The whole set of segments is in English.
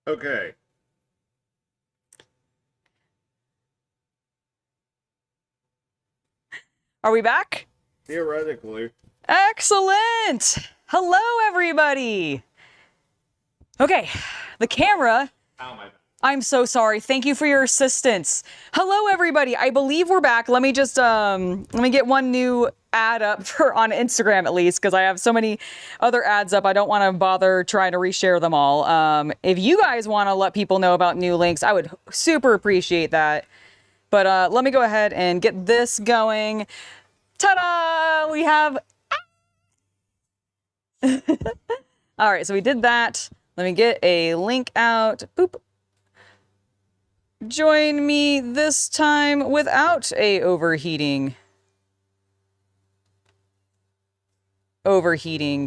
Okay. Are we back? Theoretically. Excellent! Hello, everybody! Okay, the camera. Ow, my bad. I'm so sorry. Thank you for your assistance. Hello, everybody. I believe we're back. Let me just, let me get one new ad up on Instagram at least, because I have so many other ads up. I don't want to bother trying to reshare them all. If you guys want to let people know about new links, I would super appreciate that. But let me go ahead and get this going. Ta-da! We have... All right, so we did that. Let me get a link out. Boop. Join me this time without a overheating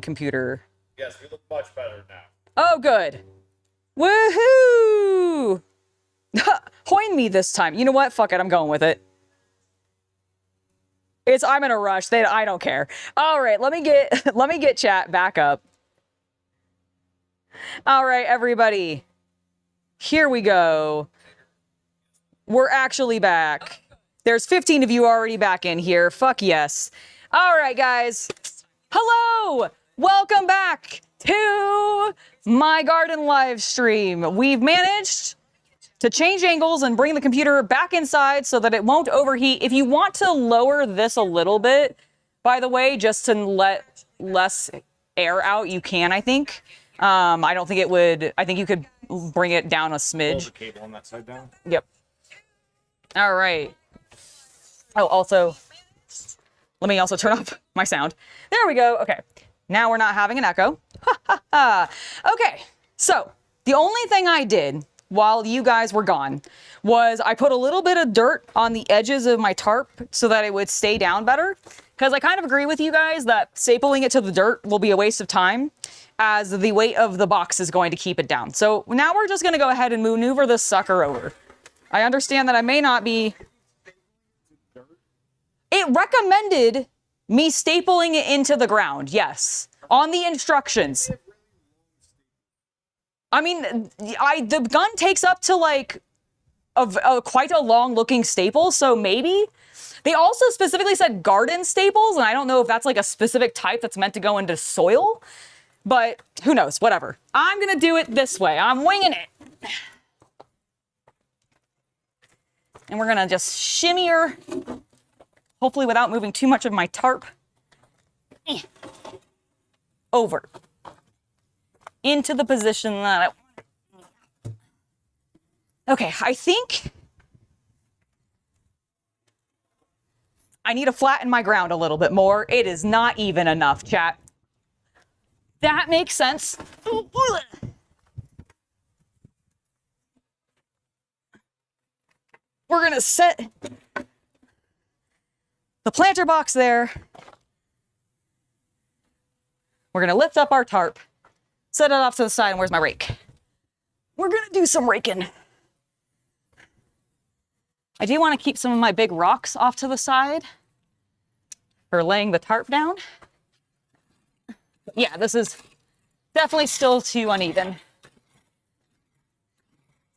computer. Yes, we look much better now. Oh, good. Woohoo! Hoin me this time. You know what? Fuck it. I'm going with it. I'm in a rush. I don't care. All right, let me get chat back up. All right, everybody. Here we go. We're actually back. There's 15 of you already back in here. Fuck yes. All right, guys. Hello. Welcome back to my garden live stream. We've managed to change angles and bring the computer back inside so that it won't overheat. If you want to lower this a little bit, by the way, just to let less air out, you can, I think. I don't think it would, I think you could bring it down a smidge. Hold the cable on that side down. Yep. All right. Oh, also, let me also turn off my sound. There we go. Okay. Now we're not having an echo. Okay. So the only thing I did while you guys were gone was I put a little bit of dirt on the edges of my tarp so that it would stay down better. Because I kind of agree with you guys that stapling it to the dirt will be a waste of time, as the weight of the box is going to keep it down. So now we're just going to go ahead and maneuver this sucker over. I understand that I may not be... It recommended me stapling it into the ground, yes, on the instructions. I mean, the gun takes up to like quite a long looking staple, so maybe. They also specifically said garden staples, and I don't know if that's like a specific type that's meant to go into soil, but who knows, whatever. I'm gonna do it this way. I'm winging it. And we're gonna just shimmy her, hopefully without moving too much of my tarp, over into the position that okay, I think I need to flatten my ground a little bit more. It is not even enough, chat. That makes sense. We're gonna set the planter box there. We're gonna lift up our tarp, set it off to the side, and where's my rake? We're gonna do some raking. I do want to keep some of my big rocks off to the side for laying the tarp down. Yeah, this is definitely still too uneven.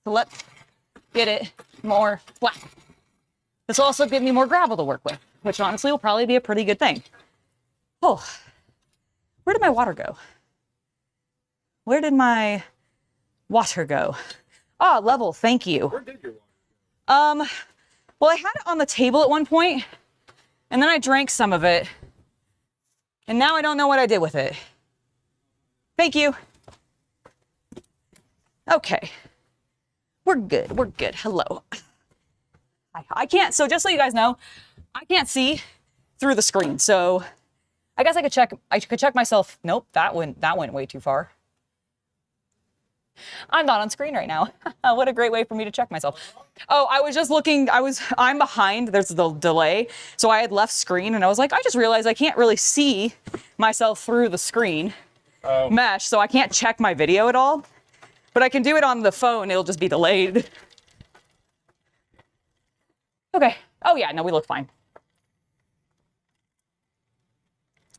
So let's get it more flat. This will also give me more gravel to work with, which honestly will probably be a pretty good thing. Oh, where did my water go? Where did my water go? Ah, level, thank you. Where did your water? Well, I had it on the table at one point, and then I drank some of it, and now I don't know what I did with it. Thank you. Okay. We're good. We're good. Hello. I can't, so just so you guys know, I can't see through the screen, so I guess I could check myself. Nope, that went way too far. I'm not on screen right now. What a great way for me to check myself. Oh, I was just looking, I'm behind, there's the delay. So I had left screen and I was like, I just realized I can't really see myself through the screen mesh, so I can't check my video at all. But I can do it on the phone, it'll just be delayed. Okay, oh yeah, no, we look fine.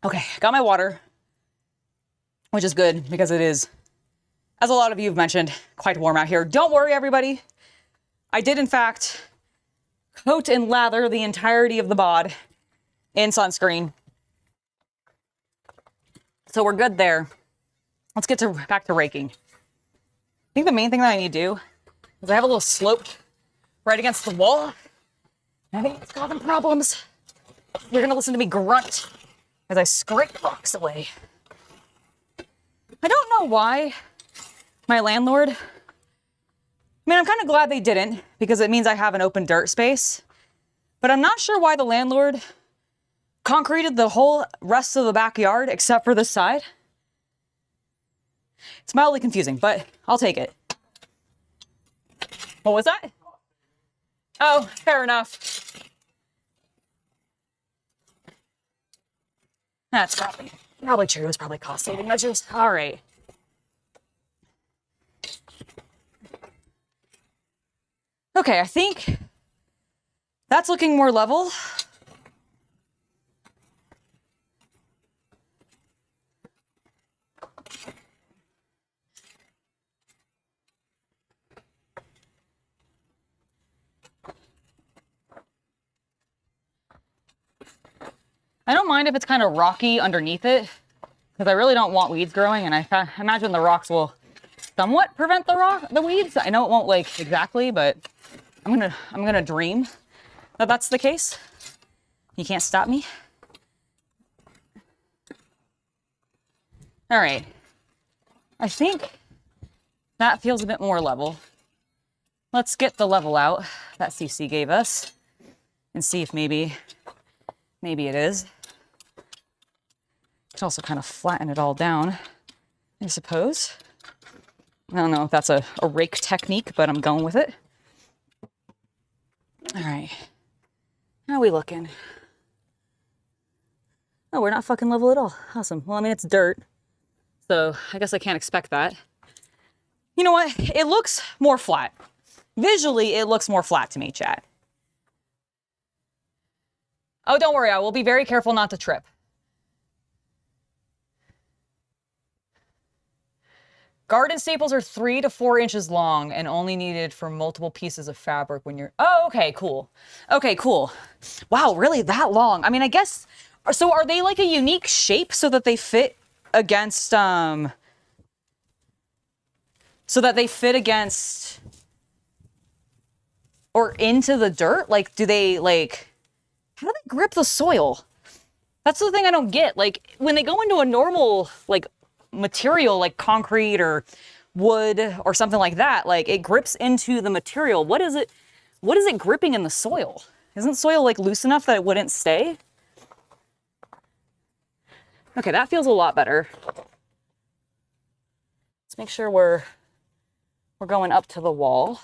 Okay, got my water, which is good because it is As a lot of you have mentioned, quite warm out here. Don't worry, everybody. I did, in fact, coat and lather the entirety of the bod in sunscreen. So we're good there. Let's get back to raking. I think the main thing that I need to do is I have a little slope right against the wall. I think it's causing problems. You're gonna listen to me grunt as I scrape rocks away. I don't know why my landlord, I mean, I'm kind of glad they didn't because it means I have an open dirt space, but I'm not sure why the landlord concreted the whole rest of the backyard except for this side. It's mildly confusing, but I'll take it. What was that? Oh, fair enough. That's probably true. It's probably cost-saving measures. All right. Okay, I think that's looking more level. I don't mind if it's kind of rocky underneath it, because I really don't want weeds growing, and I imagine the rocks will somewhat prevent the weeds. I know it won't like exactly, but I'm gonna dream that that's the case. You can't stop me. All right. I think that feels a bit more level. Let's get the level out that CC gave us and see if maybe it is. Could also kind of flatten it all down, I suppose. I don't know if that's a rake technique, but I'm going with it. All right. How are we looking? Oh, we're not fucking level at all. Awesome. Well, I mean, it's dirt, so I guess I can't expect that. You know what? It looks more flat. Visually, it looks more flat to me, chat. Oh, don't worry. I will be very careful not to trip. Garden staples are 3 to 4 inches long and only needed for multiple pieces of fabric when you're... Oh, okay, cool. Okay, cool. Wow, really that long? I mean, I guess... So are they like a unique shape so that they fit against... So that they fit against... Or into the dirt? Like, do they, like... How do they grip the soil? That's the thing I don't get. Like, when they go into a normal, like... material like concrete or wood or something like that, like it grips into the material. What is it gripping in the soil? Isn't soil like loose enough that it wouldn't stay? Okay, that feels a lot better. Let's make sure we're going up to the wall.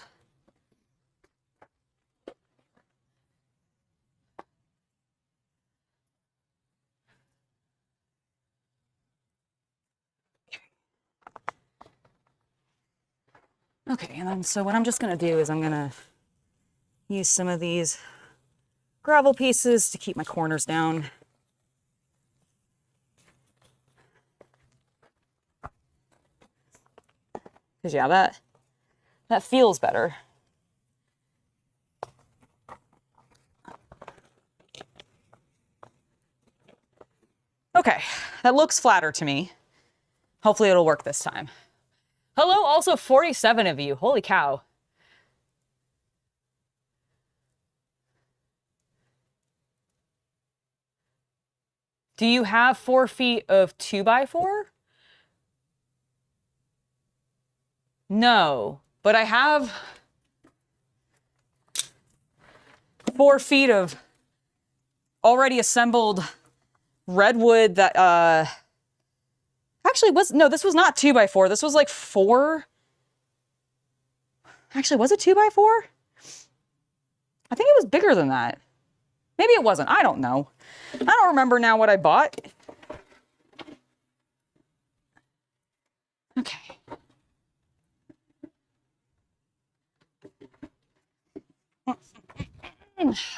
Okay, and then so what I'm just gonna do is I'm gonna use some of these gravel pieces to keep my corners down. Because yeah, that feels better. Okay, that looks flatter to me. Hopefully it'll work this time. Hello, also 47 of you. Holy cow. Do you have 4 feet of 2x4? No, but I have 4 feet of already assembled redwood that, actually, this was not 2x4. This was like 4. Actually, was it 2x4? I think it was bigger than that. Maybe it wasn't. I don't know. I don't remember now what I bought. Okay.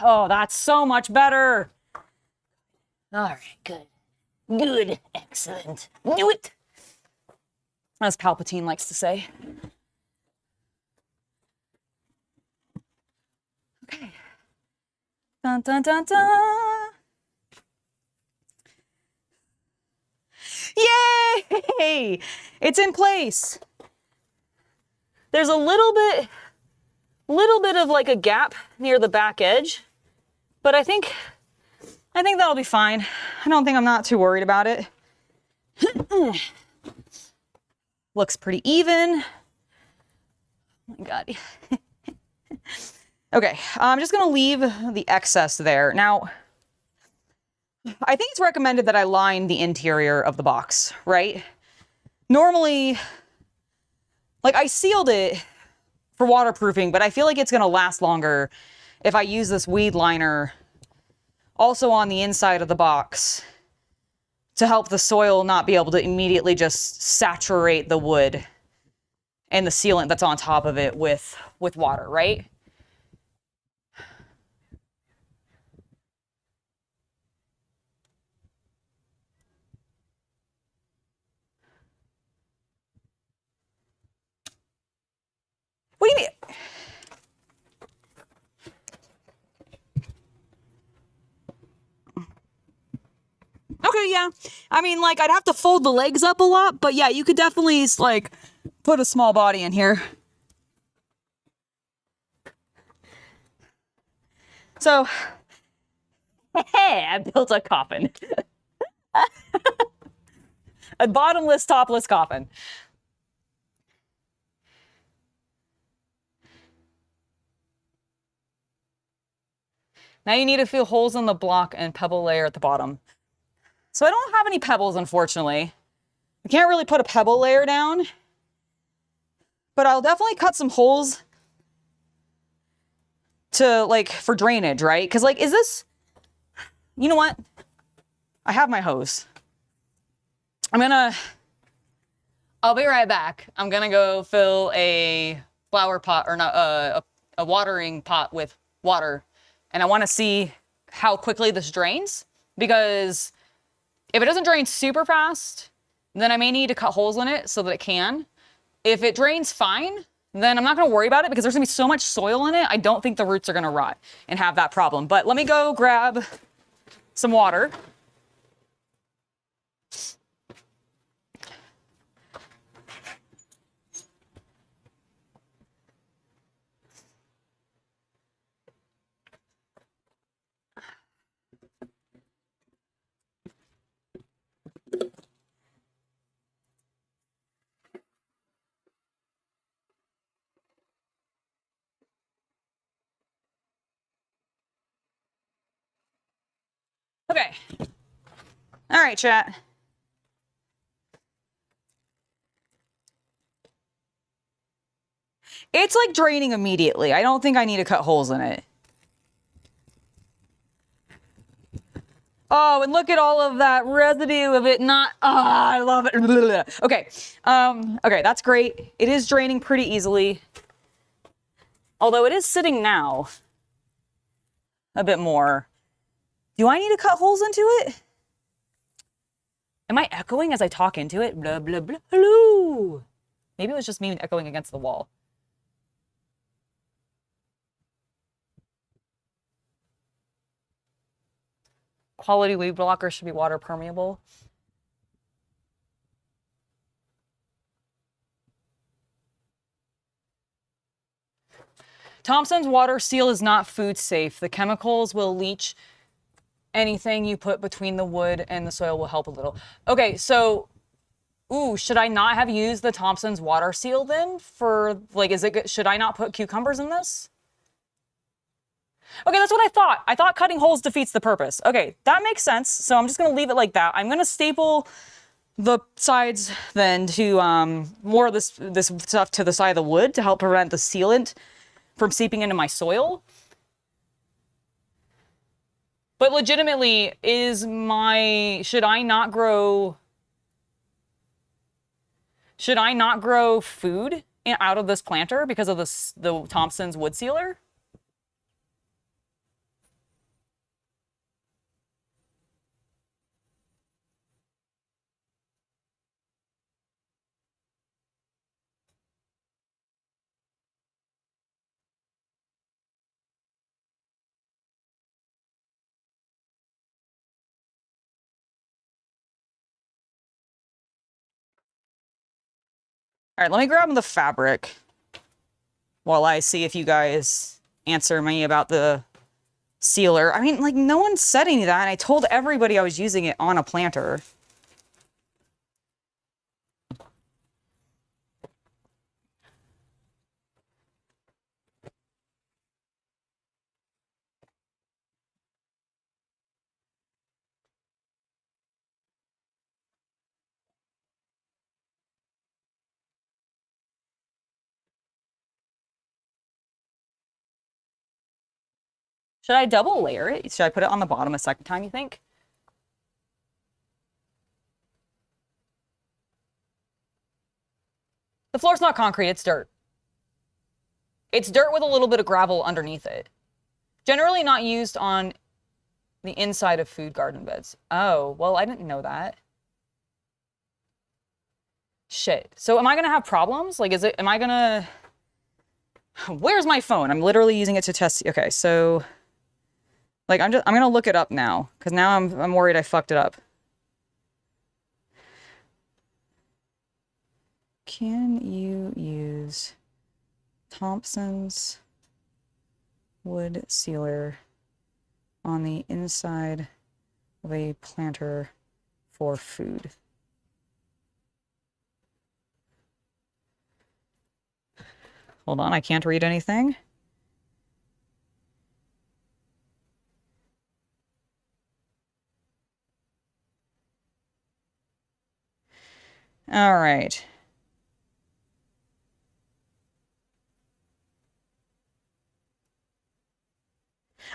Oh, that's so much better. All right, good. Good. Excellent. Do it. as Palpatine likes to say. Okay. Dun, dun, dun, dun. Yay! It's in place. There's a little bit of like a gap near the back edge, but I think that'll be fine. I'm not too worried about it. Looks pretty even. Oh my God. Okay, I'm just gonna leave the excess there. Now, I think it's recommended that I line the interior of the box, right? Normally, like I sealed it for waterproofing, but I feel like it's gonna last longer if I use this weed liner also on the inside of the box to help the soil not be able to immediately just saturate the wood and the sealant that's on top of it with water, right? What do you mean? Okay, yeah. I mean, like, I'd have to fold the legs up a lot, but yeah, you could definitely, like, put a small body in here. So, hey, I built a coffin. A bottomless, topless coffin. Now you need to fill holes in the block and pebble layer at the bottom. So I don't have any pebbles, unfortunately. I can't really put a pebble layer down, but I'll definitely cut some holes to, like, for drainage, right? Because, like, is this... You know what? I have my hose. I'll be right back. I'm gonna go fill a flower pot, or not, a watering pot with water. And I want to see how quickly this drains, because if it doesn't drain super fast, then I may need to cut holes in it so that it can. If it drains fine, then I'm not going to worry about it because there's going to be so much soil in it. I don't think the roots are going to rot and have that problem. But let me go grab some water. Okay. All right, chat. It's like draining immediately. I don't think I need to cut holes in it. Oh, and look at all of that residue of it not... Ah, I love it. Okay. Okay, that's great. It is draining pretty easily. Although it is sitting now a bit more. Do I need to cut holes into it? Am I echoing as I talk into it? Blah, blah, blah. Hello. Maybe it was just me echoing against the wall. Quality weed blocker should be water permeable. Thompson's water seal is not food safe. The chemicals will leach. Anything you put between the wood and the soil will help a little. Okay, so, ooh, should I not have used the Thompson's water seal then? For, like, should I not put cucumbers in this? Okay, that's what I thought. I thought cutting holes defeats the purpose. Okay, that makes sense. So I'm just gonna leave it like that. I'm gonna staple the sides then to more of this stuff to the side of the wood to help prevent the sealant from seeping into my soil. But legitimately, should I not grow food out of this planter because of the Thompson's wood sealer? All right, let me grab the fabric while I see if you guys answer me about the sealer. I mean, like, no one said any of that, and I told everybody I was using it on a planter. Should I double layer it? Should I put it on the bottom a second time, you think? The floor's not concrete, it's dirt. It's dirt with a little bit of gravel underneath it. Generally not used on the inside of food garden beds. Oh, well, I didn't know that. Shit. So am I gonna have problems? Like, am I gonna... Where's my phone? I'm literally using it to test. Okay, so... Like, I'm gonna look it up now, because now I'm worried I fucked it up. Can you use Thompson's wood sealer on the inside of a planter for food? Hold on, I can't read anything. All right.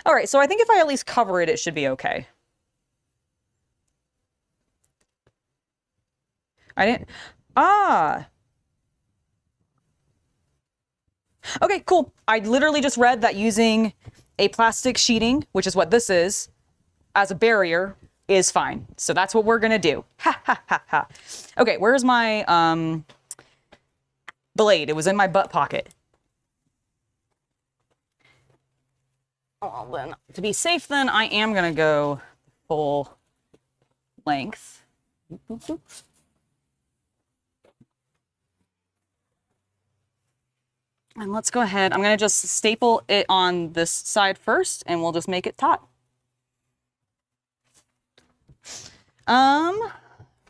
All right, so I think if I at least cover it, it should be okay. I didn't... Ah! Okay, cool. I literally just read that using a plastic sheeting, which is what this is, as a barrier is fine. So that's what we're gonna do. Ha ha ha ha. Okay, where's my blade? It was in my butt pocket. Oh, then to be safe, then I am gonna go full length. And let's go ahead. I'm gonna just staple it on this side first, and we'll just make it taut.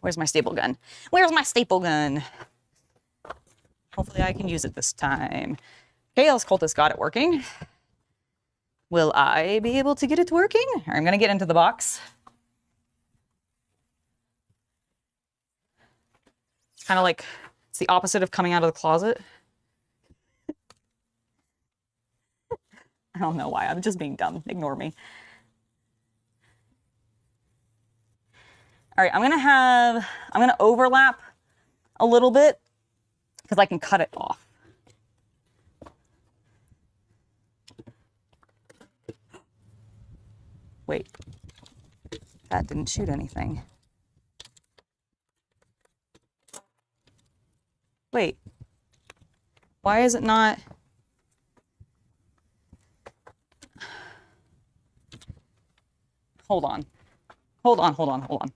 Where's my staple gun? Where's my staple gun? Hopefully I can use it this time. Chaos Cultist got it working. Will I be able to get it working? I'm gonna get into the box. It's kind of like, it's the opposite of coming out of the closet. I don't know why, I'm just being dumb. Ignore me. All right, I'm gonna overlap a little bit because I can cut it off. Wait, that didn't shoot anything. Wait, why is it not? Hold on. Hold on, hold on, hold on.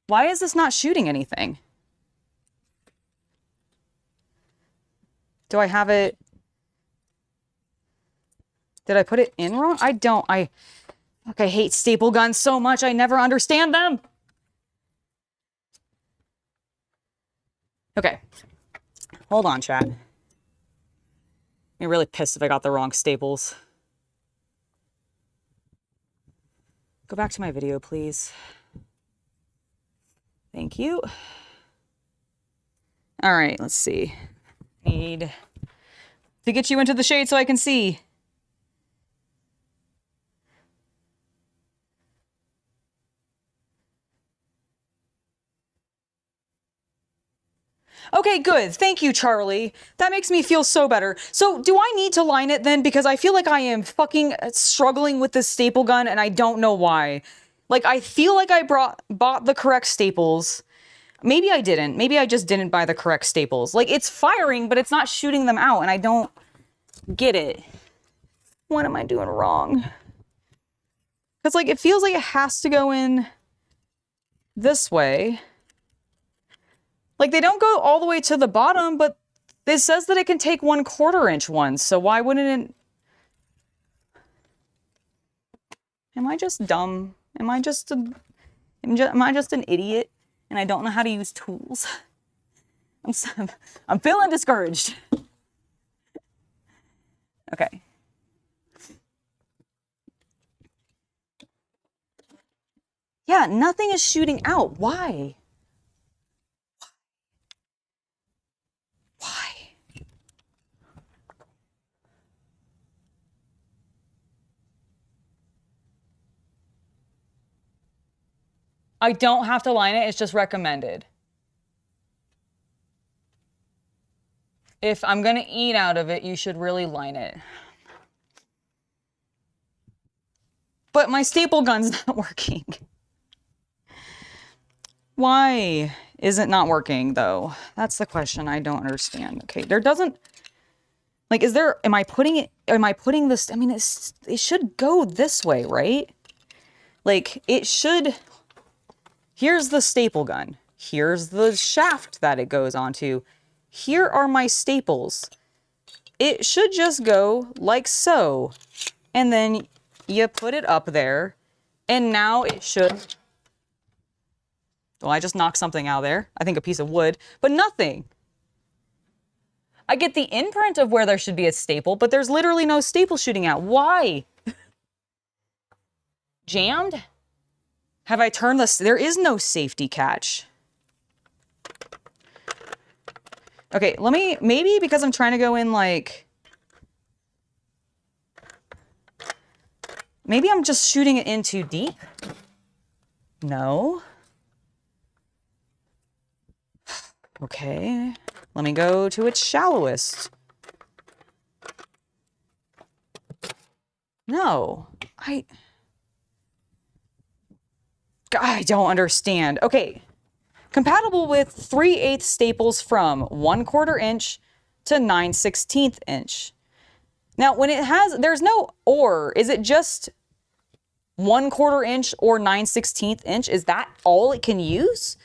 Why is this not shooting anything? Do I have it? Did I put it in wrong? I don't. Fuck, I hate staple guns so much. I never understand them. Okay. Hold on, chat. I'm really pissed if I got the wrong staples. Go back to my video, please. Thank you. All right, let's see. Need to get you into the shade so I can see. Okay, good. Thank you, Charlie. That makes me feel so better. So do I need to line it then? Because I feel like I am fucking struggling with this staple gun and I don't know why. Like, I feel like I bought the correct staples. Maybe I didn't. Maybe I just didn't buy the correct staples. Like, it's firing, but it's not shooting them out and I don't get it. What am I doing wrong? Because, like, it feels like it has to go in this way. Like, they don't go all the way to the bottom, but it says that it can take 1/4 inch ones, so why wouldn't it? Am I just dumb? Am I just an idiot and I don't know how to use tools? I'm feeling discouraged. Okay. Yeah, nothing is shooting out. Why? Why? I don't have to line it, it's just recommended. If I'm gonna eat out of it, you should really line it. But my staple gun's not working. Why is it not working though? That's the question I don't understand. Okay, there doesn't, like, is there, am I putting this, I mean, it should go this way, right? Like, it should, here's the staple gun. Here's the shaft that it goes onto. Here are my staples. It should just go like so. And then you put it up there. And now it should... Well, I just knocked something out there. I think a piece of wood. But nothing. I get the imprint of where there should be a staple, but there's literally no staple shooting out. Why? Jammed? Have I turned this? There is no safety catch. Okay, let me, maybe because I'm trying to go in like, maybe I'm just shooting it in too deep. No. Okay, let me go to its shallowest. No, I don't understand. Okay. Compatible with 3/8 staples from 1/4 inch to 9/16 inch. Now, when it has, there's no or. Is it just 1/4 inch or 9/16 inch? Is that all it can use?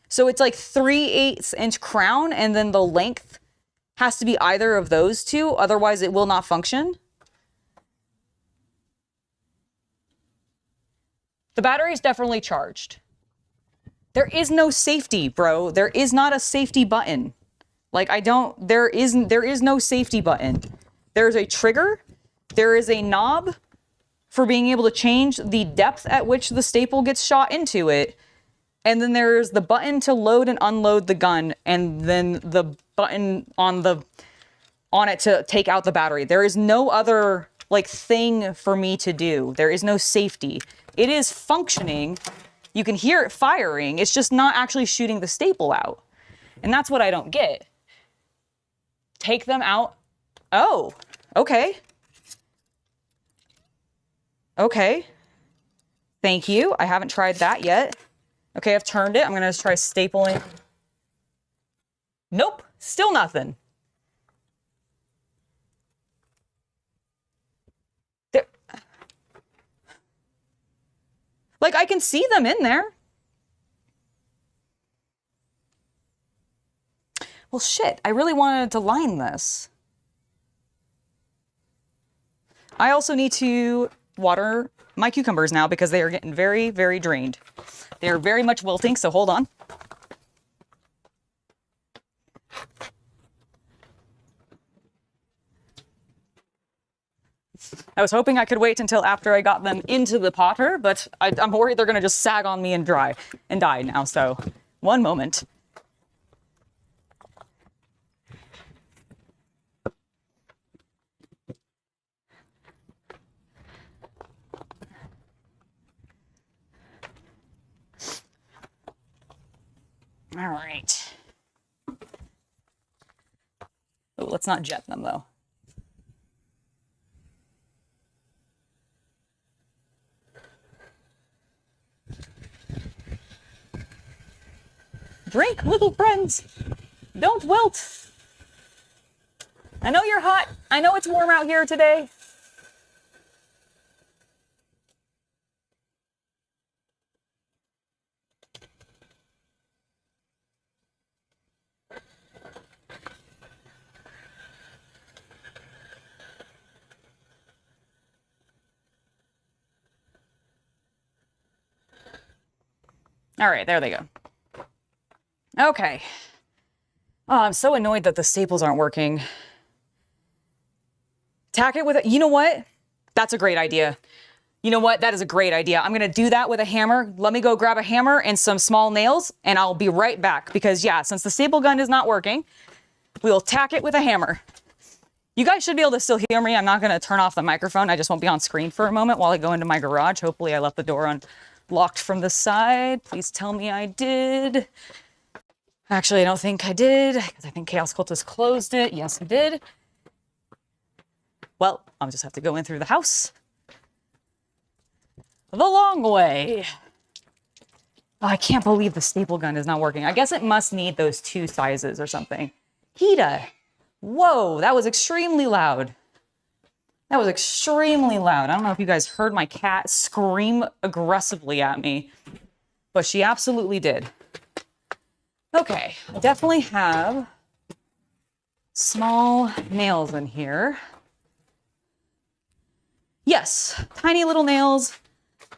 So it's like 3/8 inch crown, and then the length has to be either of those two, otherwise it will not function. The battery is definitely charged. There is no safety, bro. There is not a safety button. Like, there is no safety button. There's a trigger. There is a knob for being able to change the depth at which the staple gets shot into it. And then there's the button to load and unload the gun, and then the button on it to take out the battery. There is no other, like, thing for me to do. There is no safety. It is functioning. You can hear it firing. It's just not actually shooting the staple out. And that's what I don't get. Take them out. Oh, okay. Okay. Thank you. I haven't tried that yet. Okay, I've turned it. I'm going to try stapling. Nope, still nothing. Like, I can see them in there. Well, shit, I really wanted to line this. I also need to water my cucumbers now because they are getting very, very drained. They are very much wilting, so hold on. I was hoping I could wait until after I got them into the potter, but I'm worried they're gonna just sag on me and die now, so one moment. All right. Oh, let's not jet them though. Drink, little friends. Don't wilt. I know you're hot. I know it's warm out here today. All right, there they go. Okay. Oh, I'm so annoyed that the staples aren't working. Tack it with a, you know what? That's a great idea. You know what? That is a great idea. I'm going to do that with a hammer. Let me go grab a hammer and some small nails, and I'll be right back. Because, yeah, since the staple gun is not working, we'll tack it with a hammer. You guys should be able to still hear me. I'm not going to turn off the microphone. I just won't be on screen for a moment while I go into my garage. Hopefully I left the door unlocked from the side. Please tell me I did. Actually, I don't think I did, because I think Chaos Cultist closed it. Yes, he did. Well, I'll just have to go in through the house. The long way. Oh, I can't believe the staple gun is not working. I guess it must need those 2 sizes or something. Hita. Whoa, that was extremely loud. That was extremely loud. I don't know if you guys heard my cat scream aggressively at me, but she absolutely did. Okay, I definitely have small nails in here. Yes, tiny little nails.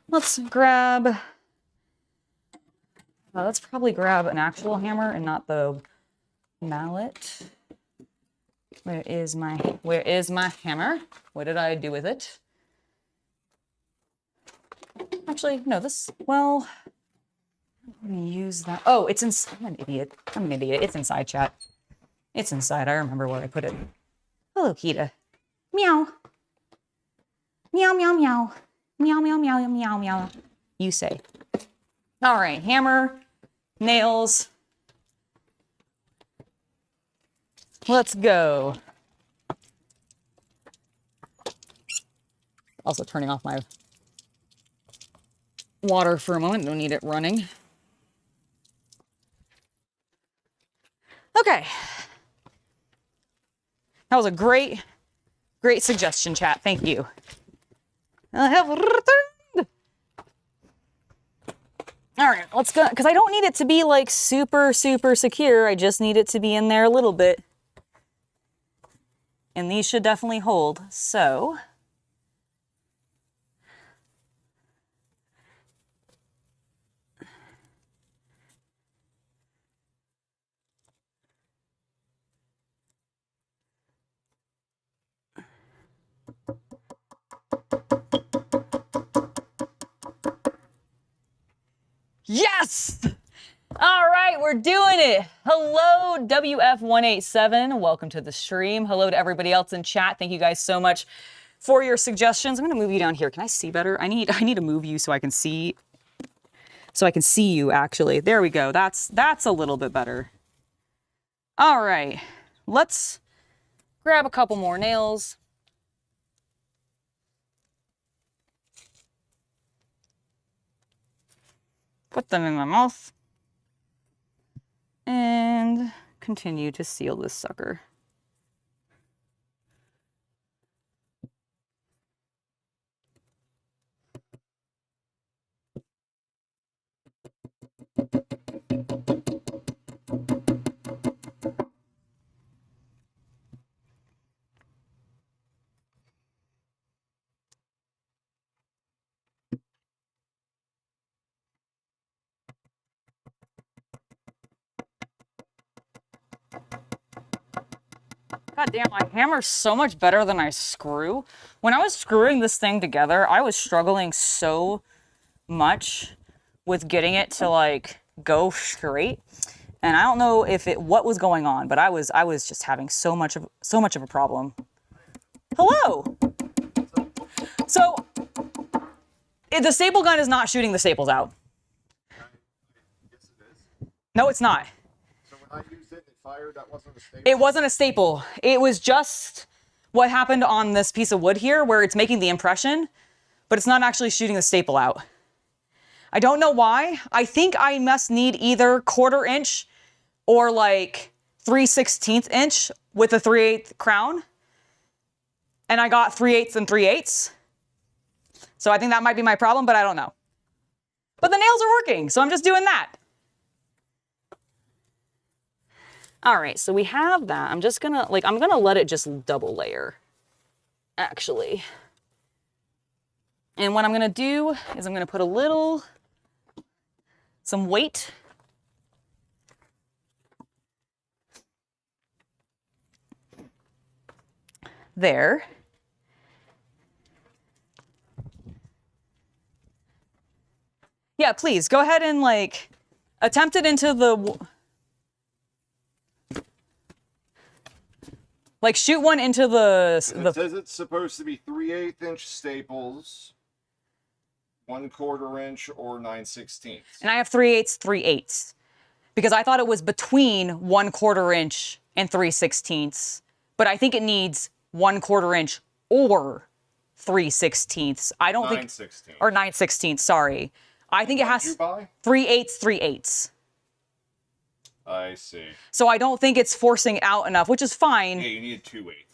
Let's grab, let's probably grab an actual hammer and not the mallet. Where is my hammer? What did I do with it? Actually, no, well, I'm gonna use that. Oh, it's in, I'm an idiot. It's inside, chat. It's inside. I remember where I put it. Hello, Kita. Meow. Meow, meow, meow. Meow, meow, meow, meow, meow. You say. All right, hammer, nails. Let's go. Also turning off my water for a moment. Don't need it running. Okay. That was a great suggestion, chat. Thank you. I have returned. All right, let's go, because I don't need it to be like super secure. I just need it to be in there a little bit. And these should definitely hold. So yes! All right, we're doing it. Hello, WF187. Welcome to the stream. Hello to everybody else in chat. Thank you guys so much for your suggestions. I'm gonna move you down here. Can I see better? I need to move you so I can see you actually. There we go. That's a little bit better. All right, let's grab a couple more nails. Put them in my mouth. And continue to seal this sucker. God damn, my hammer's so much better than I screw. When I was screwing this thing together, I was struggling so much with getting it to like go straight. And I don't know if what was going on, but I was just having so much of a problem. Hello. So the staple gun is not shooting the staples out. Yes, it is. No, it's not. So when I used it, it fired. That wasn't a staple. It wasn't a staple. It was just what happened on this piece of wood here where it's making the impression, but it's not actually shooting the staple out. I don't know why. I think I must need either 1/4 inch or like 3/16 inch with a 3/8 crown. And I got 3/8 and 3/8. So I think that might be my problem, but I don't know. But the nails are working, so I'm just doing that. All right, so we have that. I'm just gonna, I'm gonna let it just double layer, actually. And what I'm gonna do is I'm gonna put a little some weight. There. Yeah, please go ahead and like attempt it into the, like shoot one into the. It says it's supposed to be 3/8-inch staples, 1/4 inch or 9/16. And I have 3/8, 3/8, because I thought it was between 1/4 inch and 3/16, but I think it needs 1/4 inch or 3/16. I don't think 9/16. or 9/16. Sorry, I think it What did has you buy? 3/8, 3/8. I see. So I don't think it's forcing out enough, which is fine. Yeah, you need 2/8,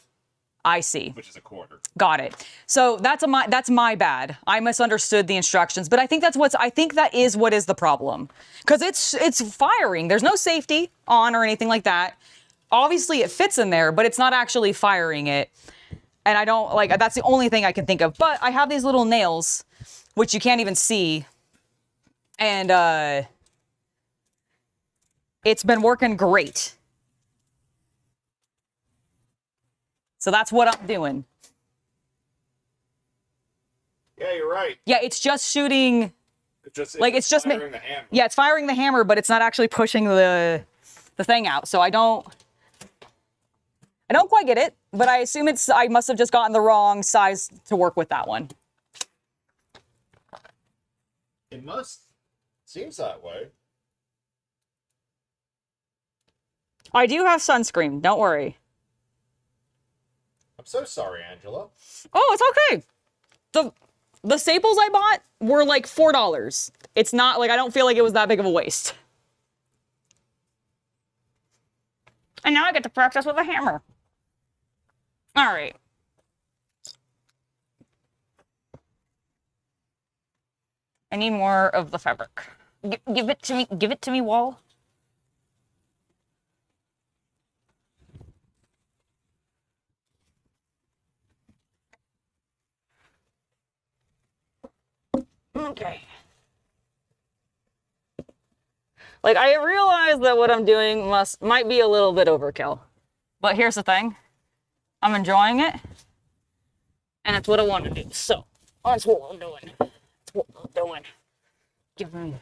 I see. which is 1/4. Got it. So that's my bad. I misunderstood the instructions, but I think that is what is the problem. Because it's firing. There's no safety on or anything like that. Obviously it fits in there, but it's not actually firing it. And I don't like, that's the only thing I can think of. But I have these little nails, which you can't even see. And it's been working great. So that's what I'm doing. Yeah, you're right. Yeah, it's just shooting. It's just firing the hammer. Yeah, it's firing the hammer, but it's not actually pushing the thing out. So I don't quite get it, but I assume I must have just gotten the wrong size to work with that one. It must. Seems that way. I do have sunscreen. Don't worry. I'm so sorry, Angela. Oh, it's okay. The staples I bought were like $4. It's not like, I don't feel like it was that big of a waste. And now I get to practice with a hammer. All right. I need more of the fabric. Give it to me. Give it to me, Wall. Okay. Like, I realize that what I'm doing might be a little bit overkill. But here's the thing. I'm enjoying it. And it's what I want to do. So, that's what I'm doing. That's what I'm doing. Give me...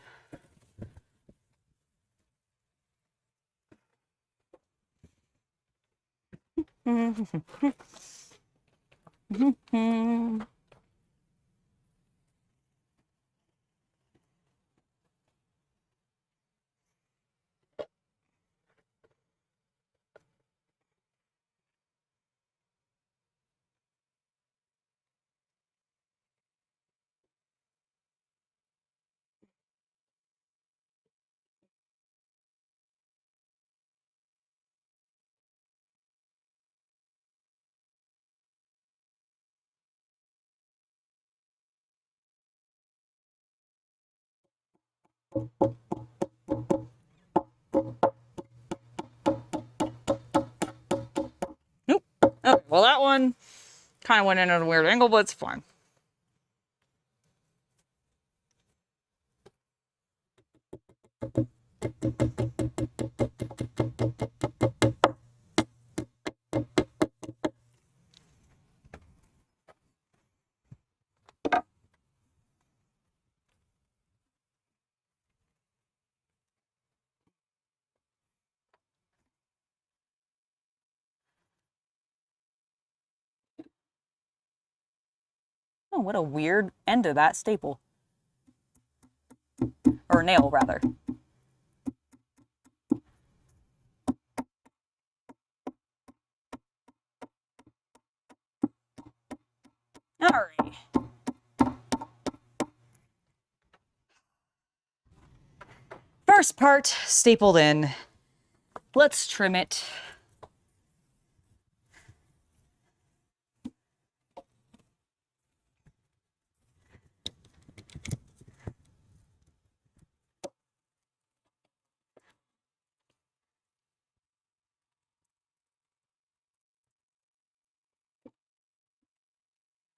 Nope. Okay, well, that one kind of went in at a weird angle, but it's fine. Oh, what a weird end of that staple. Or nail, rather. All right. First part stapled in. Let's trim it.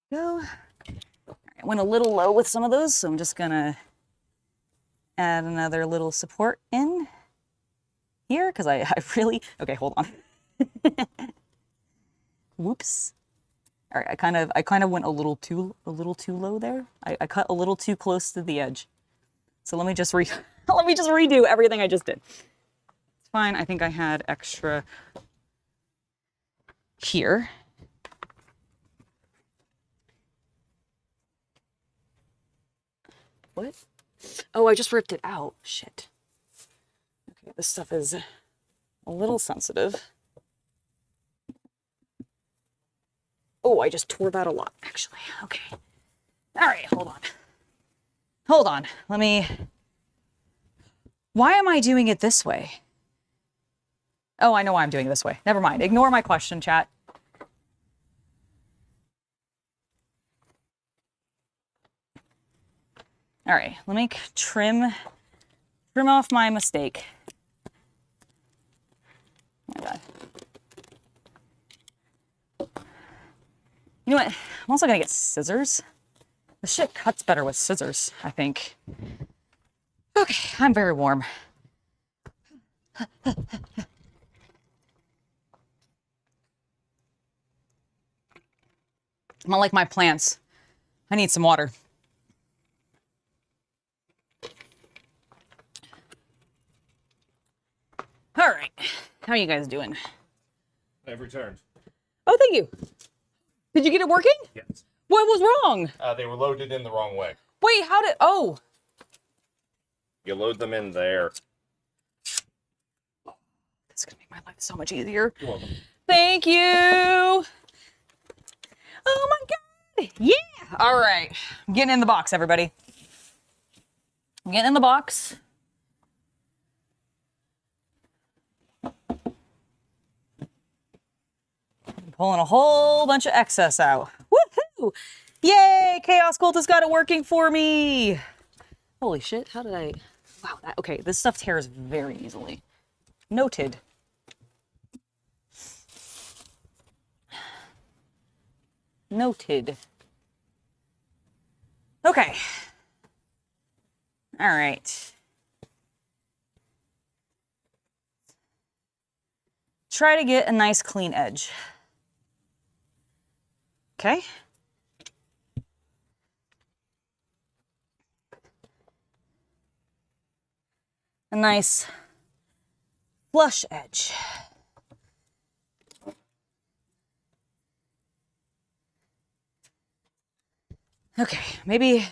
Go. I went a little low with some of those, so I'm just gonna add another little support in here because I really, okay, hold on. Whoops. All right, I kind of went a little too low there. I cut a little too close to the edge. So let me just redo everything I just did. It's fine. I think I had extra here. What? Oh, I just ripped it out. Shit. Okay, this stuff is a little sensitive. Oh, I just tore that a lot, actually. Okay. All right, hold on. Hold on. Let me... Why am I doing it this way? Oh, I know why I'm doing it this way. Never mind. Ignore my question, chat. All right, let me trim off my mistake. Oh my God. You know what? I'm also gonna get scissors. This shit cuts better with scissors, I think. Okay, I'm very warm. I'm not like my plants. I need some water. All right, how are you guys doing? I've returned. Oh, thank you. Did you get it working? Yes. What was wrong? They were loaded in the wrong way. Wait, how did... Oh. You load them in there. That's going to make my life so much easier. You're welcome. Thank you. Oh, my God. Yeah. All right. I'm getting in the box, everybody. I'm getting in the box. Pulling a whole bunch of excess out. Woohoo! Yay! Chaos Cultist got it working for me. Holy shit! How did I? Wow. Okay, this stuff tears very easily. Noted. Noted. Okay. All right. Try to get a nice clean edge. Okay. A nice flush edge. Okay, maybe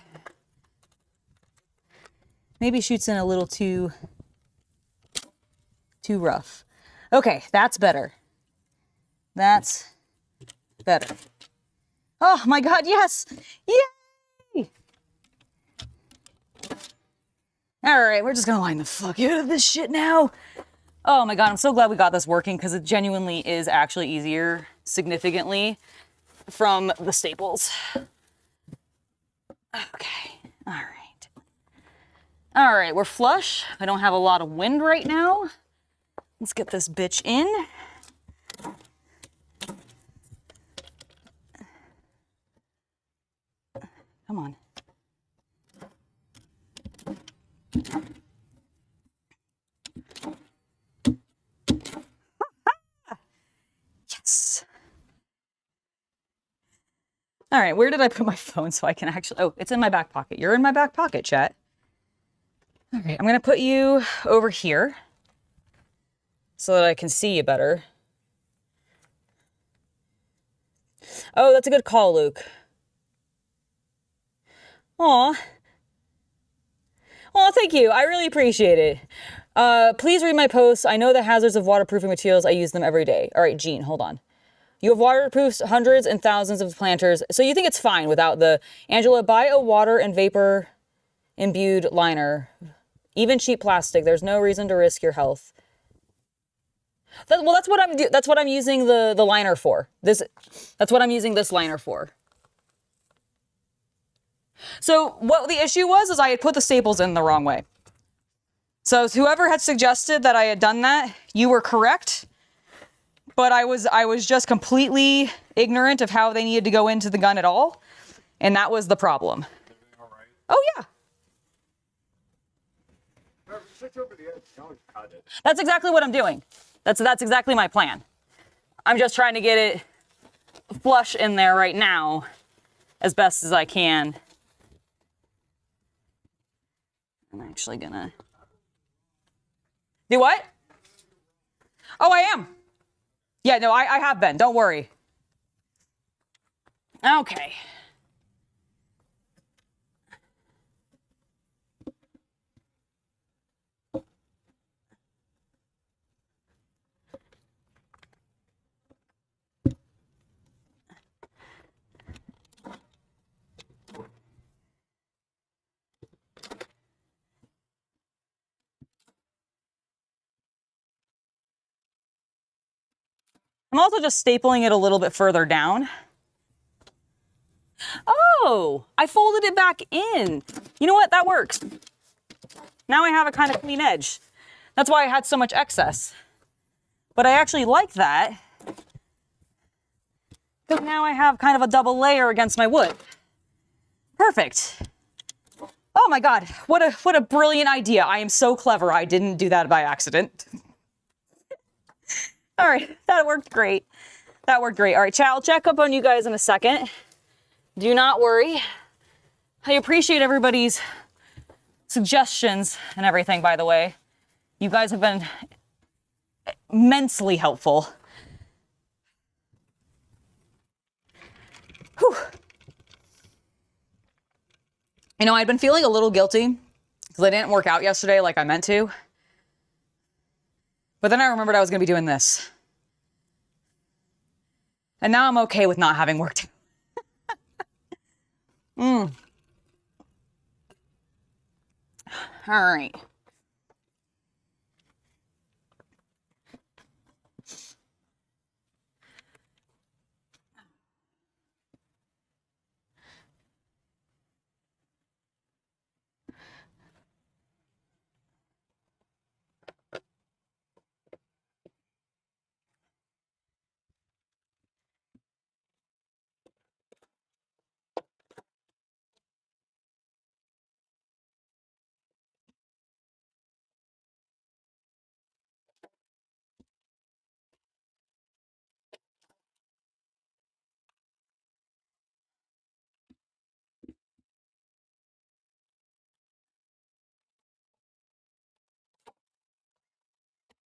shoots in a little too rough. Okay, that's better. That's better. Oh my God, yes! Yay! All right, we're just gonna line the fuck out of this shit now. Oh my God, I'm so glad we got this working because it genuinely is actually easier, significantly, from the staples. Okay, all right. All right, we're flush. I don't have a lot of wind right now. Let's get this bitch in. Come on. Yes. All right, where did I put my phone so I can actually... Oh, it's in my back pocket. You're in my back pocket, chat. All right, I'm going to put you over here so that I can see you better. Oh, that's a good call, Luke. Aw. Well, thank you. I really appreciate it. Please read my posts. I know the hazards of waterproofing materials. I use them every day. All right, Jean, hold on. You have waterproofed hundreds and thousands of planters, so you think it's fine without the... Angela, buy a water and vapor imbued liner. Even cheap plastic. There's no reason to risk your health. Well, that's what I'm using the liner for. That's what I'm using this liner for. So what the issue was is I had put the staples in the wrong way. So whoever had suggested that I had done that, you were correct. But I was just completely ignorant of how they needed to go into the gun at all. And that was the problem. All right. Oh, yeah. just over the edge. You can always cut it. That's exactly what I'm doing. That's exactly my plan. I'm just trying to get it flush in there right now as best as I can. I'm actually gonna do what? Oh, I am. Yeah, no, I have been. Don't worry. Okay. I'm also just stapling it a little bit further down. Oh, I folded it back in. You know what? That works. Now I have a kind of clean edge. That's why I had so much excess. But I actually like that, because now I have kind of a double layer against my wood. Perfect. Oh my God, what a brilliant idea. I am so clever. I didn't do that by accident. All right, that worked great. That worked great. All right, chat, I'll check up on you guys in a second. Do not worry. I appreciate everybody's suggestions and everything, by the way. You guys have been immensely helpful. Whew. You know, I'd been feeling a little guilty because I didn't work out yesterday like I meant to. But then I remembered I was going to be doing this. And now I'm okay with not having worked. All right.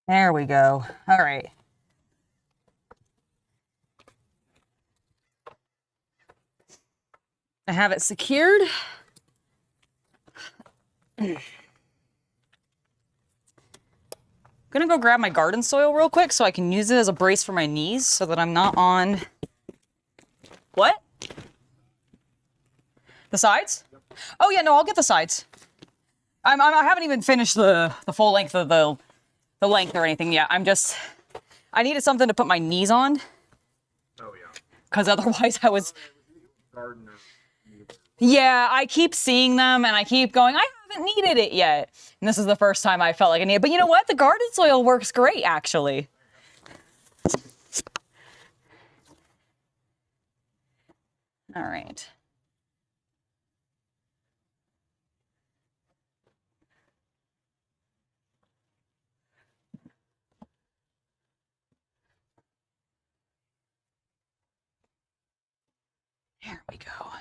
There we go. All right. I have it secured. Gonna go grab my garden soil real quick so I can use it as a brace for my knees so that I'm not on... What? The sides? Yep. Oh yeah, no, I'll get the sides. I haven't even finished the full length of the length or anything yet. I needed something to put my knees on. Oh yeah. Because otherwise I was... Gardener. Yeah, I keep seeing them and I keep going, I haven't needed it yet. And this is the first time I felt like I needed it. But you know what? The garden soil works great, actually. All right. There we go.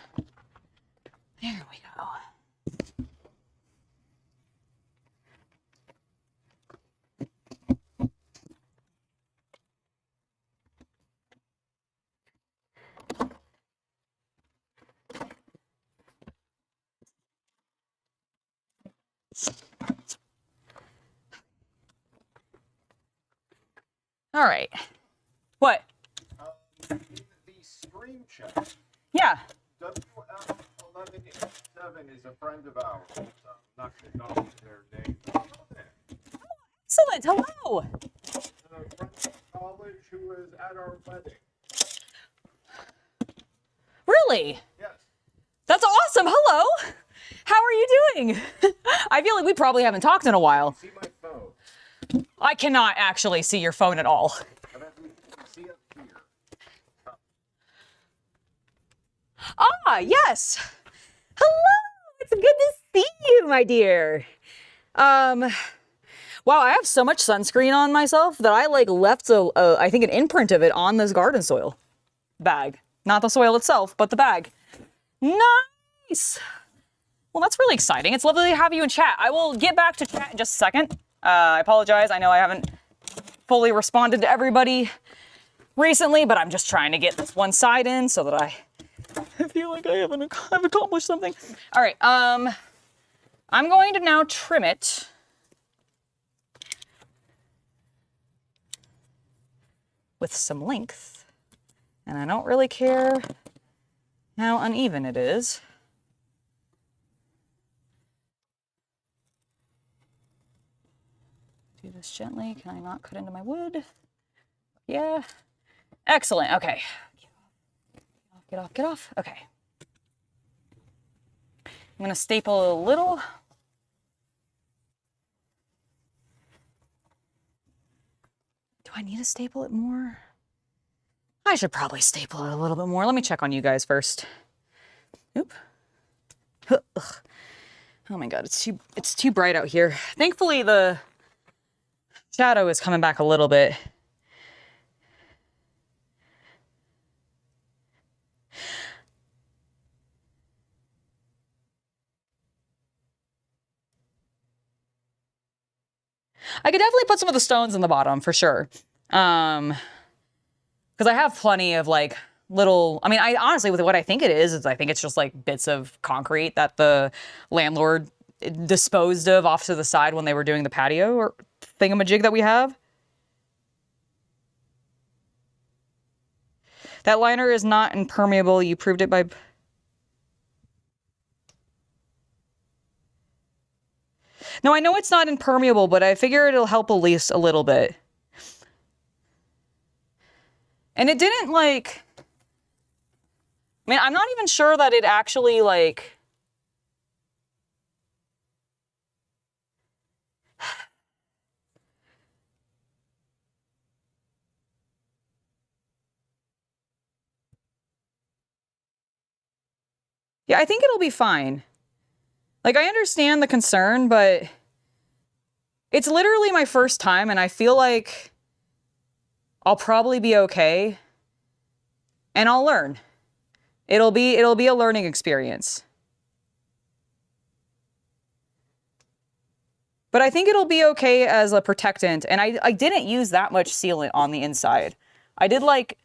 There we go. All right. What? In the stream chat, Yeah. WF1187 is a friend of ours. I'm not going to know their name. Excellent. Hello. A friend from college who was at our wedding. Really? Yes. That's awesome. Hello. How are you doing? I feel like we probably haven't talked in a while. See my phone. I cannot actually see your phone at all. See up here. Ah, yes. Hello. It's good to see you, my dear. Wow, I have so much sunscreen on myself that I like left I think an imprint of it on this garden soil bag. Not the soil itself, but the bag. Nice. Well, that's really exciting. It's lovely to have you in chat. I will get back to chat in just a second. I apologize. I know I haven't fully responded to everybody recently, but I'm just trying to get this one side in so that I feel like I've accomplished something. All right. I'm going to now trim it. With some length. And I don't really care how uneven it is. Do this gently. Can I not cut into my wood? Yeah. Excellent. Okay. Get off, get off. Okay. I'm going to staple a little. Do I need to staple it more? I should probably staple it a little bit more. Let me check on you guys first. Oop. Ugh. Oh my God, it's too bright out here. Thankfully, the shadow is coming back a little bit. I could definitely put some of the stones in the bottom for sure. Because I have plenty of like little, I mean, I honestly, with what I think it is I think it's just like bits of concrete that the landlord disposed of off to the side when they were doing the patio or thingamajig that we have. That liner is not impermeable. You proved it by... No, I know it's not impermeable, but I figure it'll help at least a little bit. And it didn't like... I mean, I'm not even sure that it actually like... Yeah, I think it'll be fine. Like, I understand the concern, but it's literally my first time, and I feel like I'll probably be okay, and I'll learn. It'll be a learning experience. But I think it'll be okay as a protectant, and I didn't use that much sealant on the inside. I did like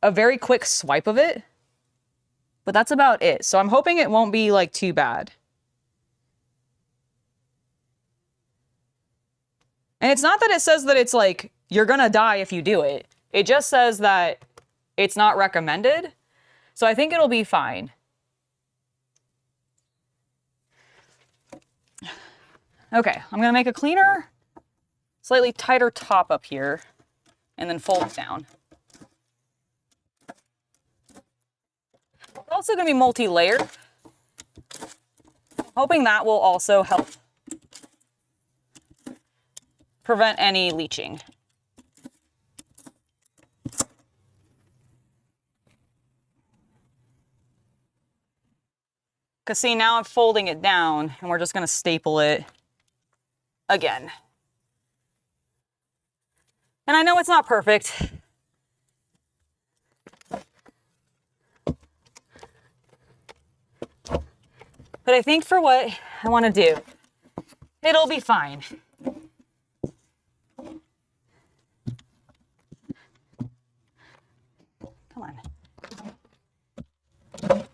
a very quick swipe of it, but that's about it. So I'm hoping it won't be like too bad. And it's not that it says that it's like, you're gonna die if you do it. It just says that it's not recommended. So I think it'll be fine. Okay, I'm gonna make a cleaner, slightly tighter top up here, and then fold it down. It's also gonna be multi-layered. Hoping that will also help prevent any leaching. Because see, now I'm folding it down and we're just gonna staple it again. And I know it's not perfect. But I think for what I want to do, it'll be fine. Come on.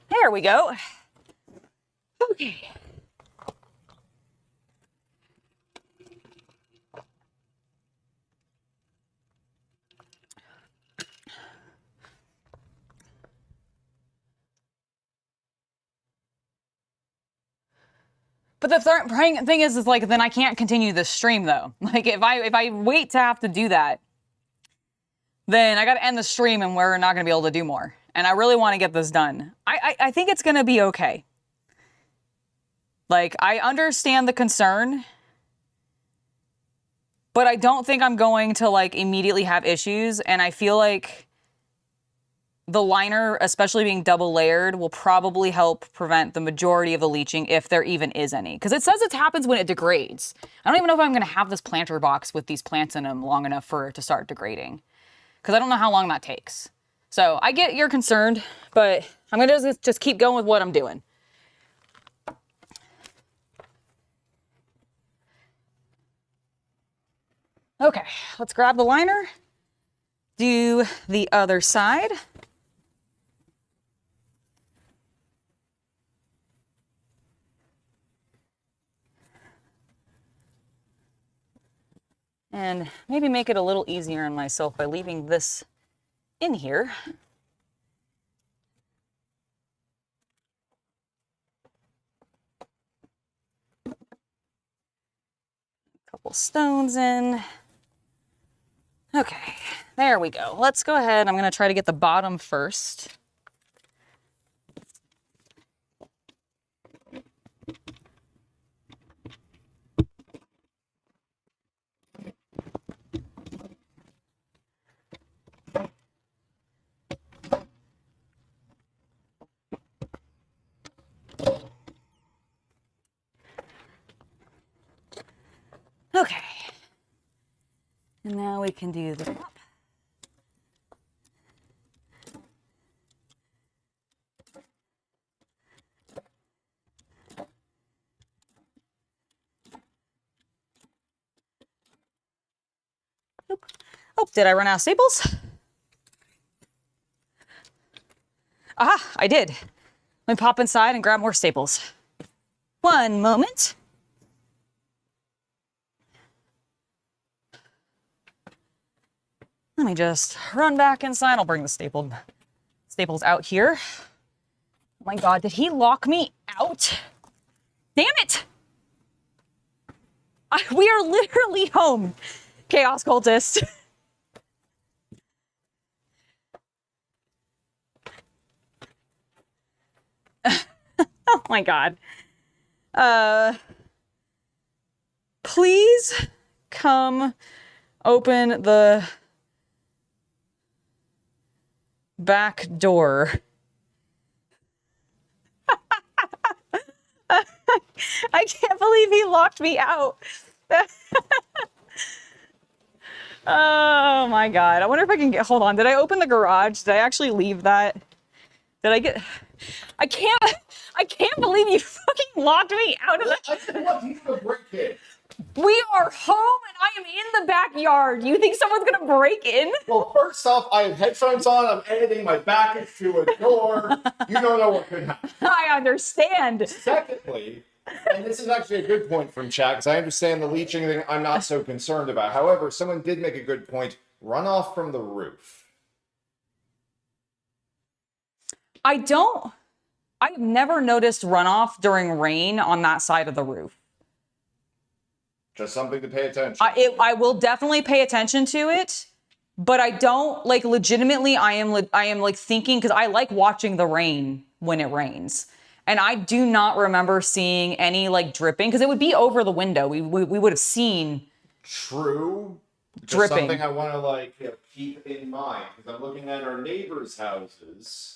There we go. Okay. But the thing is like, then I can't continue this stream though. Like if I wait to have to do that, then I got to end the stream and we're not going to be able to do more. And I really want to get this done. I think it's going to be okay. Like, I understand the concern, but I don't think I'm going to like immediately have issues. And I feel like the liner, especially being double layered, will probably help prevent the majority of the leaching, if there even is any. Because it says it happens when it degrades. I don't even know if I'm going to have this planter box with these plants in them long enough for it to start degrading. Because I don't know how long that takes. So I get you're concerned, but I'm going to just keep going with what I'm doing. Okay, let's grab the liner. Do the other side. And maybe make it a little easier on myself by leaving this in here. Couple stones in. Okay, there we go. Let's go ahead. I'm going to try to get the bottom first. Okay. And now we can do the top. Nope. Oh, did I run out of staples? Aha, I did. Let me pop inside and grab more staples. One moment. Let me just run back inside. I'll bring the staples out here. Oh my God, did he lock me out? Damn it! We are literally home, Chaos Cultist. Oh my God. Please come open the back door. I can't believe he locked me out. Oh my God. I wonder if I can hold on. Did I open the garage? Did I actually leave that? Did I get, I can't believe you fucking locked me out of I said, what? He's a break kid. We are home and I am in the backyard. You think someone's gonna break in? Well, first off, I have headphones on. I'm editing. My back is to a door. You don't know what could happen. I understand. Secondly, and this is actually a good point from chat, because I understand the leaching thing I'm not so concerned about. However, someone did make a good point. Runoff from the roof. I've never noticed runoff during rain on that side of the roof. Just something to pay attention. I will definitely pay attention to it, but I don't, like, legitimately, I am like thinking, because I like watching the rain when it rains. And I do not remember seeing any, like, dripping, because it would be over the window. We would have seen. True. Just Dripping. something I want to, like, keep in mind, because I'm looking at our neighbors' houses.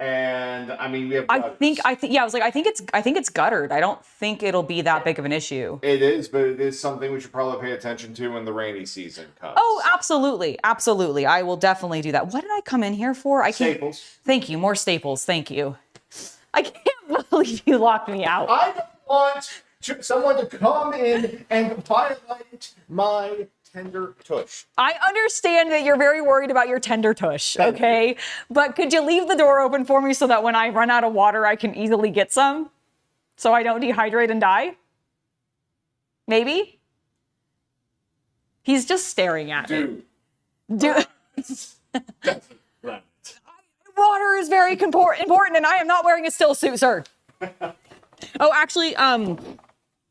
And I mean, we have. I think yeah. I was like, I think it's guttered. I don't think it'll be that big of an issue. It is, but it is something we should probably pay attention to when the rainy season comes. Oh, absolutely, absolutely. I will definitely do that. What did I come in here for? Staples. Thank you. More staples. Thank you. I can't believe you locked me out. I don't want someone to come in and violate my tender tush. I understand that you're very worried about your tender tush, okay? But could you leave the door open for me so that when I run out of water, I can easily get some? So I don't dehydrate and die? Maybe? He's just staring at me. Dude. Water is very important, and I am not wearing a still suit, sir. Oh, actually,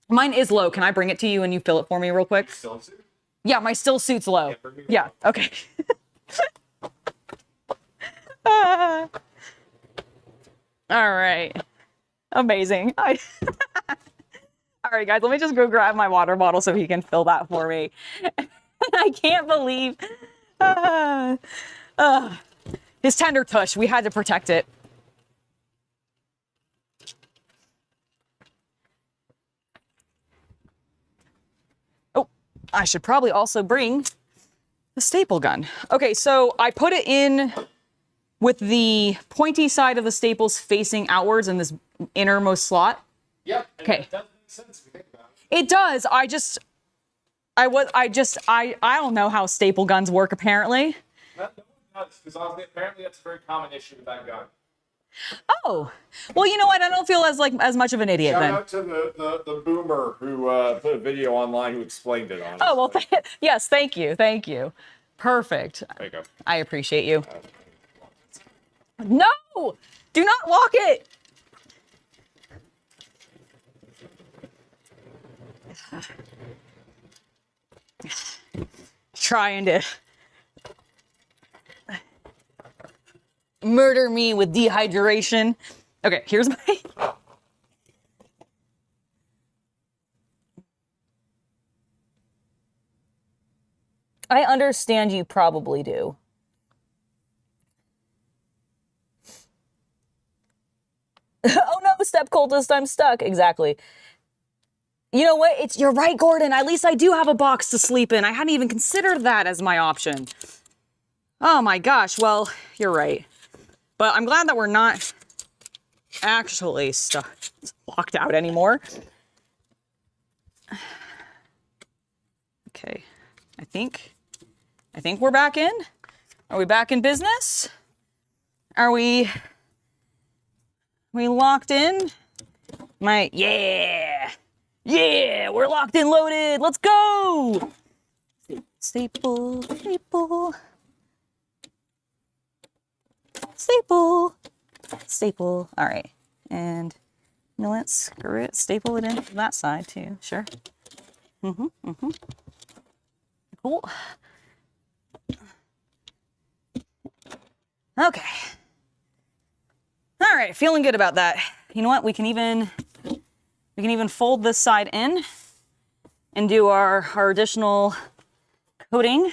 mine is low. Can I bring it to you and you fill it for me real quick? Still suit? Yeah, my still suit's low. Yeah, okay. All right. Amazing. All right, guys, let me just go grab my water bottle so he can fill that for me. I can't believe. His tender tush. We had to protect it. Oh, I should probably also bring the staple gun. Okay, so I put it in with the pointy side of the staples facing outwards in this innermost slot. Yep. Okay. That does make sense if you think about it. It does. I don't know how staple guns work apparently. No one does, because apparently that's a very common issue with that gun. Oh, well, you know what? I don't feel as much of an idiot Shout then. out to the boomer who put a video online who explained it on. Oh, well, yes, thank you. Thank you. Perfect. There you go. I appreciate you. No! Do not lock it! Trying to murder me with dehydration. Okay, here's my... I understand you probably do. Oh no, step cultist, I'm stuck. Exactly. You know what? You're right, Gordon. At least I do have a box to sleep in. I hadn't even considered that as my option. Oh my gosh. Well, you're right. But I'm glad that we're not actually locked out anymore. Okay. I think we're back in. Are we back in business? Are we locked in? Yeah, we're locked and loaded. Let's go. Staple. All right. And let's screw it. Staple it in from that side too. Sure. Cool. Okay. All right, feeling good about that. You know what? We can even fold this side in and do our additional coating.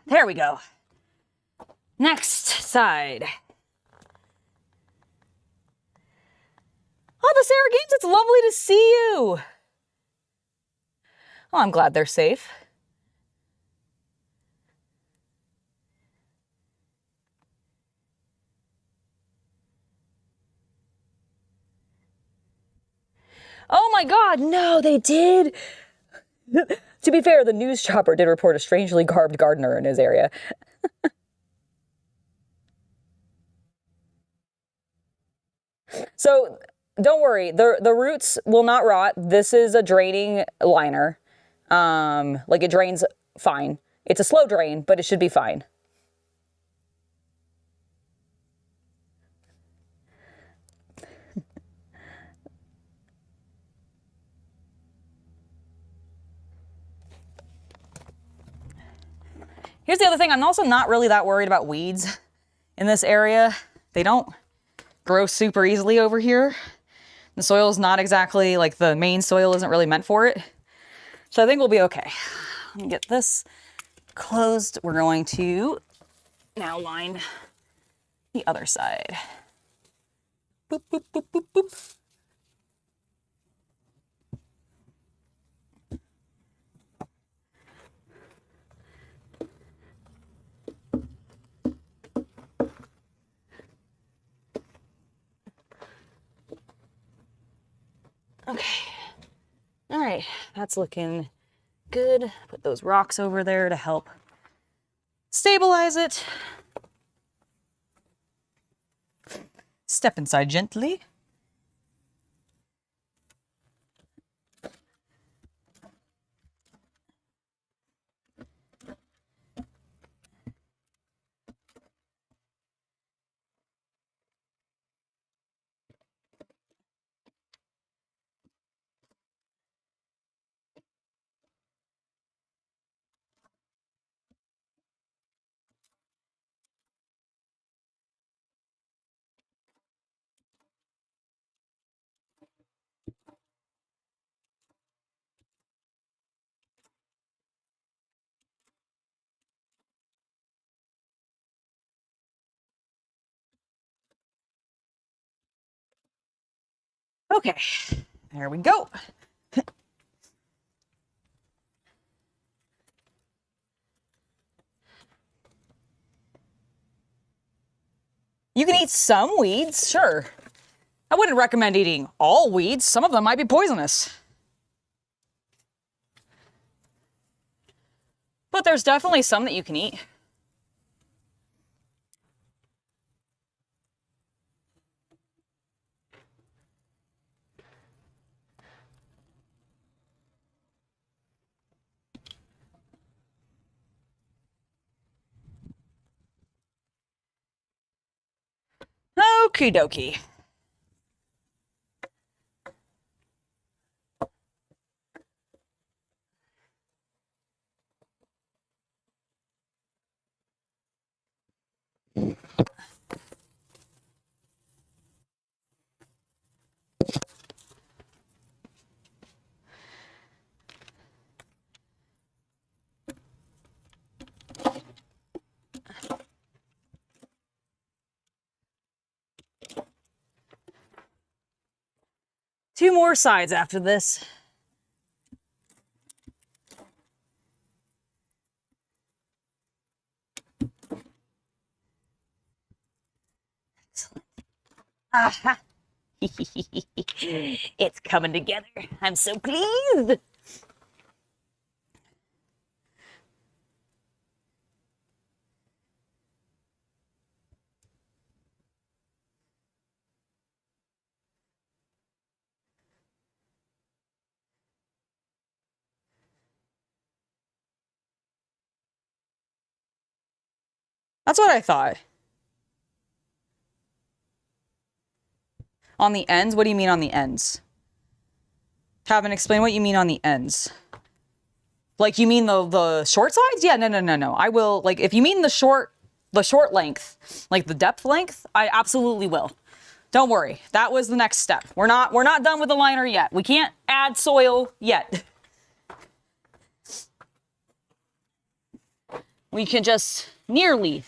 There we go. Next side. Oh, the Sarah Games, it's lovely to see you. Oh, I'm glad they're safe. Oh my God, no, they did. To be fair, the news chopper did report a strangely garbed gardener in his area. So don't worry, the roots will not rot. This is a draining liner. Like it drains fine. It's a slow drain, but it should be fine. Here's the other thing. I'm also not really that worried about weeds in this area. They don't grow super easily over here. The soil is not exactly, like the main soil isn't really meant for it. So I think we'll be okay. Let me get this closed. We're going to now line the other side. Boop, boop, boop, boop, boop. Okay. All right, that's looking good. Put those rocks over there to help stabilize it. Step inside gently. Okay, there we go. You can eat some weeds, sure. I wouldn't recommend eating all weeds. Some of them might be poisonous. But there's definitely some that you can eat. Okie dokie. Two more sides after this. Excellent. Aha! It's coming together. I'm so pleased. That's what I thought. On the ends? What do you mean on the ends? Haven't explained what you mean on the ends. Like, you mean the short sides? Yeah, no. I will, like, if you mean the short length, like the depth length, I absolutely will. Don't worry. That was the next step. We're not done with the liner yet. We can't add soil yet. We can just nearly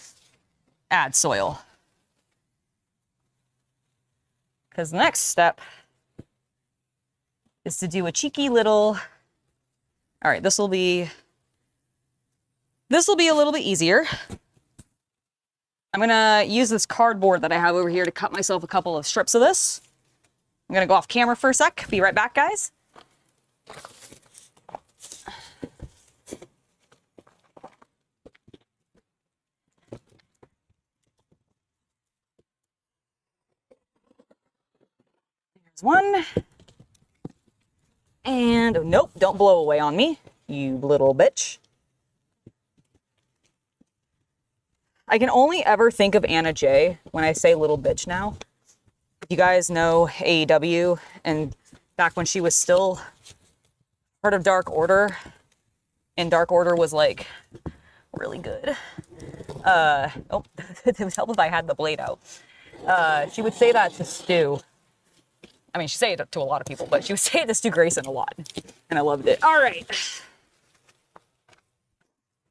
add soil. Because the next step is to do a cheeky little... All right, this will be a little bit easier. I'm gonna use this cardboard that I have over here to cut myself a couple of strips of this. I'm gonna go off camera for a sec. Be right back, guys. There's one. And, oh, nope, don't blow away on me, you little bitch. I can only ever think of Anna J when I say little bitch now. You guys know AEW, and back when she was still part of Dark Order, and Dark Order was, like, really good. Oh, it would help if I had the blade out. She would say that to Stu. I mean, she'd say it to a lot of people, but she would say it to Stu Grayson a lot, and I loved it. All right.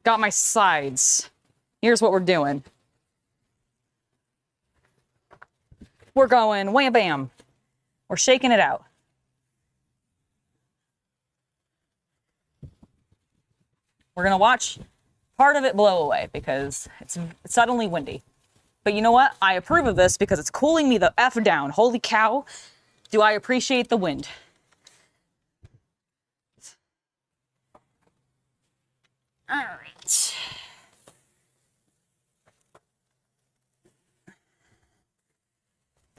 Got my sides. Here's what we're doing. We're going wham bam. We're shaking it out. We're gonna watch part of it blow away because it's suddenly windy. But you know what? I approve of this because it's cooling me the F down. Holy cow. Do I appreciate the wind? All right.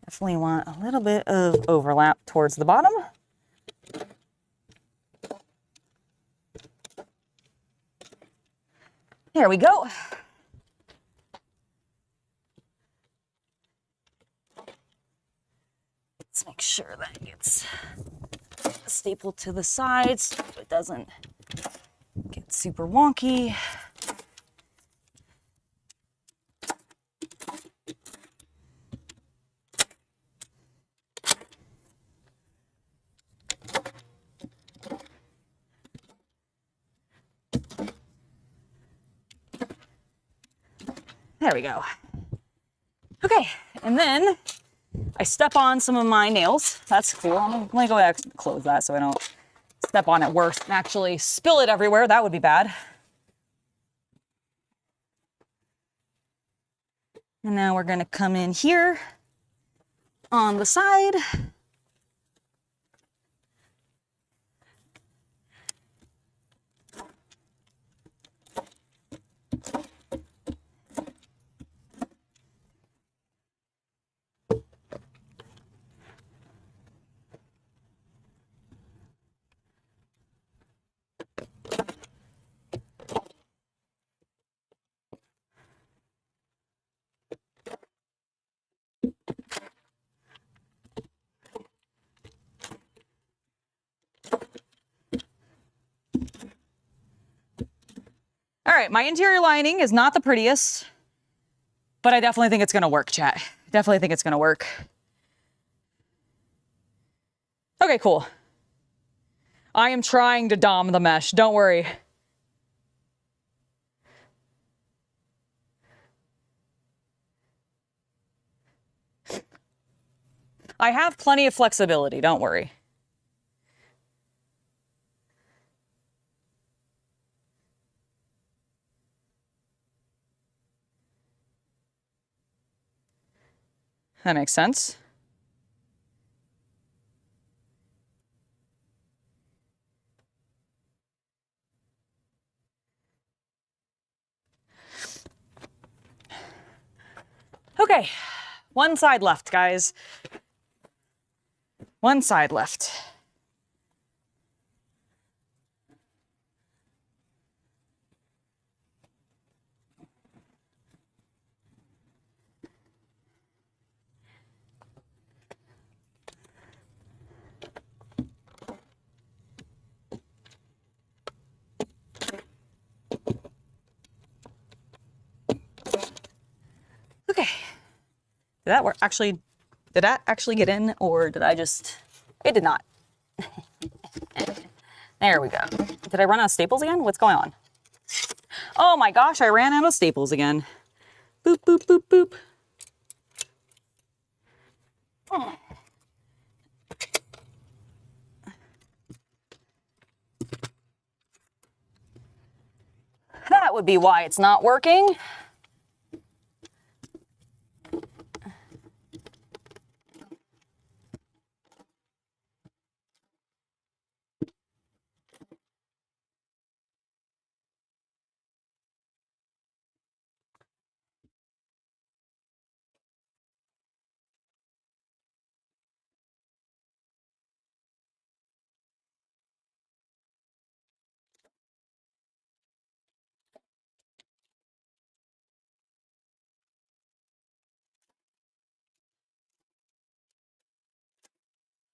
Definitely want a little bit of overlap towards the bottom. There we go. Let's make sure that gets stapled to the sides so it doesn't get super wonky. There we go. Okay, and then I step on some of my nails. That's cool. I'm gonna go ahead and close that so I don't step on it worse and actually spill it everywhere. That would be bad. And now we're gonna come in here on the side. All right, my interior lining is not the prettiest, but I definitely think it's gonna work, chat. Definitely think it's gonna work. Okay, cool. I am trying to dom the mesh, don't worry. I have plenty of flexibility, don't worry. That makes sense. Okay, one side left, guys. One side left. Okay. Did that work? Actually, did that actually get in, or did I just... It did not. There we go. Did I run out of staples again? What's going on? Oh my gosh, I ran out of staples again. Boop, boop, boop, boop. Oh. That would be why it's not working.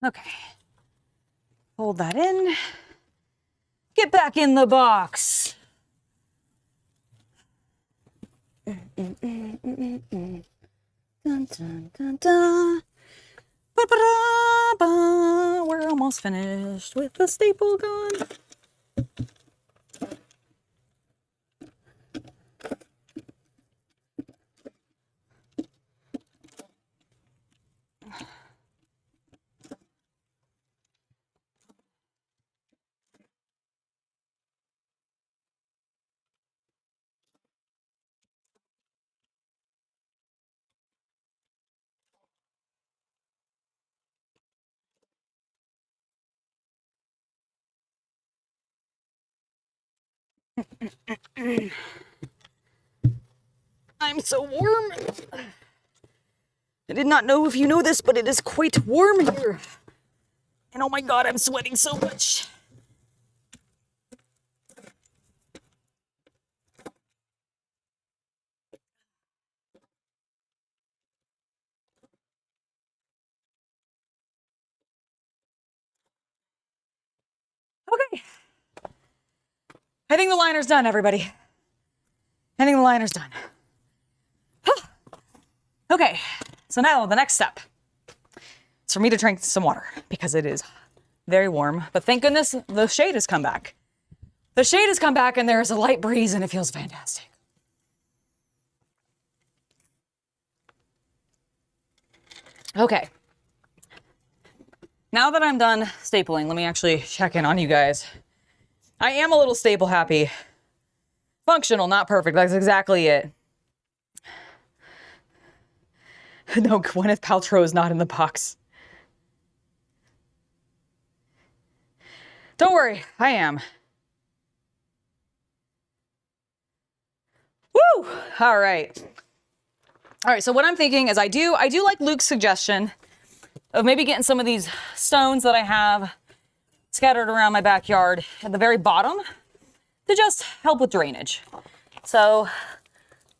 Okay. Hold that in. Get back in the box. Dun, dun, dun, dun. Ba-ba-da-ba. We're almost finished with the staple gun. I'm so warm. I did not know if you know this, but it is quite warm here. And oh my god, I'm sweating so much. Okay. I think the liner's done, everybody. I think the liner's done. Okay, so now the next step is for me to drink some water because it is very warm. But thank goodness the shade has come back. The shade has come back and there's a light breeze and it feels fantastic. Okay, Now that I'm done stapling, let me actually check in on you guys. I am a little staple happy. Functional, not perfect. That's exactly it. No, Gwyneth Paltrow is not in the box. Don't worry, I am. Woo! All right. All right, so what I'm thinking is I do like Luke's suggestion of maybe getting some of these stones that I have scattered around my backyard at the very bottom to just help with drainage. So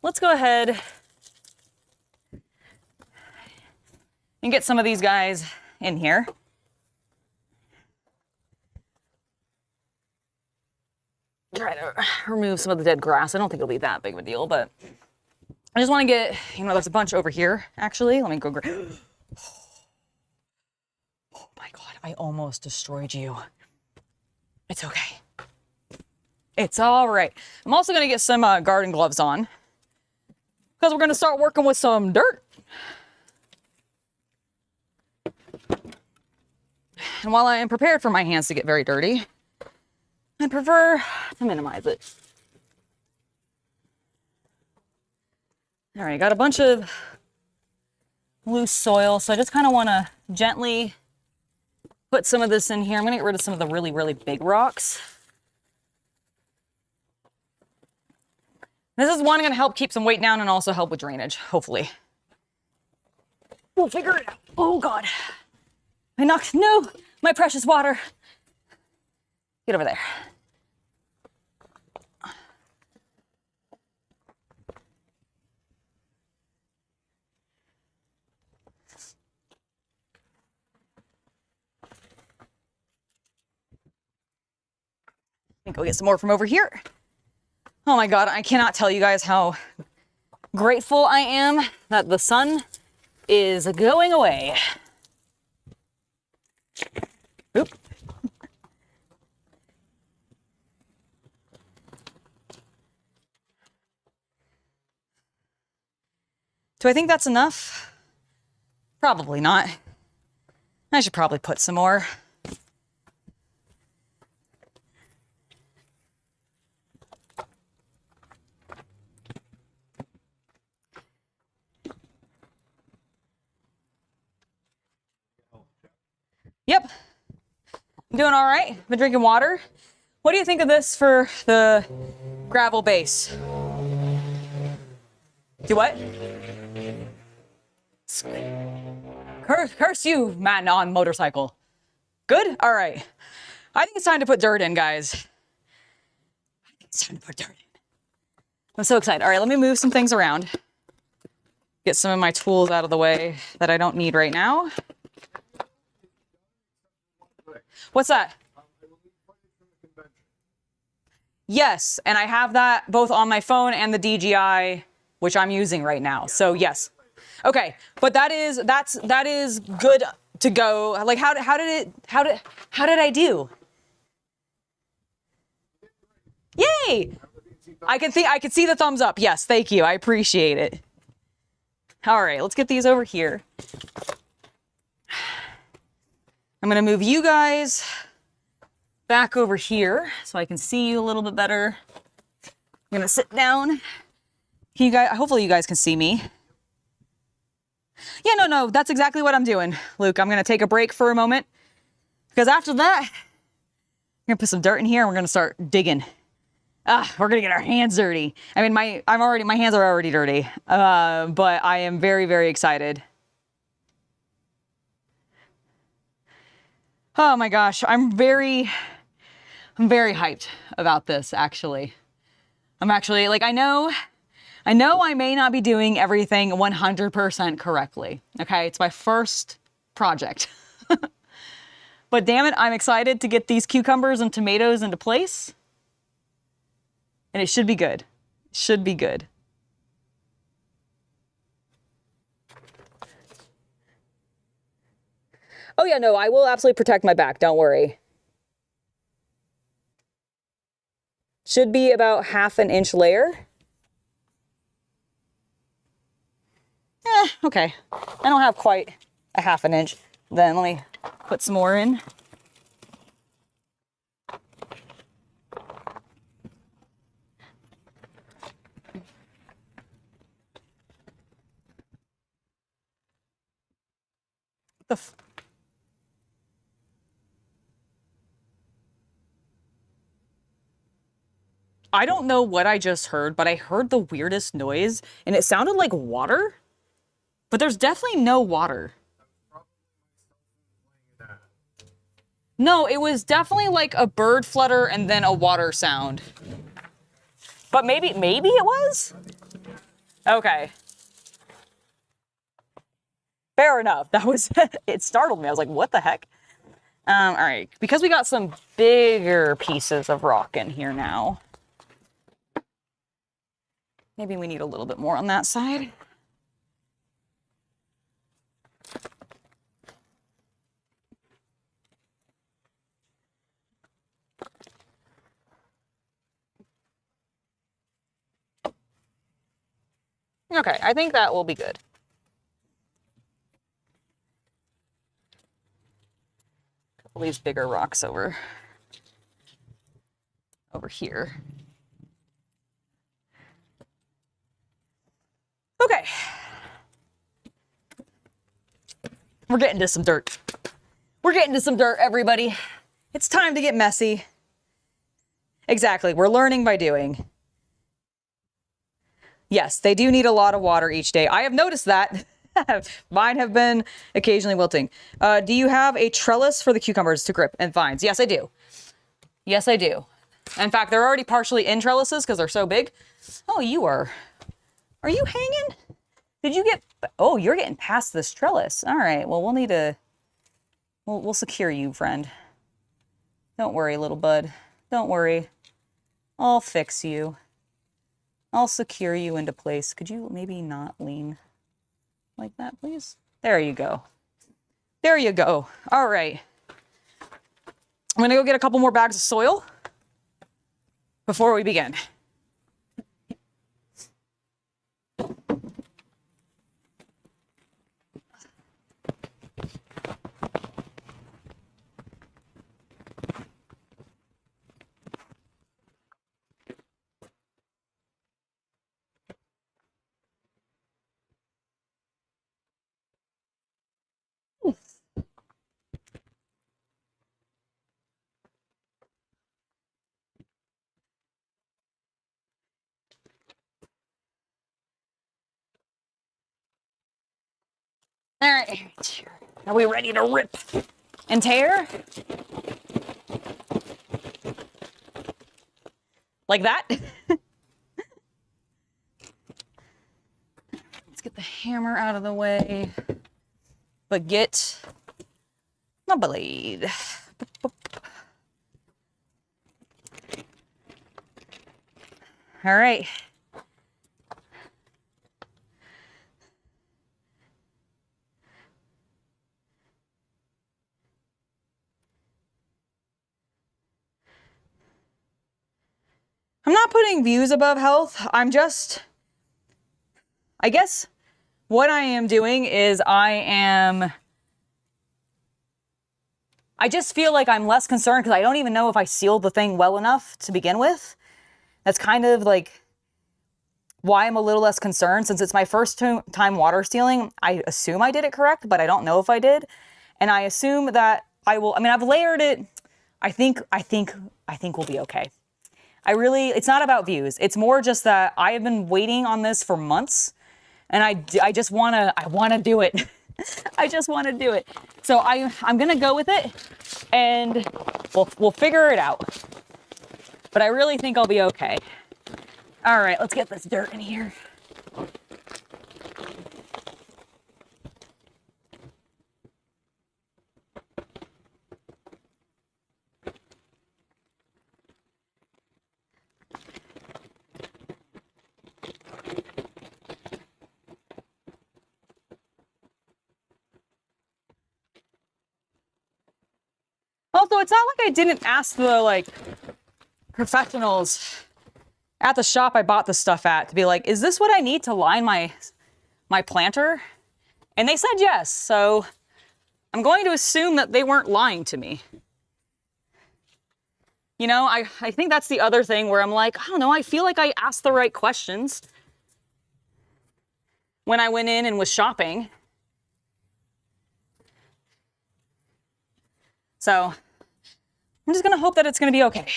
let's go ahead and get some of these guys in here. Try to remove some of the dead grass. I don't think it'll be that big of a deal, but I just want to get, there's a bunch over here, actually. Let me go grab. Oh my God, I almost destroyed you. It's okay. It's all right. I'm also going to get some garden gloves on because we're going to start working with some dirt. And while I am prepared for my hands to get very dirty, I prefer to minimize it. All right, got a bunch of loose soil, so I just kind of want to gently put some of this in here. I'm going to get rid of some of the really, really big rocks. This is one going to help keep some weight down and also help with drainage, hopefully. We'll figure it out. Oh God. No, my precious water. Get over there. Go get some more from over here. Oh my God, I cannot tell you guys how grateful I am that the sun is going away. Oop. Do I think that's enough? Probably not. I should probably put some more. Yep. I'm doing all right. Been drinking water. What do you think of this for the gravel base? Do what? Curse you, man on motorcycle. Good? All right. I think it's time to put dirt in, guys. I think it's time to put dirt in. I'm so excited. All right, let me move some things around. Get some of my tools out of the way that I don't need right now. What's that? Yes, and I have that both on my phone and the DJI, which I'm using right now. So yes. Okay, but that is good to go. Like how did I do? Yay! I can see the thumbs up. Yes, thank you. I appreciate it. All right, let's get these over here. I'm gonna move you guys back over here so I can see you a little bit better. I'm gonna sit down. Hopefully you guys can see me. Yeah, no, that's exactly what I'm doing, Luke. I'm gonna take a break for a moment because after that, I'm gonna put some dirt in here and we're gonna start digging. We're gonna get our hands dirty. I mean, my hands are already dirty, but I am very, very excited. Oh my gosh, I'm very hyped about this, actually. I'm actually, like, I know I may not be doing everything 100% correctly, okay? It's my first project. But damn it, I'm excited to get these cucumbers and tomatoes into place. And it should be good. It should be good. Oh yeah, no, I will absolutely protect my back, don't worry. Should be about 1/2 inch layer. Okay. I don't have quite a 1/2 inch. Then let me put some more in. I don't know what I just heard, but I heard the weirdest noise, and it sounded like water, but there's definitely no water. No, it was definitely like a bird flutter and then a water sound. But maybe it was? Okay. Fair enough. That was, it startled me. I was like, what the heck? All right, because we got some bigger pieces of rock in here now. Maybe we need a little bit more on that side. Okay, I think that will be good. Couple of these bigger rocks over here. Okay. We're getting to some dirt. We're getting to some dirt, everybody. It's time to get messy. Exactly, we're learning by doing. Yes, they do need a lot of water each day. I have noticed that. Mine have been occasionally wilting. Do you have a trellis for the cucumbers to grip and vines? Yes, I do. Yes, I do. In fact, they're already partially in trellises because they're so big. Oh, you are. Are you hanging? Did you get... Oh, you're getting past this trellis. All right, well, we'll need to... We'll secure you, friend. Don't worry, little bud. Don't worry. I'll fix you. I'll secure you into place. Could you maybe not lean like that, please? There you go. There you go. All right. I'm gonna go get a couple more bags of soil before we begin. All right, are we ready to rip and tear? Like that? Let's get the hammer out of the way. But get my blade. All right. I'm not putting views above health. I'm just, I guess what I am doing is I just feel like I'm less concerned because I don't even know if I sealed the thing well enough to begin with. That's kind of like why I'm a little less concerned. Since it's my first time water sealing, I assume I did it correct, but I don't know if I did. And I assume that I will, I mean, I've layered it. I think we'll be okay. It's not about views. It's more just that I have been waiting on this for months and I just want to do it. I just want to do it. So I'm going to go with it and we'll figure it out. But I really think I'll be okay. All right, let's get this dirt in here. Also, it's not like I didn't ask the professionals at the shop I bought the stuff at to be like, is this what I need to line my planter? And they said yes. So I'm going to assume that they weren't lying to me. You know, I think that's the other thing where I'm like, I don't know, I feel like I asked the right questions when I went in and was shopping. So I'm just gonna hope that it's gonna be okay.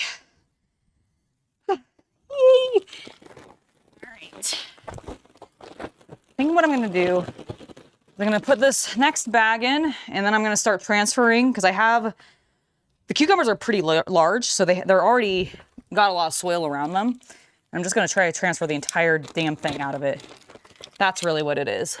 Yay! All right. I think what I'm gonna do is I'm gonna put this next bag in, and then I'm gonna start transferring, because I have, the cucumbers are pretty large, so they're already got a lot of soil around them. I'm just gonna try to transfer the entire damn thing out of it. That's really what it is.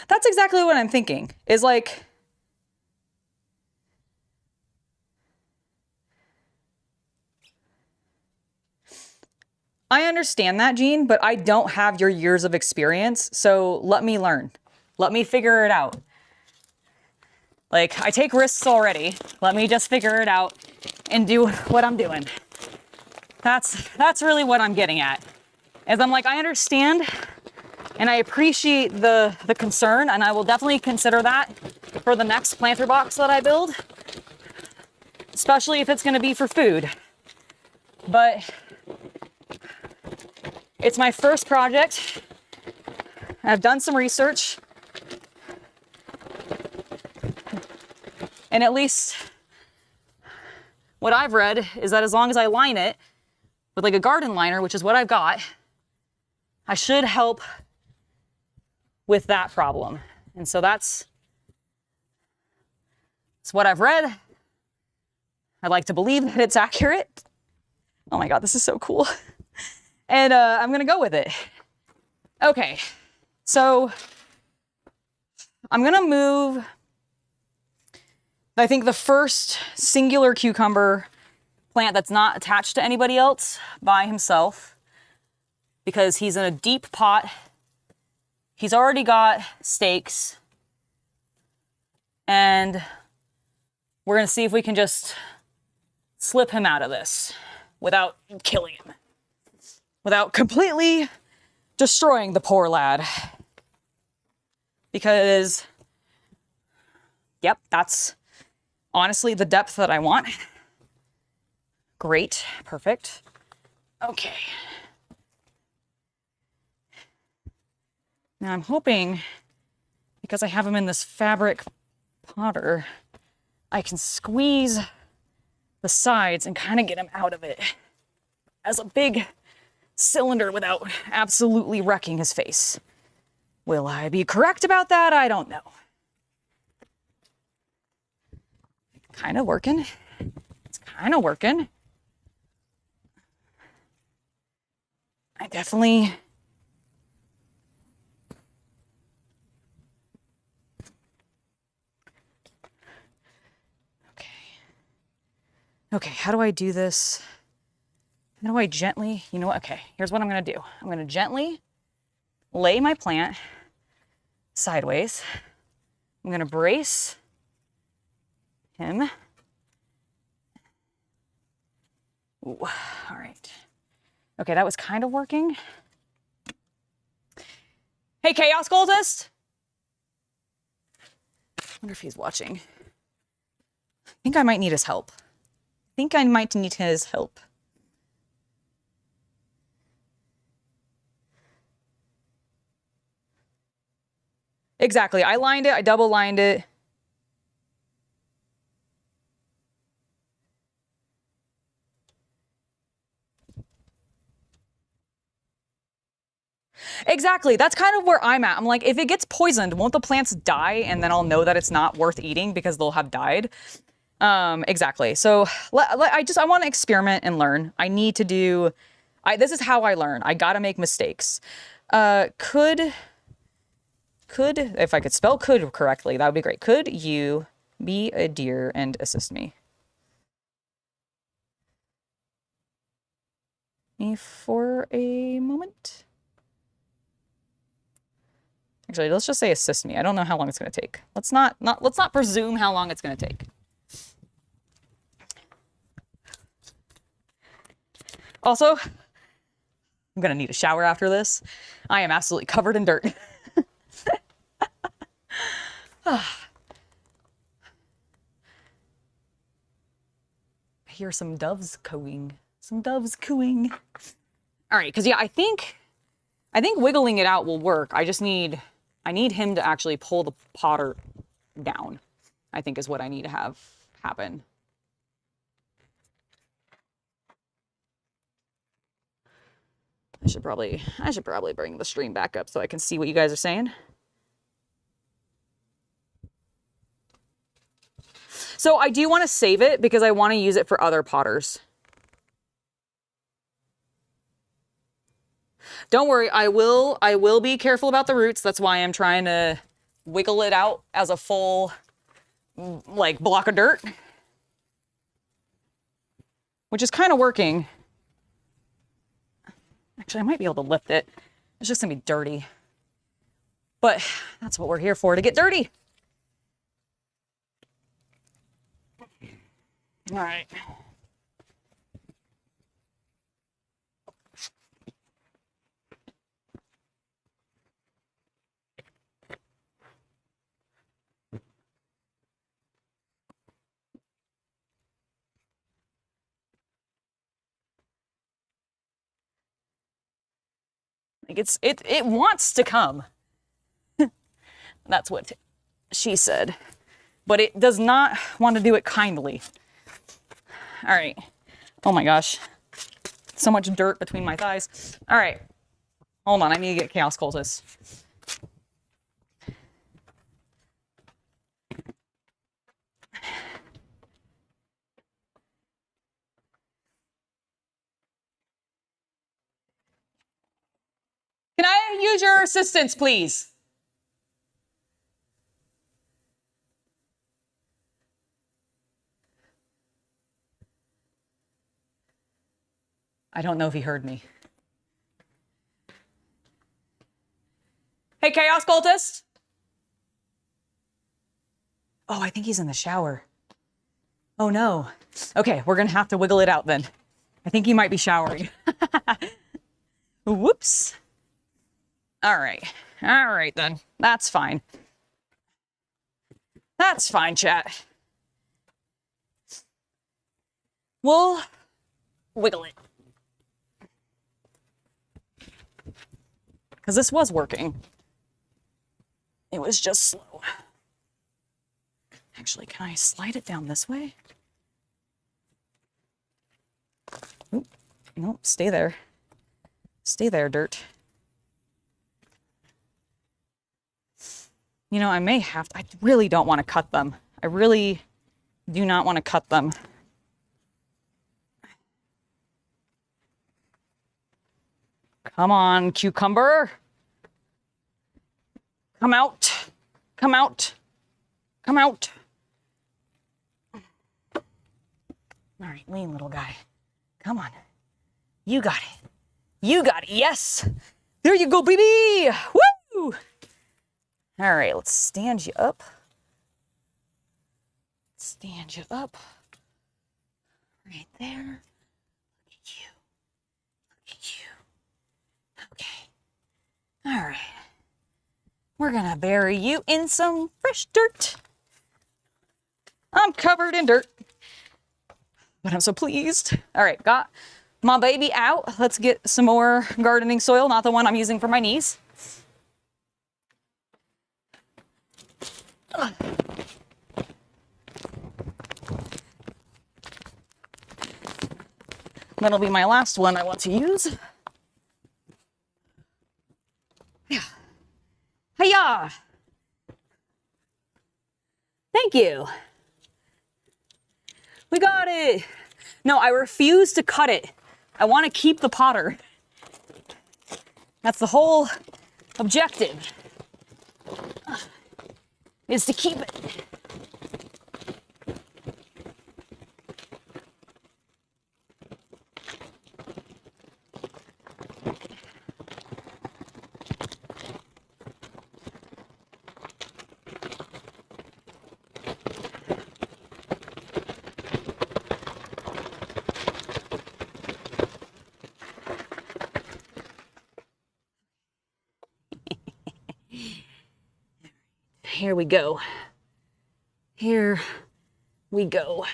That's exactly what I'm thinking, is like, I understand that, Jean, but I don't have your years of experience, so let me learn. Let me figure it out. Like, I take risks already. Let me just figure it out and do what I'm doing. That's really what I'm getting at. Is I'm like, I understand and I appreciate the concern, and I will definitely consider that for the next planter box that I build, especially if it's gonna be for food. But it's my first project. I've done some research. And at least what I've read is that as long as I line it with like a garden liner, which is what I've got, I should help with that problem. And so that's what I've read. I'd like to believe that it's accurate. Oh my God, this is so cool. And I'm gonna go with it. Okay, so I'm gonna move, I think, the first singular cucumber plant that's not attached to anybody else by himself, because he's in a deep pot. He's already got stakes, and we're gonna see if we can just slip him out of this without killing him, without completely destroying the poor lad. Because, yep, that's honestly the depth that I want. Great, perfect. Okay. Now I'm hoping, because I have him in this fabric potter, I can squeeze the sides and kind of get him out of it as a big cylinder without absolutely wrecking his face. Will I be correct about that? I don't know. Kind of working. It's kind of working. I definitely... Okay, how do I do this? How do I gently, you know what? Okay, here's what I'm gonna do. I'm gonna gently lay my plant sideways. I'm gonna brace him. Ooh, all right. Okay, that was kind of working. Hey, Chaos Cultist! I wonder if he's watching. I think I might need his help. I think I might need his help. Exactly. I lined it. I double lined it. Exactly. That's kind of where I'm at. I'm like, if it gets poisoned, won't the plants die? And then I'll know that it's not worth eating because they'll have died. Exactly. So I want to experiment and learn. I need to do, this is how I learn. I got to make mistakes. Could, if I could spell could correctly, that would be great. Could you be a deer and assist me? For a moment. Actually, let's just say assist me. I don't know how long it's going to take. Let's not presume how long it's going to take. Also, I'm going to need a shower after this. I am absolutely covered in dirt. I hear some doves cooing. Some doves cooing. All right, because yeah, I think wiggling it out will work. I need him to actually pull the potter down, I think is what I need to have happen. I should probably bring the stream back up so I can see what you guys are saying. So I do want to save it because I want to use it for other potters. Don't worry, I will be careful about the roots. That's why I'm trying to wiggle it out as a full, like, block of dirt. Which is kind of working. Actually, I might be able to lift it. It's just gonna be dirty. But that's what we're here for, to get dirty. All right. Like it wants to come. That's what she said. But it does not want to do it kindly. All right. Oh my gosh. So much dirt between my thighs. All right. Hold on. I need to get Chaos Cultist. Can I use your assistance, please? I don't know if he heard me. Hey, Chaos Cultist! Oh, I think he's in the shower. Oh no. Okay, we're gonna have to wiggle it out then. I think he might be showering. Whoops. All right. All right then. That's fine. That's fine, chat. We'll wiggle it. Because this was working. It was just slow. Actually, can I slide it down this way? Oop. Nope, stay there. Stay there, dirt. You know, I may have to, I really don't want to cut them. I really do not want to cut them. Come on, cucumber. Come out. Come out. Come out. All right, lean, little guy. Come on. You got it. You got it. Yes. There you go, baby. Woo! All right, let's stand you up. Stand you up. Right there. Look at you. Look at you. Okay. All right. We're gonna bury you in some fresh dirt. I'm covered in dirt, but I'm so pleased. All right, got my baby out. Let's get some more gardening soil, not the one I'm using for my knees. That'll be my last one I want to use. Yeah. Hiya! Thank you. We got it. No, I refuse to cut it. I want to keep the potter. That's the whole objective, is to keep it. Here we go. Here we go.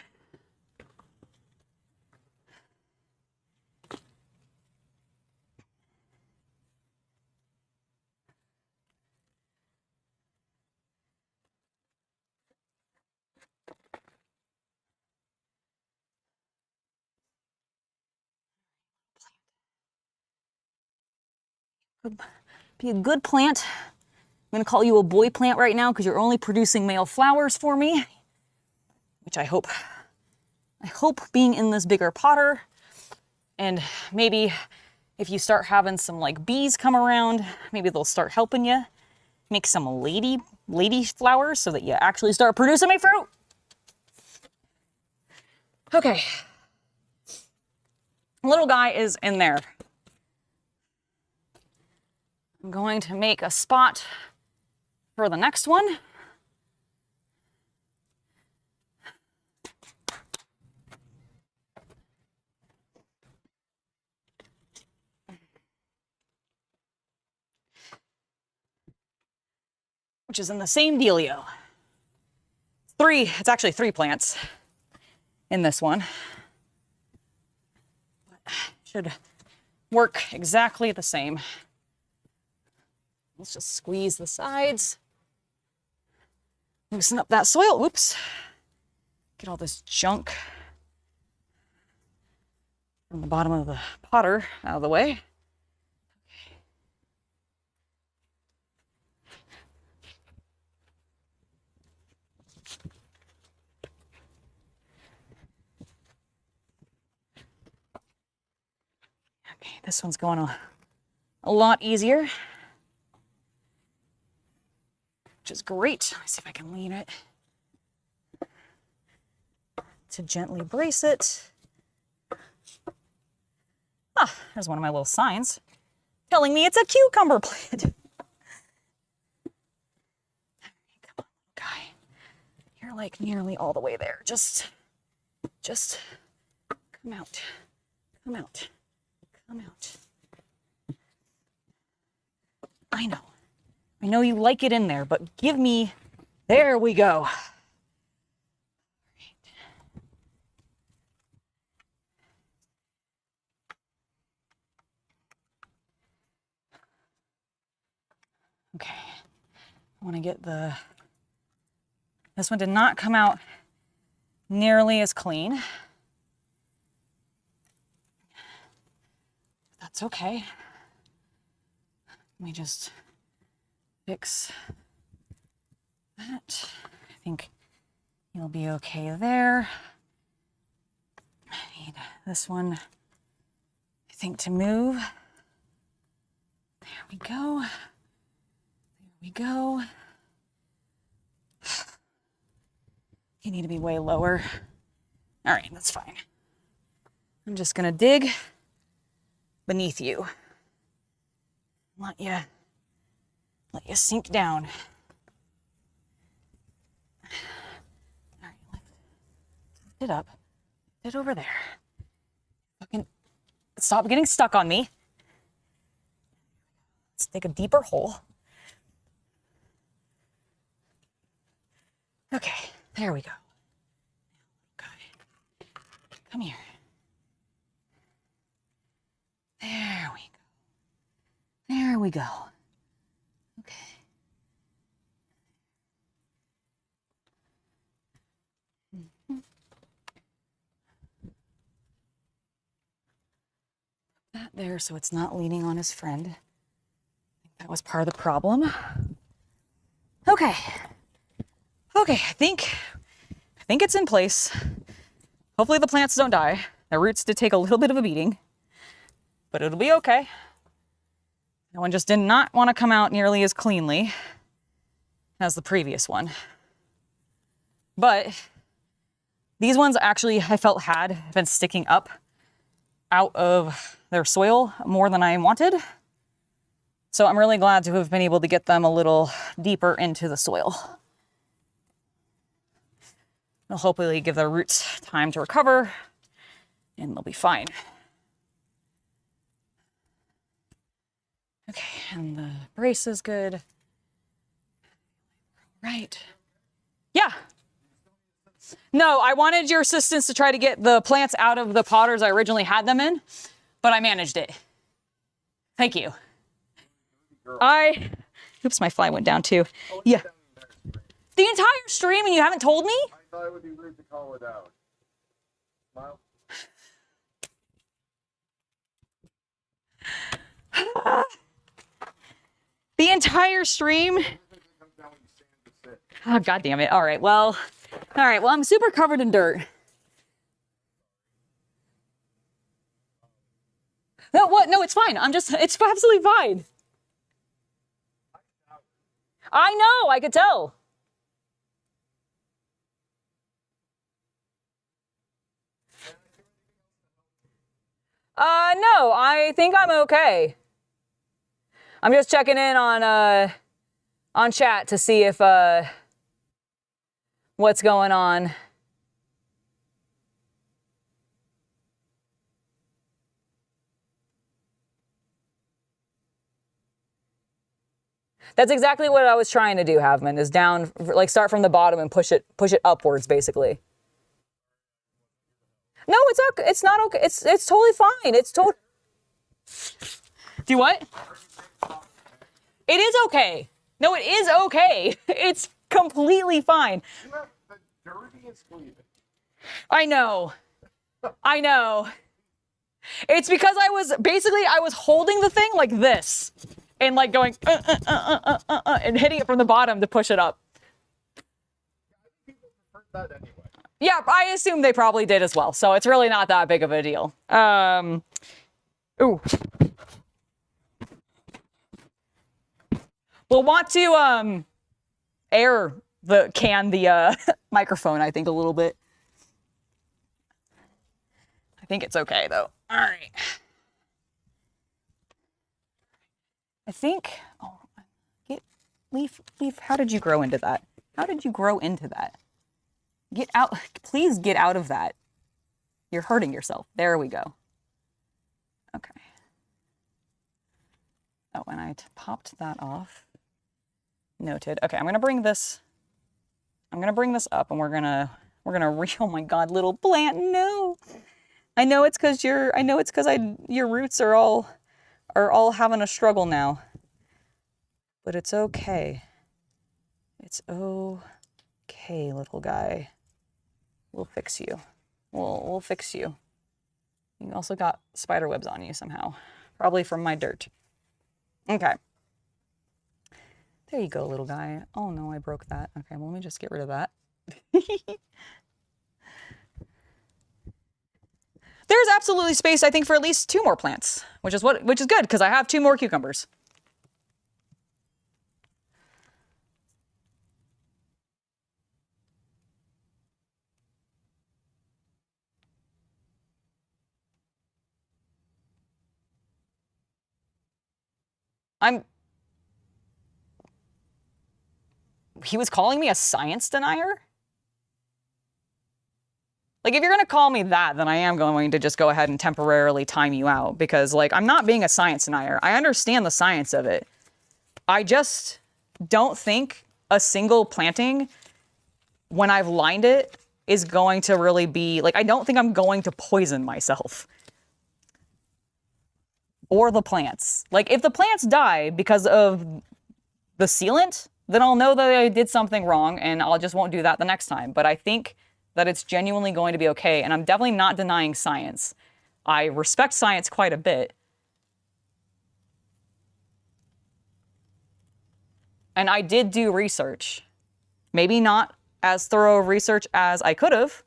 Be a good plant. I'm gonna call you a boy plant right now because you're only producing male flowers for me, which I hope being in this bigger potter, and maybe if you start having some like bees come around, maybe they'll start helping you make some lady flowers so that you actually start producing me fruit. Okay, little guy is in there. I'm going to make a spot for the next one. Which is in the same dealio. It's actually three plants in this one. Should work exactly the same. Let's just squeeze the sides. Loosen up that soil. Whoops. Get all this junk from the bottom of the potter out of the way. Okay, this one's going a lot easier, which is great. Let's see if I can lean it to gently brace it. Ah, there's one of my little signs telling me it's a cucumber plant. Come on, guy. You're like nearly all the way there. Just come out. Come out. Come out. I know you like it in there, but give me, there we go. Okay, I want to get this one did not come out nearly as clean. That's okay. Let me just fix that. I think you'll be okay there. I need this one, I think, to move. There we go. There we go. You need to be way lower. All right, that's fine. I'm just gonna dig beneath you. Let you sink down. All right, lift it up. Lift it over there. Fucking stop getting stuck on me. Let's dig a deeper hole. Okay, there we go. Okay. Come here. There we go. There we go. Okay. That there so it's not leaning on his friend. I think that was part of the problem. Okay. Okay, I think it's in place. Hopefully the plants don't die. Their roots did take a little bit of a beating, but it'll be okay. That one just did not want to come out nearly as cleanly as the previous one. But these ones actually I felt had been sticking up out of their soil more than I wanted. So I'm really glad to have been able to get them a little deeper into the soil. It'll hopefully give their roots time to recover and they'll be fine. Okay, and the brace is good. Right. Yeah. No, I wanted your assistance to try to get the plants out of the potters I originally had them in, but I managed it. Thank you. Oops, my fly went down too. Yeah. The entire stream and you haven't told me? I thought it would be rude to call it out. Smile. The entire stream? Oh, God damn it. All right, well, I'm super covered in dirt. No, what? No, it's fine. It's absolutely fine. I know, I could tell. No, I think I'm okay. I'm just checking in on chat to see if, what's going on. That's exactly what I was trying to do, Havman, is down, like start from the bottom and push it upwards, basically. No, it's okay. It's not okay. It's totally fine. It's totally. Do what? It is okay. No, it is okay. It's completely fine. The dirtiest cleavage. I know. I know. It's because I was holding the thing like this and like going and hitting it from the bottom to push it up. People prefer that anyway. Yeah, I assume they probably did as well, so it's really not that big of a deal. Ooh. We'll want to air the microphone, I think, a little bit. I think it's okay though. All right. I think. Oh, Leaf. How did you grow into that? How did you grow into that? Get out. Please get out of that. You're hurting yourself. There we go. Okay. Oh, and I popped that off. Noted. Okay, I'm gonna bring this up, and we're gonna oh my God, little plant. No. I know it's because your roots are all having a struggle now. But it's okay. It's okay, little guy. We'll fix you. We'll fix you. You also got spider webs on you somehow. Probably from my dirt. Okay. There you go, little guy. Oh no, I broke that. Okay, well, let me just get rid of that. There's absolutely space, I think, for at least 2 more plants, which is good because I have 2 more cucumbers. He was calling me a science denier? Like, if you're going to call me that, then I am going to just go ahead and temporarily time you out because, like, I'm not being a science denier. I understand the science of it. I just don't think a single planting, when I've lined it, is going to really be, like, I don't think I'm going to poison myself. Or the plants. Like, if the plants die because of the sealant, then I'll know that I did something wrong and I just won't do that the next time. But I think that it's genuinely going to be okay. And I'm definitely not denying science. I respect science quite a bit. And I did do research. Maybe not as thorough research as I could have.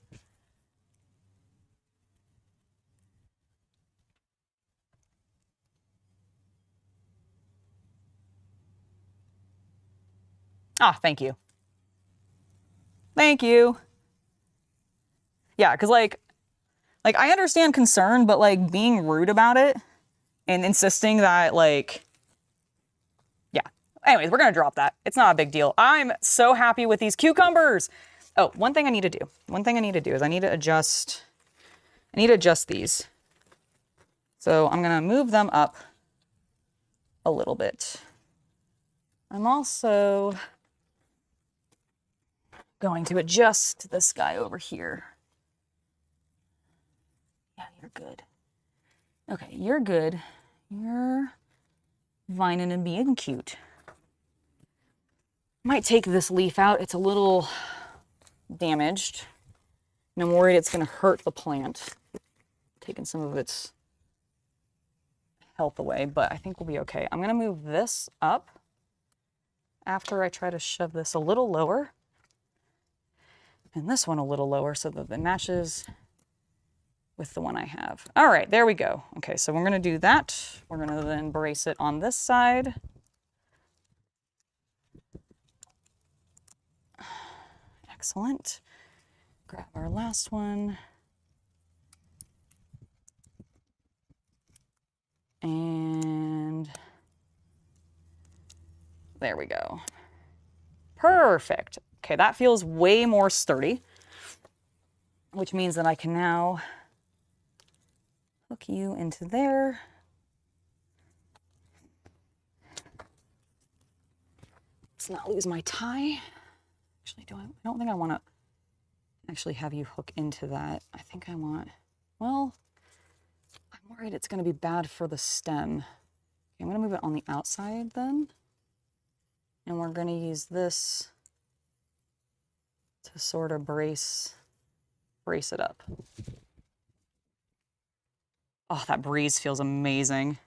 Ah, thank you. Thank you. Yeah, because like I understand concern, but like being rude about it and insisting that like, yeah. Anyways, we're going to drop that. It's not a big deal. I'm so happy with these cucumbers. Oh, one thing I need to do. One thing I need to do is I need to adjust these. So I'm going to move them up a little bit. I'm also going to adjust this guy over here. Yeah, you're good. Okay, you're good. You're vining and being cute. Might take this leaf out. It's a little damaged. And I'm worried it's going to hurt the plant. Taking some of its health away, but I think we'll be okay. I'm going to move this up after I try to shove this a little lower. And this one a little lower so that it matches with the one I have. All right, there we go. Okay, so we're going to do that. We're going to then brace it on this side. Excellent. Grab our last one. And there we go. Perfect. Okay, that feels way more sturdy, which means that I can now hook you into there. Let's not lose my tie. Actually, I don't think I want to actually have you hook into that. I think I want, well, I'm worried it's going to be bad for the stem. Okay, I'm going to move it on the outside then. And we're going to use this to sort of brace it up. Oh, that breeze feels amazing.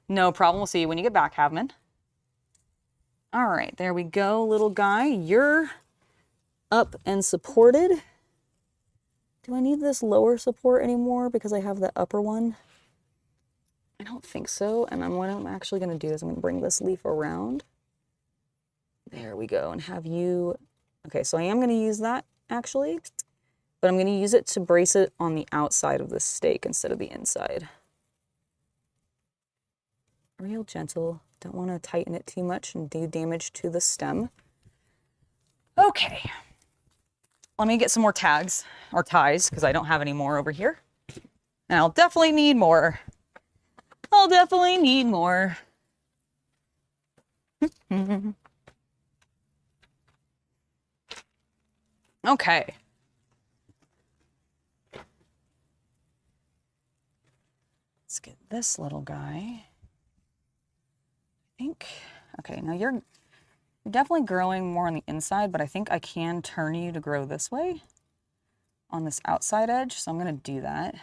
No problem. We'll see you when you get back, Havman. All right, there we go, little guy. You're up and supported. Do I need this lower support anymore because I have the upper one? I don't think so. And what I'm actually going to do is I'm going to bring this leaf around. There we go. And have you... Okay, so I am going to use that actually, but I'm going to use it to brace it on the outside of the stake instead of the inside. Real gentle. Don't want to tighten it too much and do damage to the stem. Okay. Let me get some more tags or ties because I don't have any more over here. And I'll definitely need more. I'll definitely need more. Okay. Let's get this little guy. I think, okay, now you're definitely growing more on the inside, but I think I can turn you to grow this way on this outside edge. So I'm going to do that.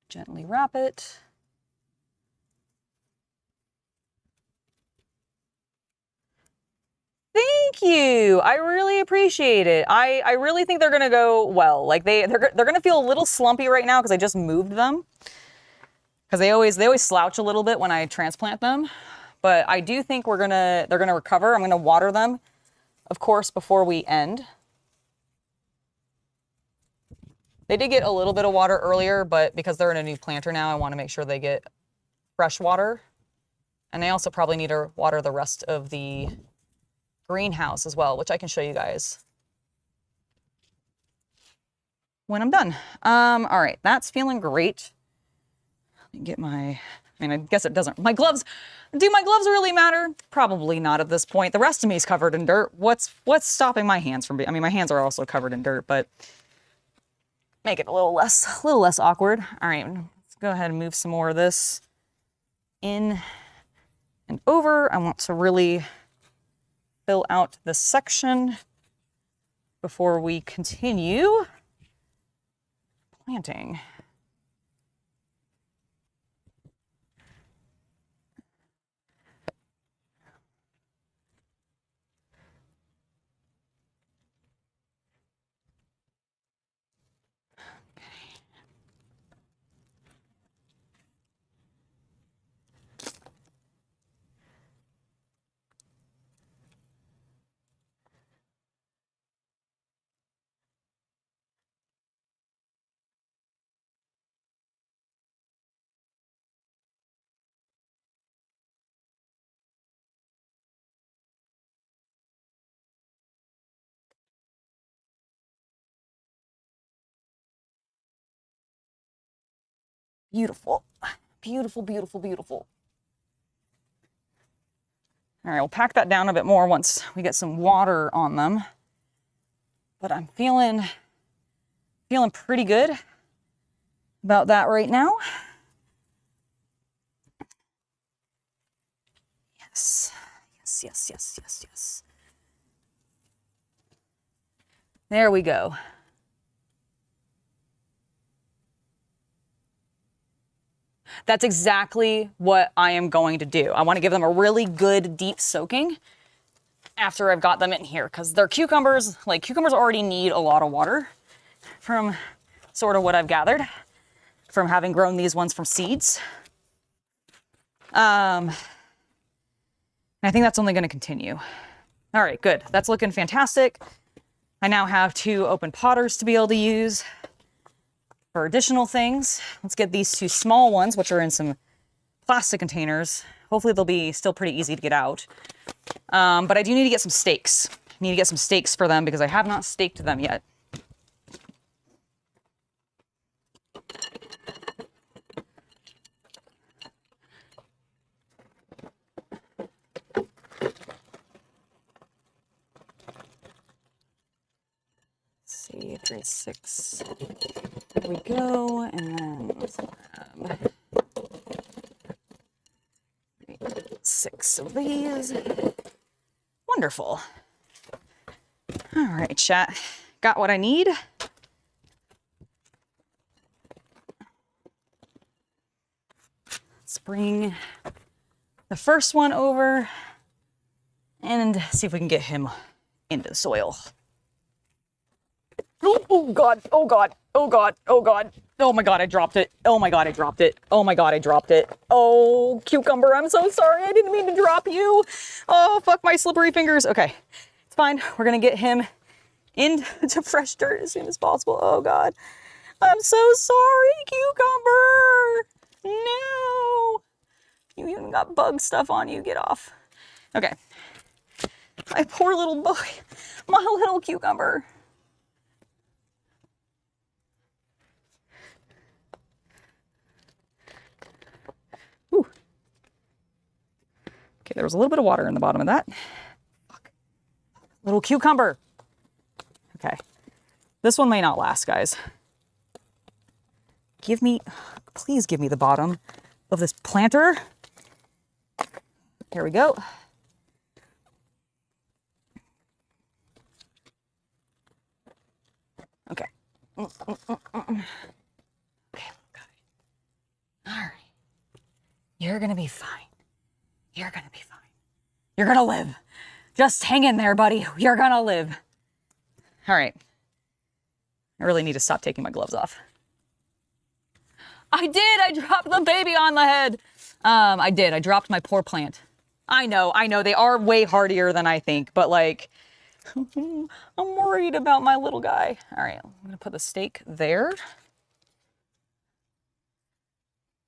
Gently wrap it. Thank you. I really appreciate it. I really think they're going to go well. Like they're going to feel a little slumpy right now because I just moved them. Because they always slouch a little bit when I transplant them. But I do think they're gonna recover. I'm gonna water them, of course, before we end. They did get a little bit of water earlier, but because they're in a new planter now, I want to make sure they get fresh water. And they also probably need to water the rest of the greenhouse as well, which I can show you guys when I'm done. All right, that's feeling great. Let me get my, I guess it doesn't, my gloves, do my gloves really matter? Probably not at this point. The rest of me is covered in dirt. What's stopping my hands from being, my hands are also covered in dirt, but make it a little less awkward. All right, let's go ahead and move some more of this in and over. I want to really fill out this section before we continue planting. Beautiful, beautiful, beautiful, beautiful. All right, we'll pack that down a bit more once we get some water on them. But I'm feeling pretty good about that right now. Yes, yes, yes, yes, yes, yes. There we go. That's exactly what I am going to do. I want to give them a really good deep soaking after I've got them in here, because they're cucumbers. Like, cucumbers already need a lot of water from sort of what I've gathered from having grown these ones from seeds. And I think that's only going to continue. All right, good. That's looking fantastic. I now have 2 open potters to be able to use for additional things. Let's get these 2 small ones, which are in some plastic containers. Hopefully they'll be still pretty easy to get out. But I do need to get some stakes. I need to get some stakes for them because I have not staked them yet. See, 3, 6. There we go, and then let's grab 6 of these. Wonderful. All right, chat. Got what I need. Let's bring the first one over and see if we can get him into the soil. Oh God, oh God, oh God, oh God. Oh my God, I dropped it. Oh my God, I dropped it. Oh my God, I dropped it. Oh, cucumber, I'm so sorry. I didn't mean to drop you. Oh, fuck my slippery fingers. Okay, it's fine. We're gonna get him into fresh dirt as soon as possible. Oh God, I'm so sorry, cucumber. No, you even got bug stuff on you. Get off. Okay, my poor little boy, my little cucumber. Ooh. Okay, there was a little bit of water in the bottom of that. Fuck. Little cucumber. Okay. This one may not last, guys. Please give me the bottom of this planter. Here we go. Okay. Okay, got it. All right. You're gonna be fine. You're gonna be fine. You're gonna live. Just hang in there, buddy. You're gonna live. All right. I really need to stop taking my gloves off. I did. I dropped the baby on the head. I did. I dropped my poor plant. I know. They are way hardier than I think, but like, I'm worried about my little guy. All right. I'm going to put the stake there.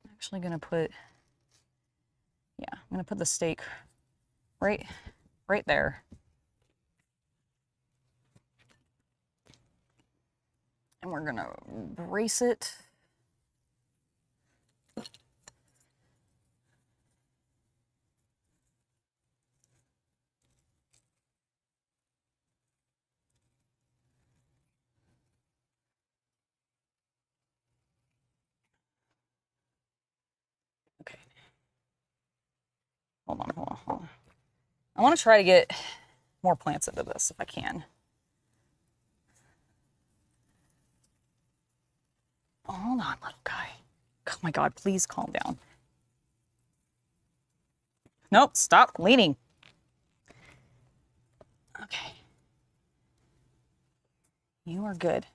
I'm actually going to put, I'm going to put the stake right there. And we're going to brace it. Okay. Hold on. I want to try to get more plants into this if I can. Hold on, little guy. Oh my God, please calm down. Nope, stop leaning. Okay. You are good.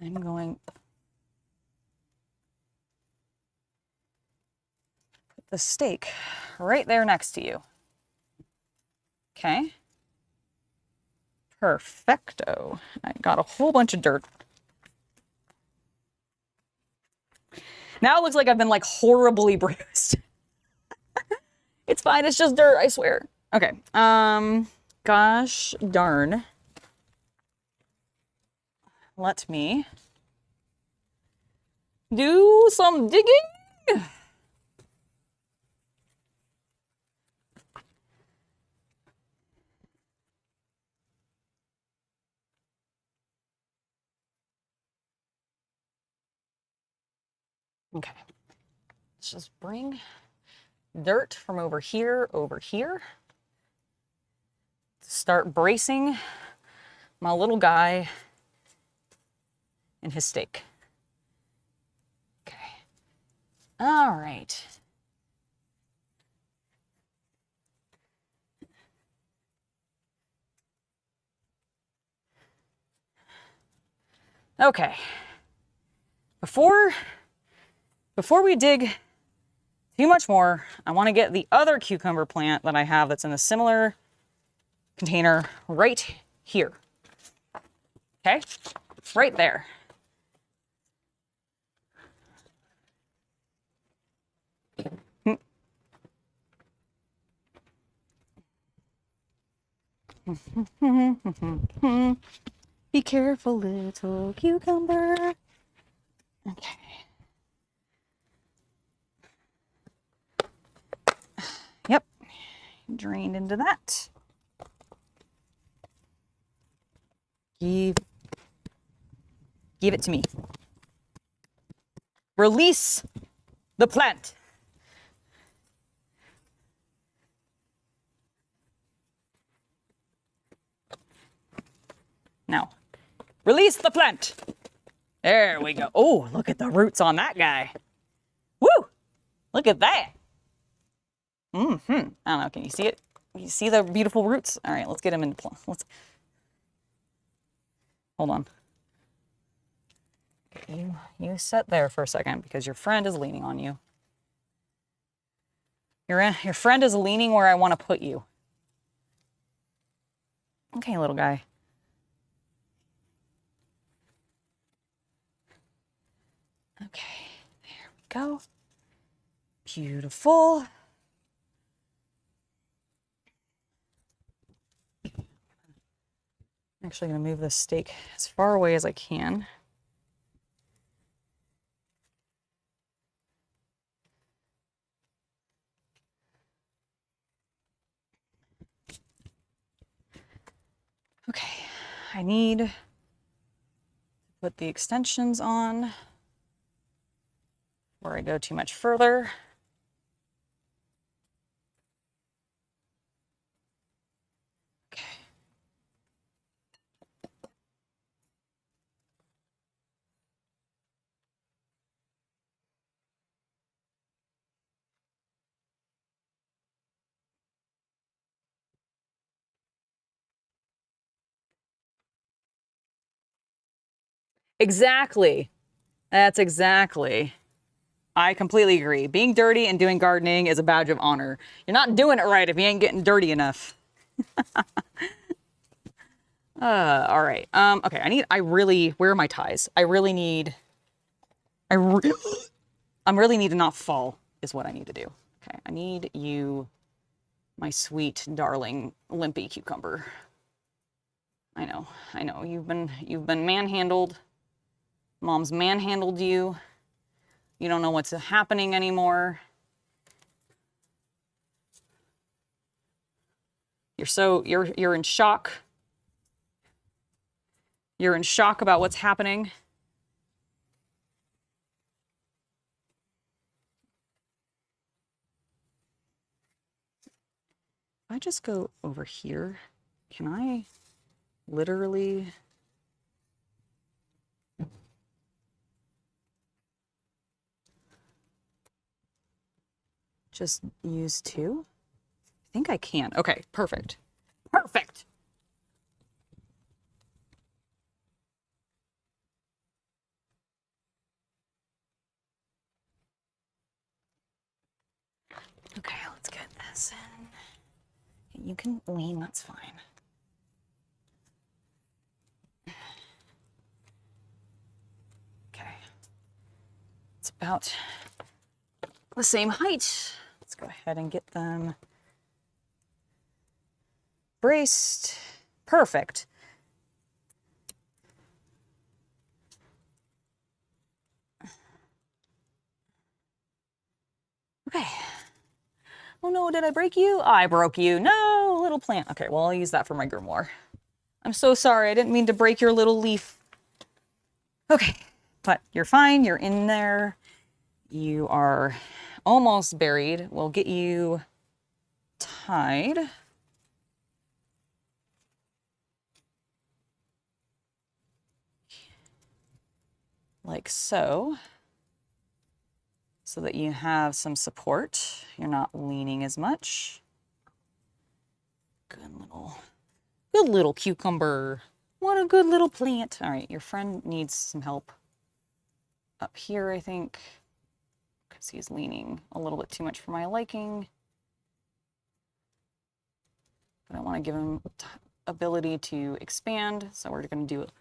I'm going to put the stake right there next to you. Okay. Perfecto. I got a whole bunch of dirt. Now it looks like I've been like horribly bruised. It's fine, it's just dirt, I swear. Okay, gosh darn. Let me do some digging. Okay. Let's just bring dirt from over here, start bracing my little guy and his steak. Okay. All right. Okay. Before we dig too much more, I want to get the other cucumber plant that I have that's in a similar container right here. Okay? Right there. Be careful, little cucumber. Okay. Yep. Drained into that. Give it to me. Release the plant. Now, release the plant. There we go. Oh, look at the roots on that guy. Woo! Look at that. I don't know. Can you see it? You see the beautiful roots? All right, let's get him into plant. Hold on. You sit there for a second because your friend is leaning on you. Your friend is leaning where I want to put you. Okay, little guy. Okay, there we go. Beautiful. I'm actually going to move this steak as far away as I can. Okay, I need to put the extensions on before I go too much further. Okay. Exactly. That's exactly. I completely agree. Being dirty and doing gardening is a badge of honor. You're not doing it right if you ain't getting dirty enough. All right. Okay, where are my ties? I really need to not fall is what I need to do. Okay, I need you, my sweet, darling, limpy cucumber. I know. You've been manhandled. Mom's manhandled you. You don't know what's happening anymore. You're in shock. You're in shock about what's happening. If I just go over here, can I literally just use two? I think I can. Okay, perfect. Perfect. Okay, let's get this in. You can lean, that's fine. Okay. It's about the same height. Let's go ahead and get them braced. Perfect. Okay. Oh no, did I break you? I broke you. No, little plant. Okay, well, I'll use that for my grimoire. I'm so sorry. I didn't mean to break your little leaf. Okay, but you're fine. You're in there. You are almost buried. We'll get you tied. Like so. So that you have some support. You're not leaning as much. Good little cucumber. What a good little plant. All right, your friend needs some help up here, I think, because he's leaning a little bit too much for my liking. But I want to give him ability to expand, so we're going to do it.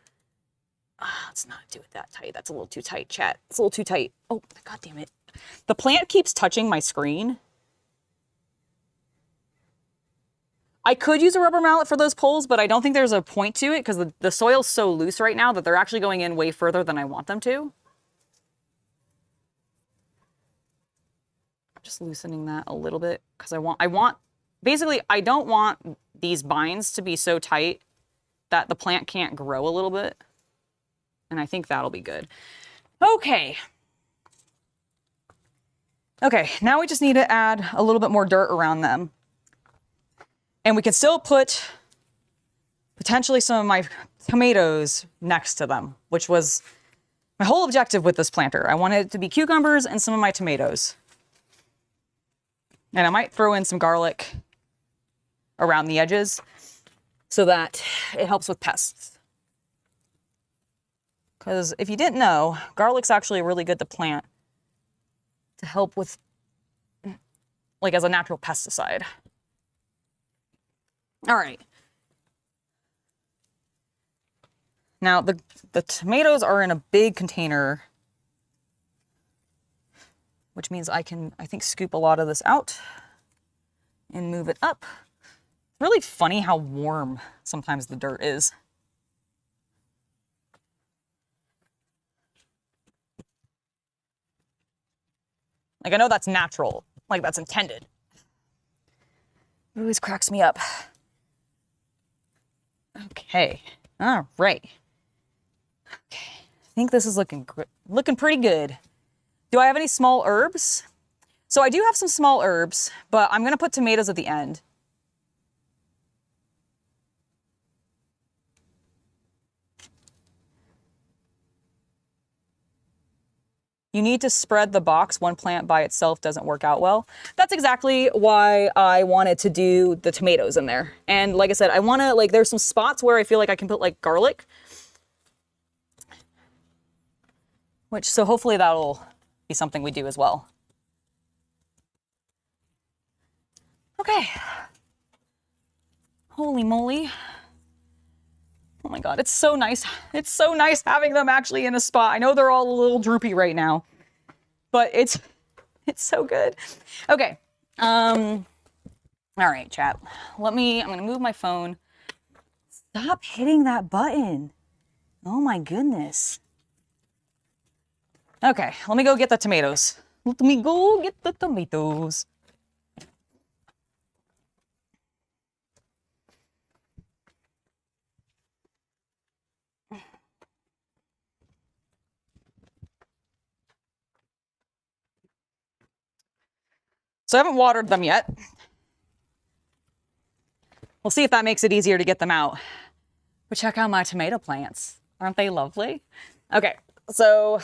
Let's not do it that tight. That's a little too tight, chat. It's a little too tight. Oh, God damn it. The plant keeps touching my screen. I could use a rubber mallet for those poles, but I don't think there's a point to it because the soil's so loose right now that they're actually going in way further than I want them to. I'm just loosening that a little bit because basically, I don't want these binds to be so tight that the plant can't grow a little bit. And I think that'll be good. Okay. Okay, now we just need to add a little bit more dirt around them. And we can still put potentially some of my tomatoes next to them, which was my whole objective with this planter. I wanted it to be cucumbers and some of my tomatoes. And I might throw in some garlic around the edges so that it helps with pests. Because if you didn't know, garlic's actually really good to plant to help with, like, as a natural pesticide. All right. Now, the tomatoes are in a big container, which means I can, I think, scoop a lot of this out and move it up. It's really funny how warm sometimes the dirt is. Like, I know that's natural, like that's intended. It always cracks me up. Okay, all right. Okay, I think this is looking pretty good. Do I have any small herbs? So I do have some small herbs, but I'm gonna put tomatoes at the end. You need to spread the box. One plant by itself doesn't work out well. That's exactly why I wanted to do the tomatoes in there. And like I said, I want to, like, there's some spots where I feel like I can put like garlic. So hopefully that'll be something we do as well. Okay. Holy moly. Oh my God, it's so nice. It's so nice having them actually in a spot. I know they're all a little droopy right now, but it's so good. Okay. All right, chat. I'm gonna move my phone. Stop hitting that button. Oh my goodness. Okay, let me go get the tomatoes. Let me go get the tomatoes. So I haven't watered them yet. We'll see if that makes it easier to get them out. But check out my tomato plants. Aren't they lovely? Okay, so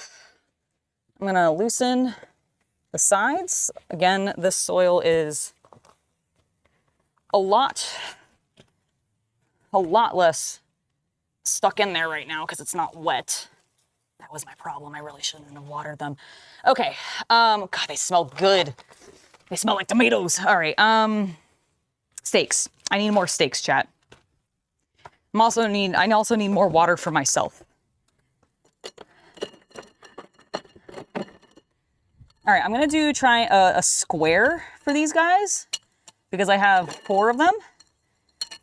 I'm gonna loosen the sides. Again, this soil is a lot less stuck in there right now because it's not wet. That was my problem. I really shouldn't have watered them. Okay, God, they smell good. They smell like tomatoes. All right, steaks. I need more steaks, chat. I also need more water for myself. All right, I'm gonna try a square for these guys because I have 4 of them.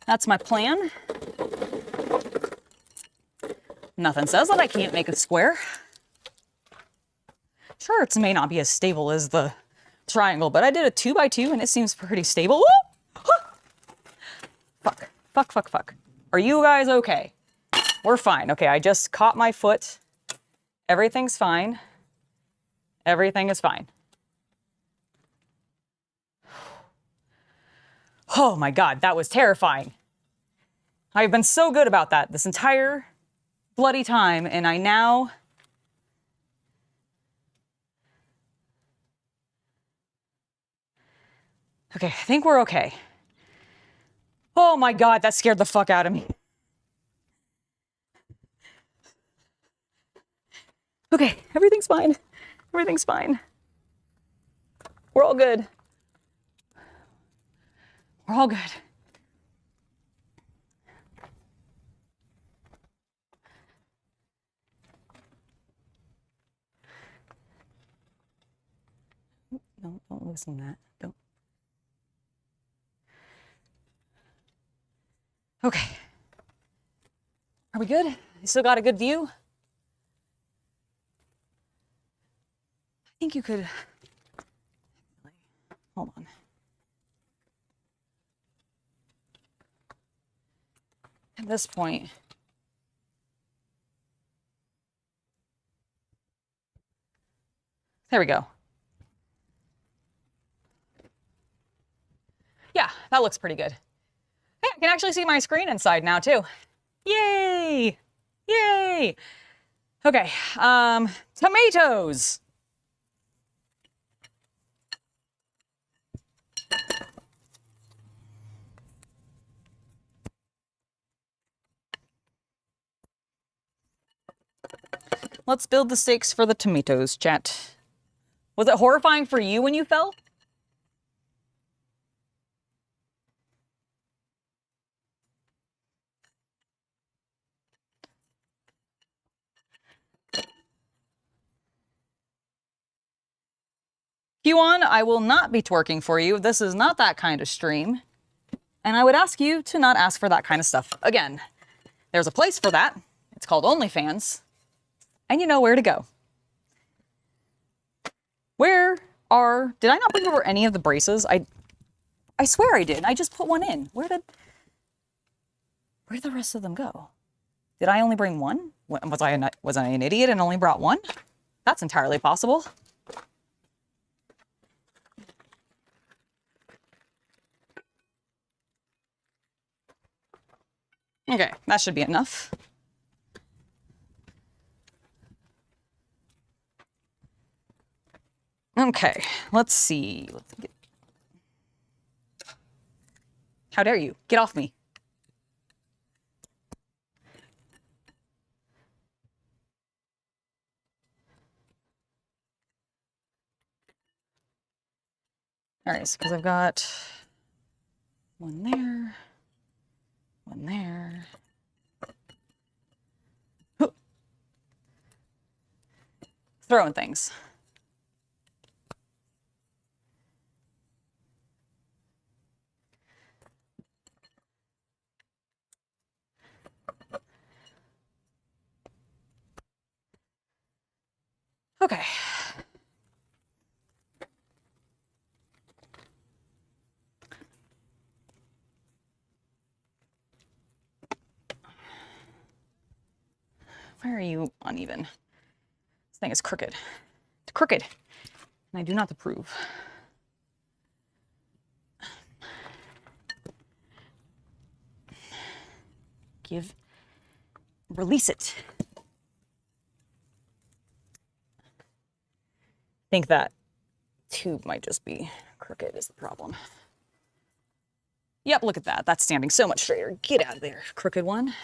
That's my plan. Nothing says that I can't make a square. Sure, it may not be as stable as the triangle, but I did a 2x2 and it seems pretty stable. Fuck, fuck, fuck, fuck. Are you guys okay? We're fine. Okay, I just caught my foot. Everything's fine. Everything is fine. Oh my God, that was terrifying. I've been so good about that this entire bloody time, and I now... Okay, I think we're okay. Oh my God, that scared the fuck out of me. Okay, everything's fine. Everything's fine. We're all good. We're all good. No, don't loosen that. Don't. Okay. Are we good? You still got a good view? I think you could... Hold on. At this point... There we go. Yeah, that looks pretty good. Hey, I can actually see my screen inside now too. Yay! Yay! Okay, tomatoes. Let's build the stakes for the tomatoes, chat. Was it horrifying for you when you fell? Q1, I will not be twerking for you. This is not that kind of stream. And I would ask you to not ask for that kind of stuff. Again, there's a place for that. It's called OnlyFans. And you know where to go. Did I not bring over any of the braces? I swear I did. I just put one in. Where'd the rest of them go? Did I only bring one? Was I an idiot and only brought one? That's entirely possible. Okay, that should be enough. Okay, let's see. How dare you? Get off me. All right, so because I've got one there, one there. Throwing things. Okay. Why are you uneven? This thing is crooked. It's crooked, and I do not approve. Release it. I think that tube might just be crooked is the problem. Yep, look at that. That's standing so much straighter. Get out of there, crooked one.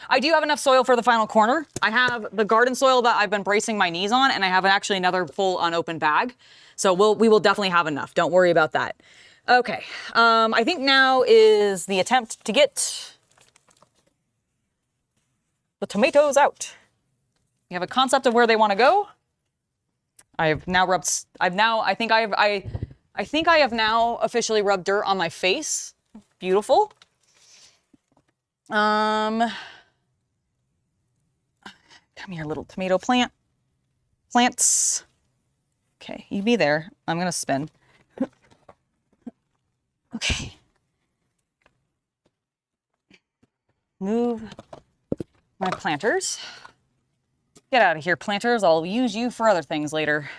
I do have enough soil for the final corner. I have the garden soil that I've been bracing my knees on, and I have actually another full unopened bag. So we will definitely have enough. Don't worry about that. Okay, I think now is the attempt to get the tomatoes out. You have a concept of where they want to go. I think I have now officially rubbed dirt on my face. Beautiful. Come here, little tomato plants. Okay, you be there. I'm gonna spin. Okay. move my planters. Get out of here, planters. I'll use you for other things later.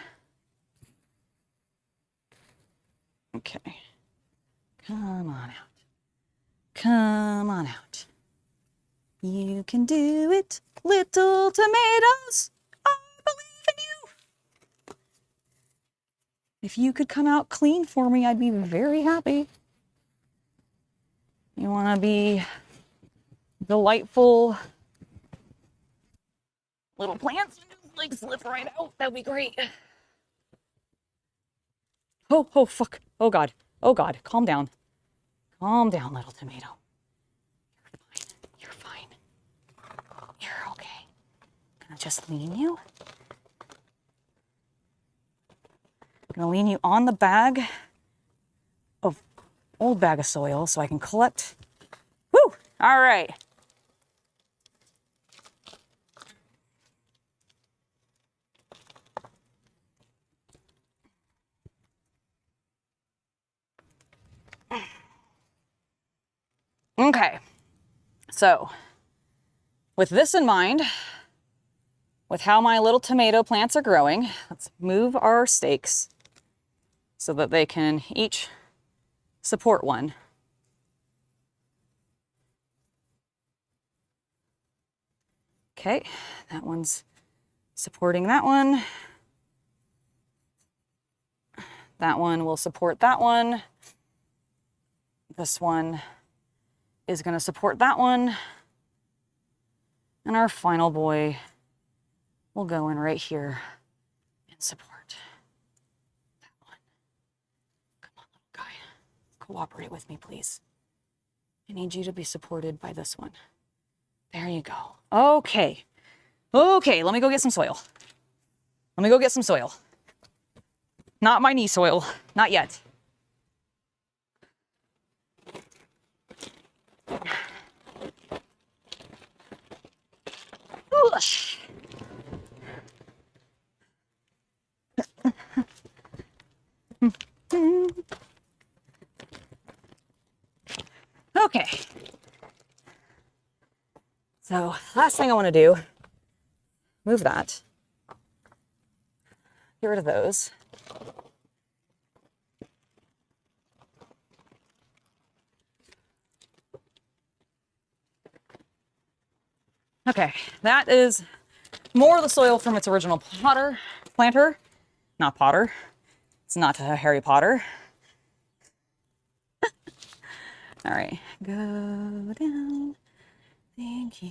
Okay. Come on out. Come on out. You can do it, little tomatoes. I believe in you. If you could come out clean for me, I'd be very happy. You want to be delightful little plants and just like slip right out. That'd be great. Oh, oh, fuck. Oh, God. Oh, God. Calm down. Calm down, little tomato. You're fine. You're okay. Gonna just lean you. Gonna lean you on the bag of old bag of soil so I can collect. Woo! All right. Okay, so with this in mind, with how my little tomato plants are growing, let's move our stakes so that they can each support one. Okay, that one's supporting that one. That one will support that one. This one is going to support that one. And our final boy will go in right here and support that one. Come on, little guy. Cooperate with me, please. I need you to be supported by this one. There you go. Okay. Okay, let me go get some soil. Let me go get some soil. Not my knee soil. Not yet. Okay. So last thing I want to do, move that. Get rid of those. Okay, that is more of the soil from its original planter, not Potter. It's not Harry Potter. All right, go down. Thank you.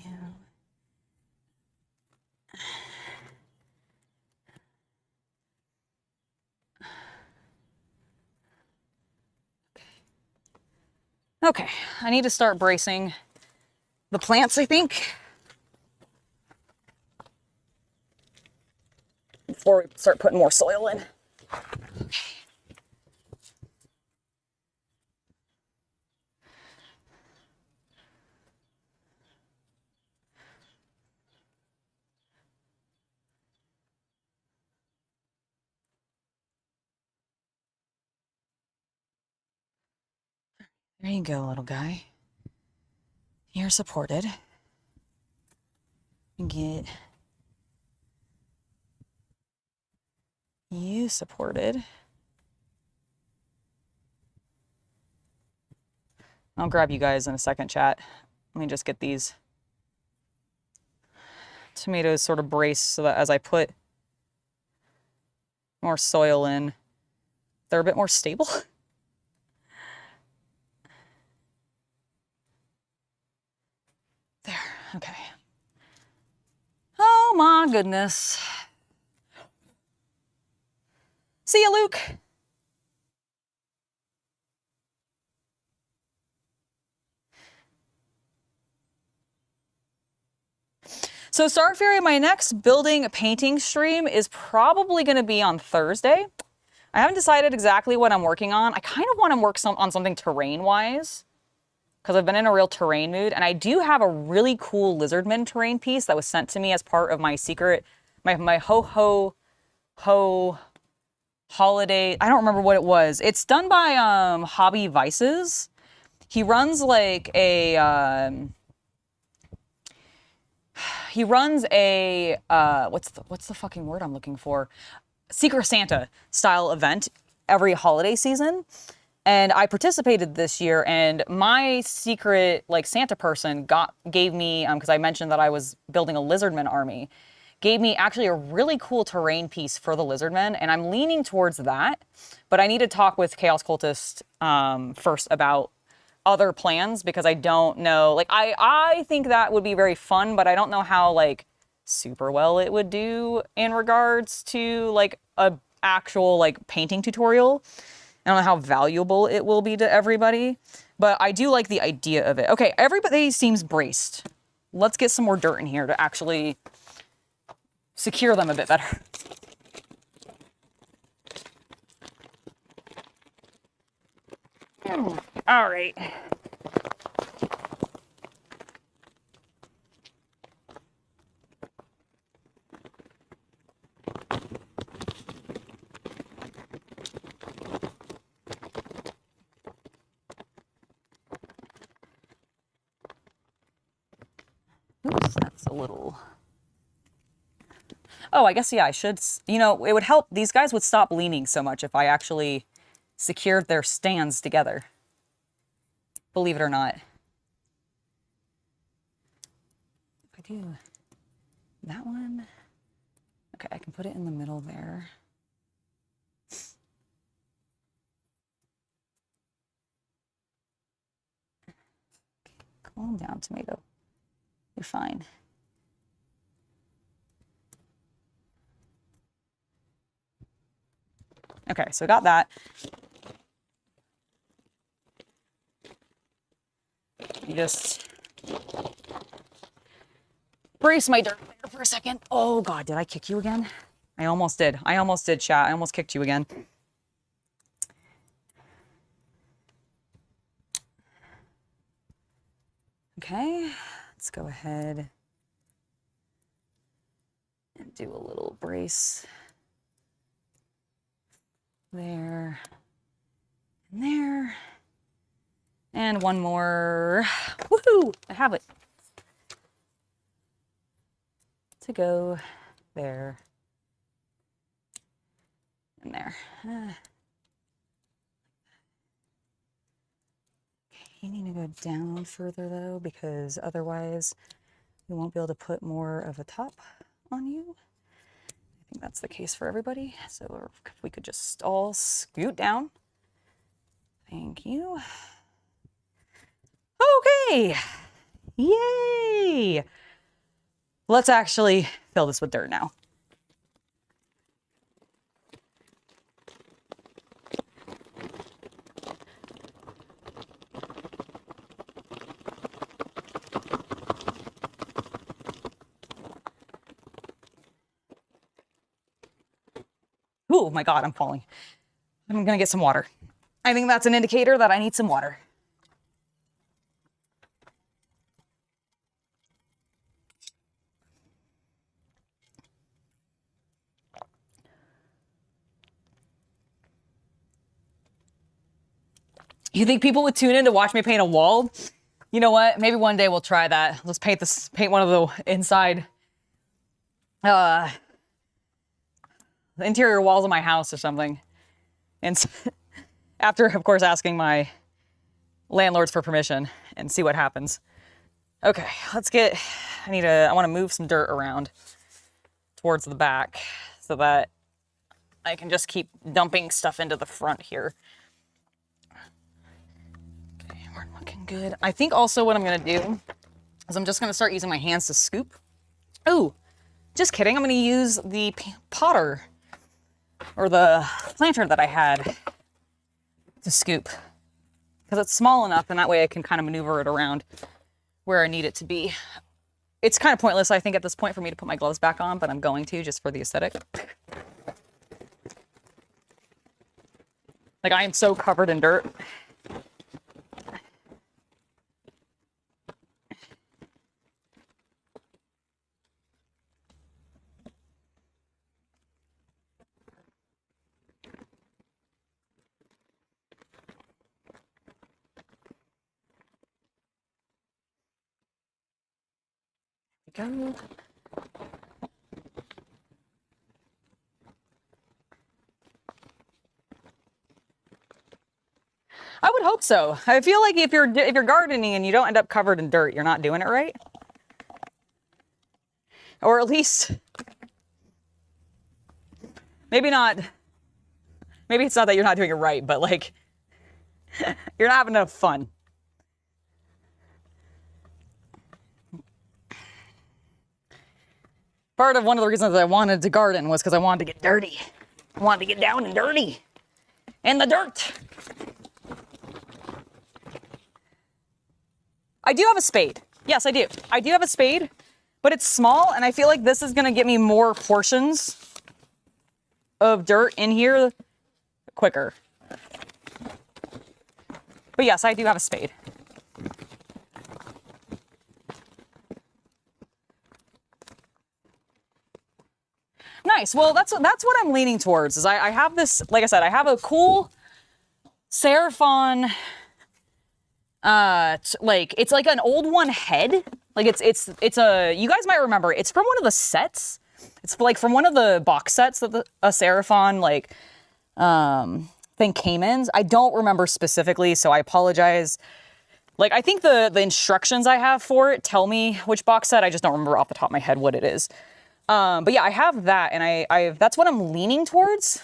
Okay, I need to start bracing the plants, I think, before we start putting more soil in. There you go, little guy. You're supported. Get you supported. I'll grab you guys in a second, chat. Let me just get these tomatoes sort of braced so that as I put more soil in, they're a bit more stable. There, okay. Oh my goodness. See ya, Luke. So Star Fairy, my next building painting stream is probably going to be on Thursday. I haven't decided exactly what I'm working on. I kind of want to work on something terrain-wise, because I've been in a real terrain mood, and I do have a really cool Lizardman terrain piece that was sent to me as part of my secret, my ho holiday. I don't remember what it was. It's done by Hobby Vices. He runs like a he runs a what's the fucking word I'm looking for? Secret Santa style event every holiday season. And I participated this year, and my secret like Santa person gave me because I mentioned that I was building a lizardman army, gave me actually a really cool terrain piece for the lizardmen, and I'm leaning towards that. But I need to talk with Chaos Cultist first about other plans because I don't know. Like I think that would be very fun, but I don't know how like super well it would do in regards to like a actual like painting tutorial. I don't know how valuable it will be to everybody, but I do like the idea of it. Okay, everybody seems braced. Let's get some more dirt in here to actually secure them a bit better. All right. Oops, that's a little... Oh, I guess, yeah, I should... You know, it would help. These guys would stop leaning so much if I actually secured their stands together. Believe it or not. If I do that one... Okay, I can put it in the middle there. Calm down, tomato. You're fine. Okay, so got that. You just brace my dirt there for a second. Oh God, did I kick you again? I almost did. I almost did, chat. I almost kicked you again. Okay, let's go ahead and do a little brace there and there. And one more. Woohoo! I have it. To go there and there. You need to go down further though, because otherwise we won't be able to put more of a top on you. I think that's the case for everybody. So if we could just all scoot down. Thank you. Okay. Yay. Let's actually fill this with dirt now. Oh my God, I'm falling. I'm gonna get some water. I think that's an indicator that I need some water. You think people would tune in to watch me paint a wall? You know what? Maybe one day we'll try that. Let's paint one of the inside the interior walls of my house or something. And after, of course, asking my landlords for permission and see what happens. Okay, let's get, I want to move some dirt around towards the back so that I can just keep dumping stuff into the front here. Okay, we're looking good. I think also what I'm gonna do is I'm just gonna start using my hands to scoop. Oh, just kidding. I'm gonna use the potter or the planter that I had to scoop because it's small enough and that way I can kind of maneuver it around where I need it to be. It's kind of pointless, I think, at this point for me to put my gloves back on, but I'm going to just for the aesthetic. Like, I am so covered in dirt. Go. I would hope so. I feel like if you're gardening and you don't end up covered in dirt, you're not doing it right. Or at least maybe not. Maybe it's not that you're not doing it right, but like you're not having enough fun. Part of one of the reasons I wanted to garden was because I wanted to get dirty. I wanted to get down and dirty in the dirt. I do have a spade. Yes, I do. I do have a spade, but it's small, and I feel like this is going to get me more portions of dirt in here quicker. But yes, I do have a spade. Nice. Well, that's what I'm leaning towards. Is I have this, like I said, I have a cool Seraphon. Like it's like an old one head. Like it's a, you guys might remember. It's from one of the sets. It's like from one of the box sets that a Seraphon like thing came in. I don't remember specifically, so I apologize. Like I think the instructions I have for it tell me which box set. I just don't remember off the top of my head what it is. But yeah, I have that, and I that's what I'm leaning towards.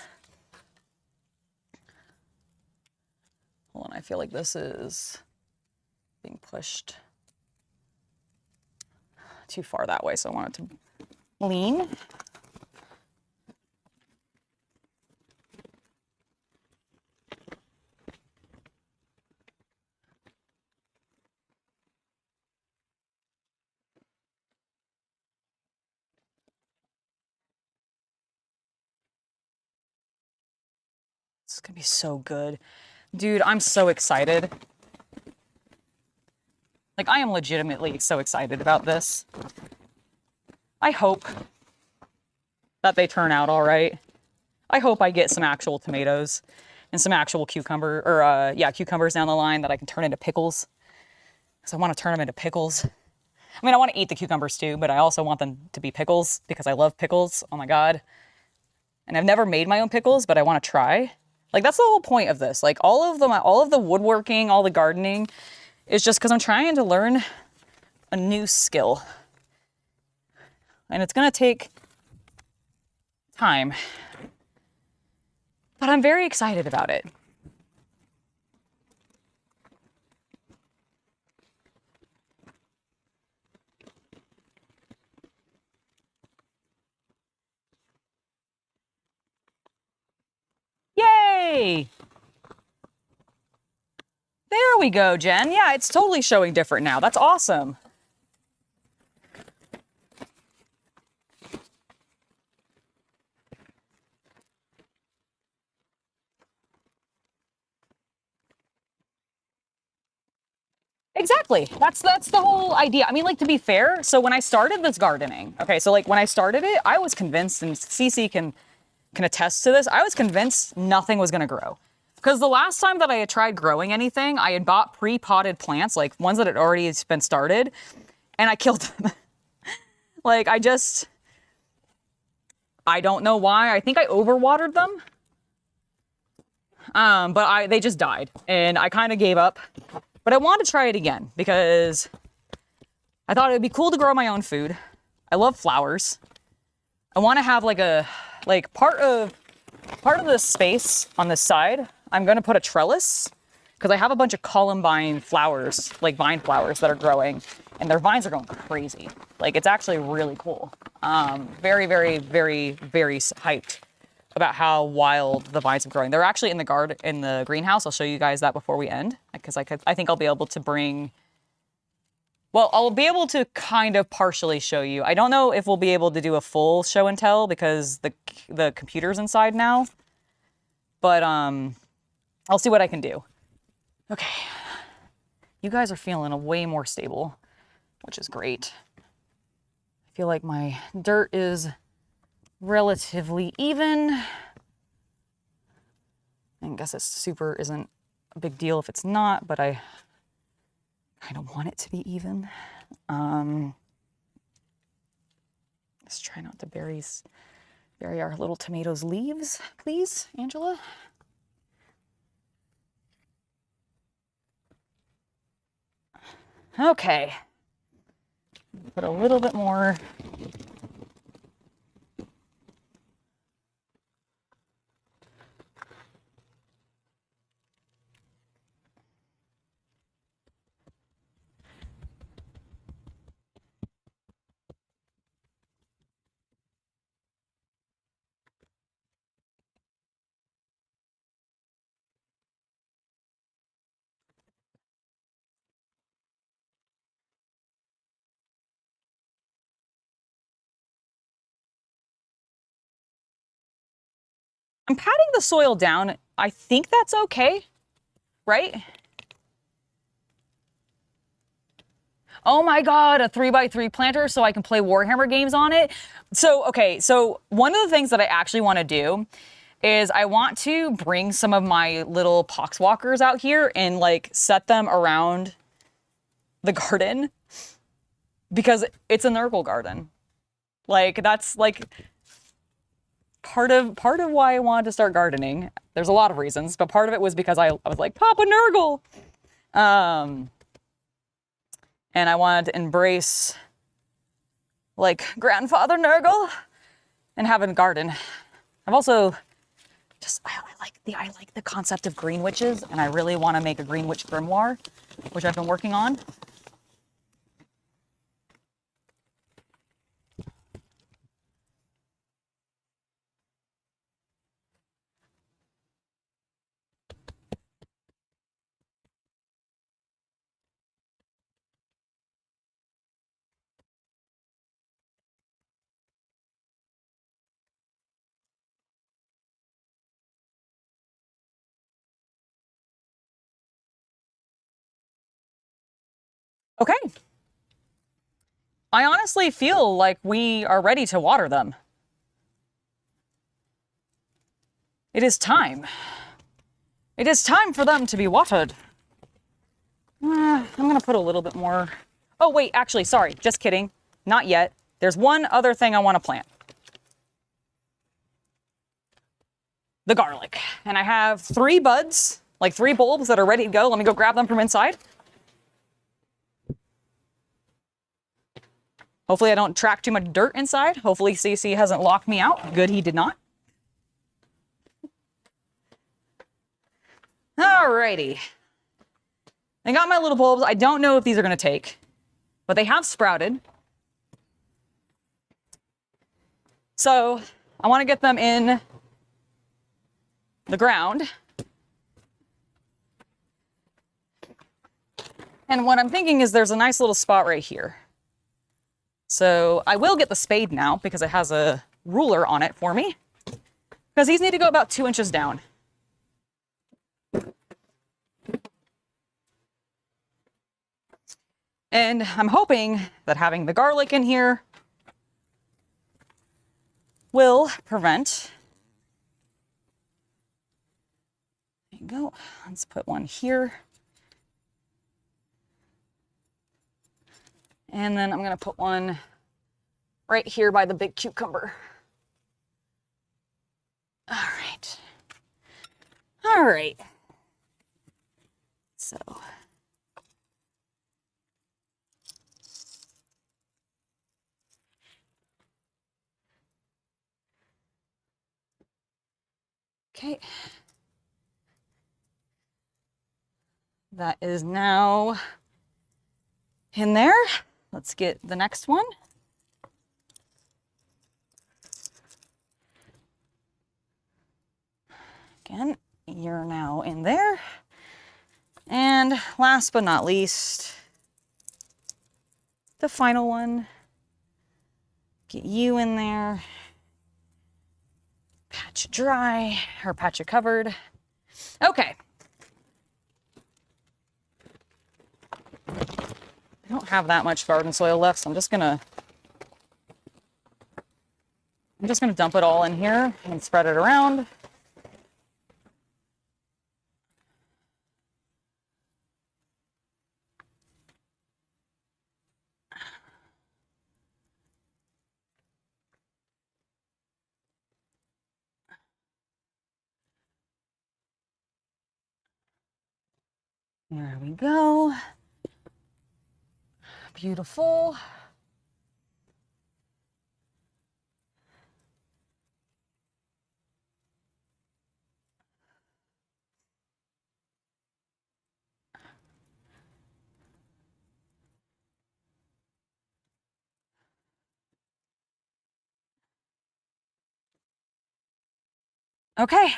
Hold on, I feel like this is being pushed too far that way, so I want it to lean. This is gonna be so good. Dude, I'm so excited. Like, I am legitimately so excited about this. I hope that they turn out all right. I hope I get some actual tomatoes and some actual cucumbers down the line that I can turn into pickles. Because I want to turn them into pickles. I mean, I want to eat the cucumbers too, but I also want them to be pickles because I love pickles. Oh my God. And I've never made my own pickles, but I want to try. Like, that's the whole point of this. Like, all of the woodworking, all the gardening is just because I'm trying to learn a new skill. And it's going to take time. But I'm very excited about it. Yay! There we go, Jen. Yeah, it's totally showing different now. That's awesome. Exactly. That's the whole idea. I mean, like, to be fair, so when I started this gardening, okay, so like when I started it, I was convinced, and Cece can attest to this, I was convinced nothing was going to grow. Because the last time that I had tried growing anything, I had bought pre-potted plants, like ones that had already been started, and I killed them. Like, I don't know why. I think I overwatered them. But they just died, and I kind of gave up. But I wanted to try it again because I thought it would be cool to grow my own food. I love flowers. I want to have like part of the space on this side. I'm going to put a trellis because I have a bunch of columbine flowers, like vine flowers that are growing, and their vines are going crazy. Like, it's actually really cool. Very, very, very, very hyped about how wild the vines are growing. They're actually in the greenhouse. I'll show you guys that before we end, because I think I'll be able to bring. Well, I'll be able to kind of partially show you. I don't know if we'll be able to do a full show and tell because the computer's inside now. But I'll see what I can do. Okay. You guys are feeling way more stable, which is great. I feel like my dirt is relatively even. I guess it isn't a big deal if it's not, but I kind of want it to be even. Just try not to bury our little tomatoes' leaves, please, Angela. Okay. Put a little bit more. I'm patting the soil down. I think that's okay, right? Oh my God, a 3x3 planter so I can play Warhammer games on it. So, okay, so one of the things that I actually want to do is I want to bring some of my little poxwalkers out here and like set them around the garden because it's a Nurgle garden. Like that's like part of why I wanted to start gardening. There's a lot of reasons, but part of it was because I was like, Papa Nurgle. And I wanted to embrace like grandfather Nurgle and have a garden. I've also just I like the concept of green witches, and I really want to make a green witch grimoire, which I've been working on. Okay. I honestly feel like we are ready to water them. It is time. It is time for them to be watered. I'm gonna put a little bit more. Oh wait, actually, sorry, just kidding. Not yet. There's one other thing I want to plant. The garlic. And I have 3 buds, like 3 bulbs that are ready to go. Let me go grab them from inside. Hopefully I don't track too much dirt inside. Hopefully CC hasn't locked me out. Good, he did not. Alrighty. I got my little bulbs. I don't know if these are going to take, but they have sprouted. So I want to get them in the ground. And what I'm thinking is there's a nice little spot right here. So I will get the spade now because it has a ruler on it for me. Because these need to go about 2 inches down. And I'm hoping that having the garlic in here will prevent. There you go. Let's put one here. And then I'm going to put one right here by the big cucumber. All right. All right. So. Okay. That is now in there. Let's get the next one. Again, you're now in there. And last but not least, the final one. Get you in there. Patch it dry, or patch it covered. Okay. I don't have that much garden soil left, so I'm just gonna dump it all in here and spread it around. There we go. Beautiful. Okay.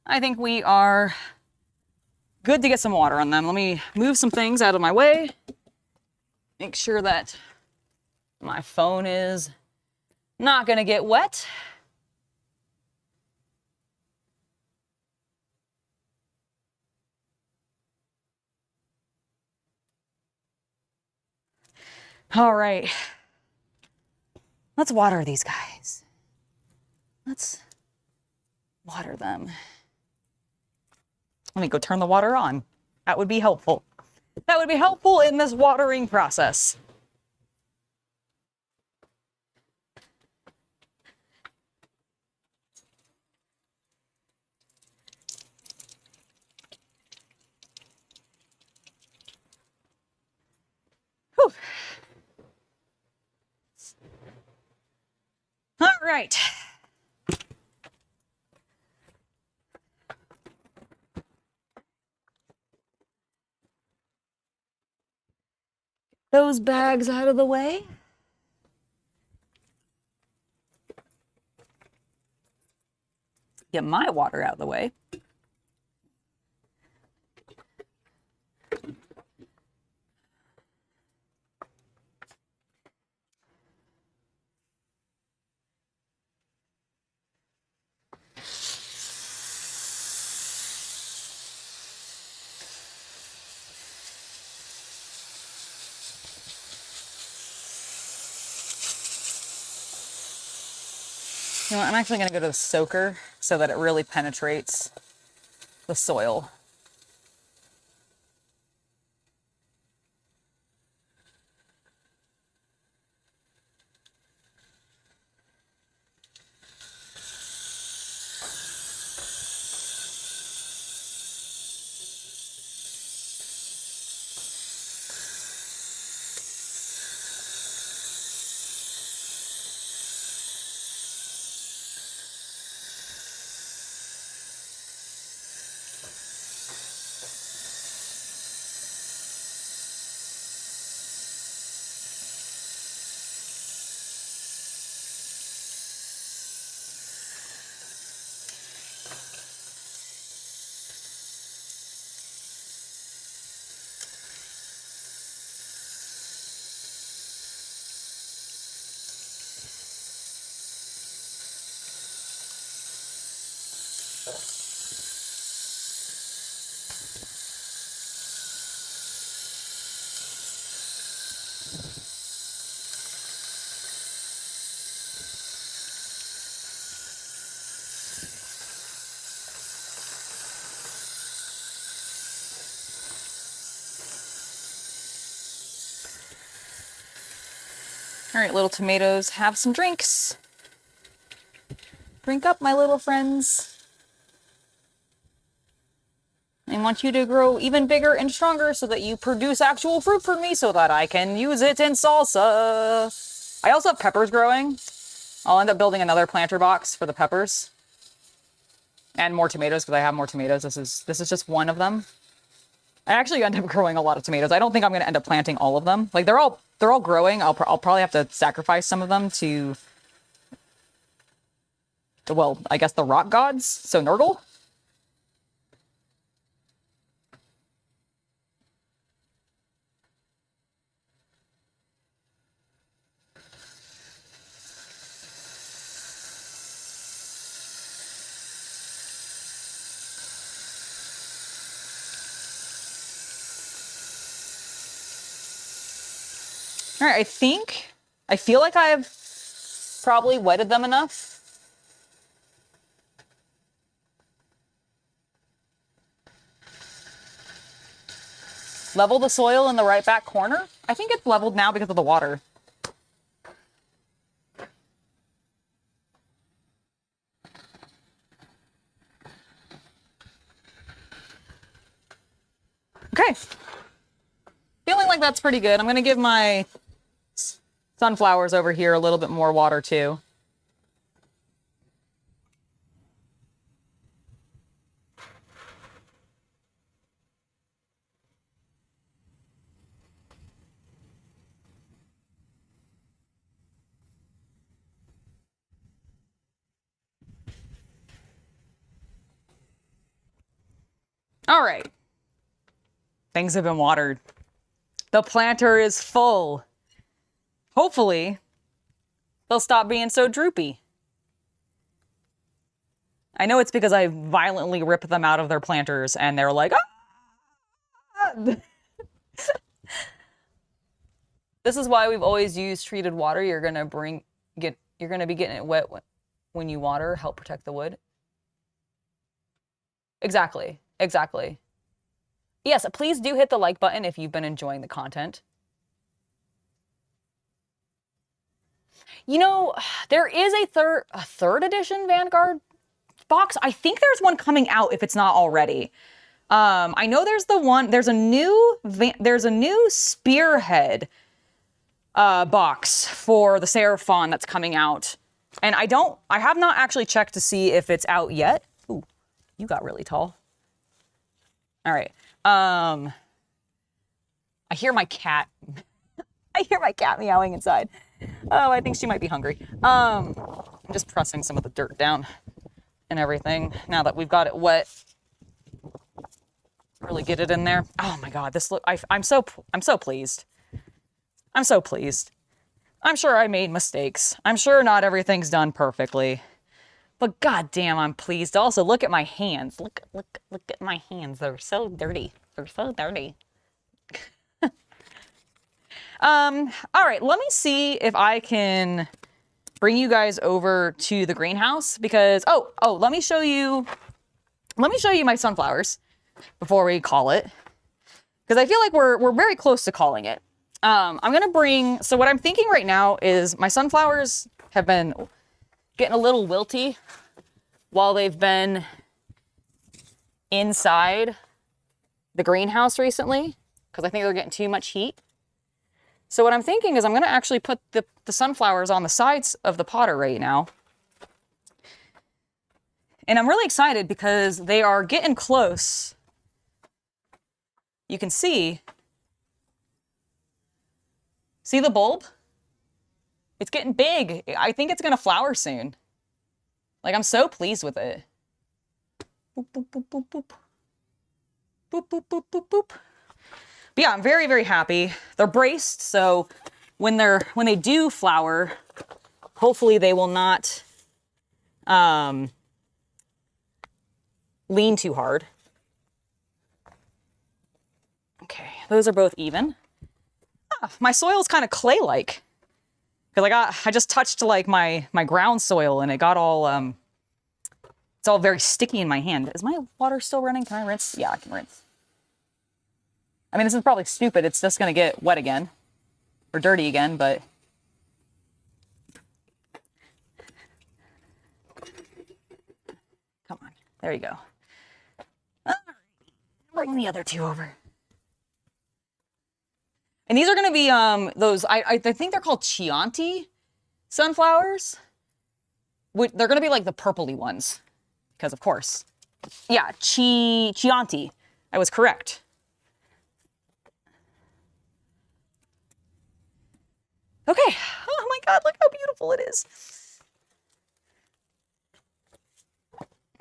I think we are good to get some water on them. Let me move some things out of my way. Make sure that my phone is not gonna get wet. All right. Let's water these guys. Let's water them. Let me go turn the water on. That would be helpful. That would be helpful in this watering process. Whew. All right. Those bags out of the way. Get my water out of the way. You know what, I'm actually going to go to the soaker so that it really penetrates the soil. All right, little tomatoes, have some drinks. Drink up, my little friends. I want you to grow even bigger and stronger so that you produce actual fruit for me so that I can use it in salsa. I also have peppers growing. I'll end up building another planter box for the peppers. And more tomatoes because I have more tomatoes. This is just one of them. I actually end up growing a lot of tomatoes. I don't think I'm going to end up planting all of them. Like they're all growing. I'll probably have to sacrifice some of them to, well, I guess the rock gods. So Nurgle. All right, I feel like I've probably wetted them enough. Level the soil in the right back corner. I think it's leveled now because of the water. Okay. Feeling like that's pretty good. I'm going to give my sunflowers over here a little bit more water too. All right. Things have been watered. The planter is full. Hopefully, they'll stop being so droopy. I know it's because I violently rip them out of their planters and they're like, ah! This is why we've always used treated water. You're gonna be getting it wet when you water, help protect the wood. Exactly. Exactly. Yes, please do hit the like button if you've been enjoying the content. You know, there is a third edition Vanguard box. I think there's one coming out if it's not already. I know there's a new Spearhead box for the Seraphon that's coming out. And I have not actually checked to see if it's out yet. Ooh, you got really tall. All right. I hear my cat. I hear my cat meowing inside. Oh, I think she might be hungry. I'm just pressing some of the dirt down and everything now that we've got it wet. Really get it in there. Oh my God, I'm so pleased. I'm so pleased. I'm sure I made mistakes. I'm sure not everything's done perfectly. But goddamn, I'm pleased. Also, look at my hands. Look at my hands. They're so dirty. They're so dirty. All right, let me see if I can bring you guys over to the greenhouse because let me show you my sunflowers before we call it. Because I feel like we're very close to calling it. So what I'm thinking right now is my sunflowers have been getting a little wilty while they've been inside the greenhouse recently because I think they're getting too much heat. So what I'm thinking is I'm going to actually put the sunflowers on the sides of the potter right now. And I'm really excited because they are getting close. You can see the bulb? It's getting big. I think it's going to flower soon. Like, I'm so pleased with it. Boop, boop, boop, boop, boop. Boop, boop, boop, boop, boop. But yeah, I'm very, very happy. They're braced, so when they do flower, hopefully they will not lean too hard. Okay, those are both even. My soil's kind of clay-like. Because I just touched like my ground soil and it got all it's all very sticky in my hand. Is my water still running? Can I rinse? Yeah, I can rinse. I mean, this is probably stupid. It's just gonna get wet again. Or dirty again, but come on. There you go. All right. Bring the other two over. And these are going to be those, I think they're called Chianti sunflowers. They're going to be like the purpley ones. Because of course. Yeah, Chianti. I was correct. Okay. Oh my God, look how beautiful it is.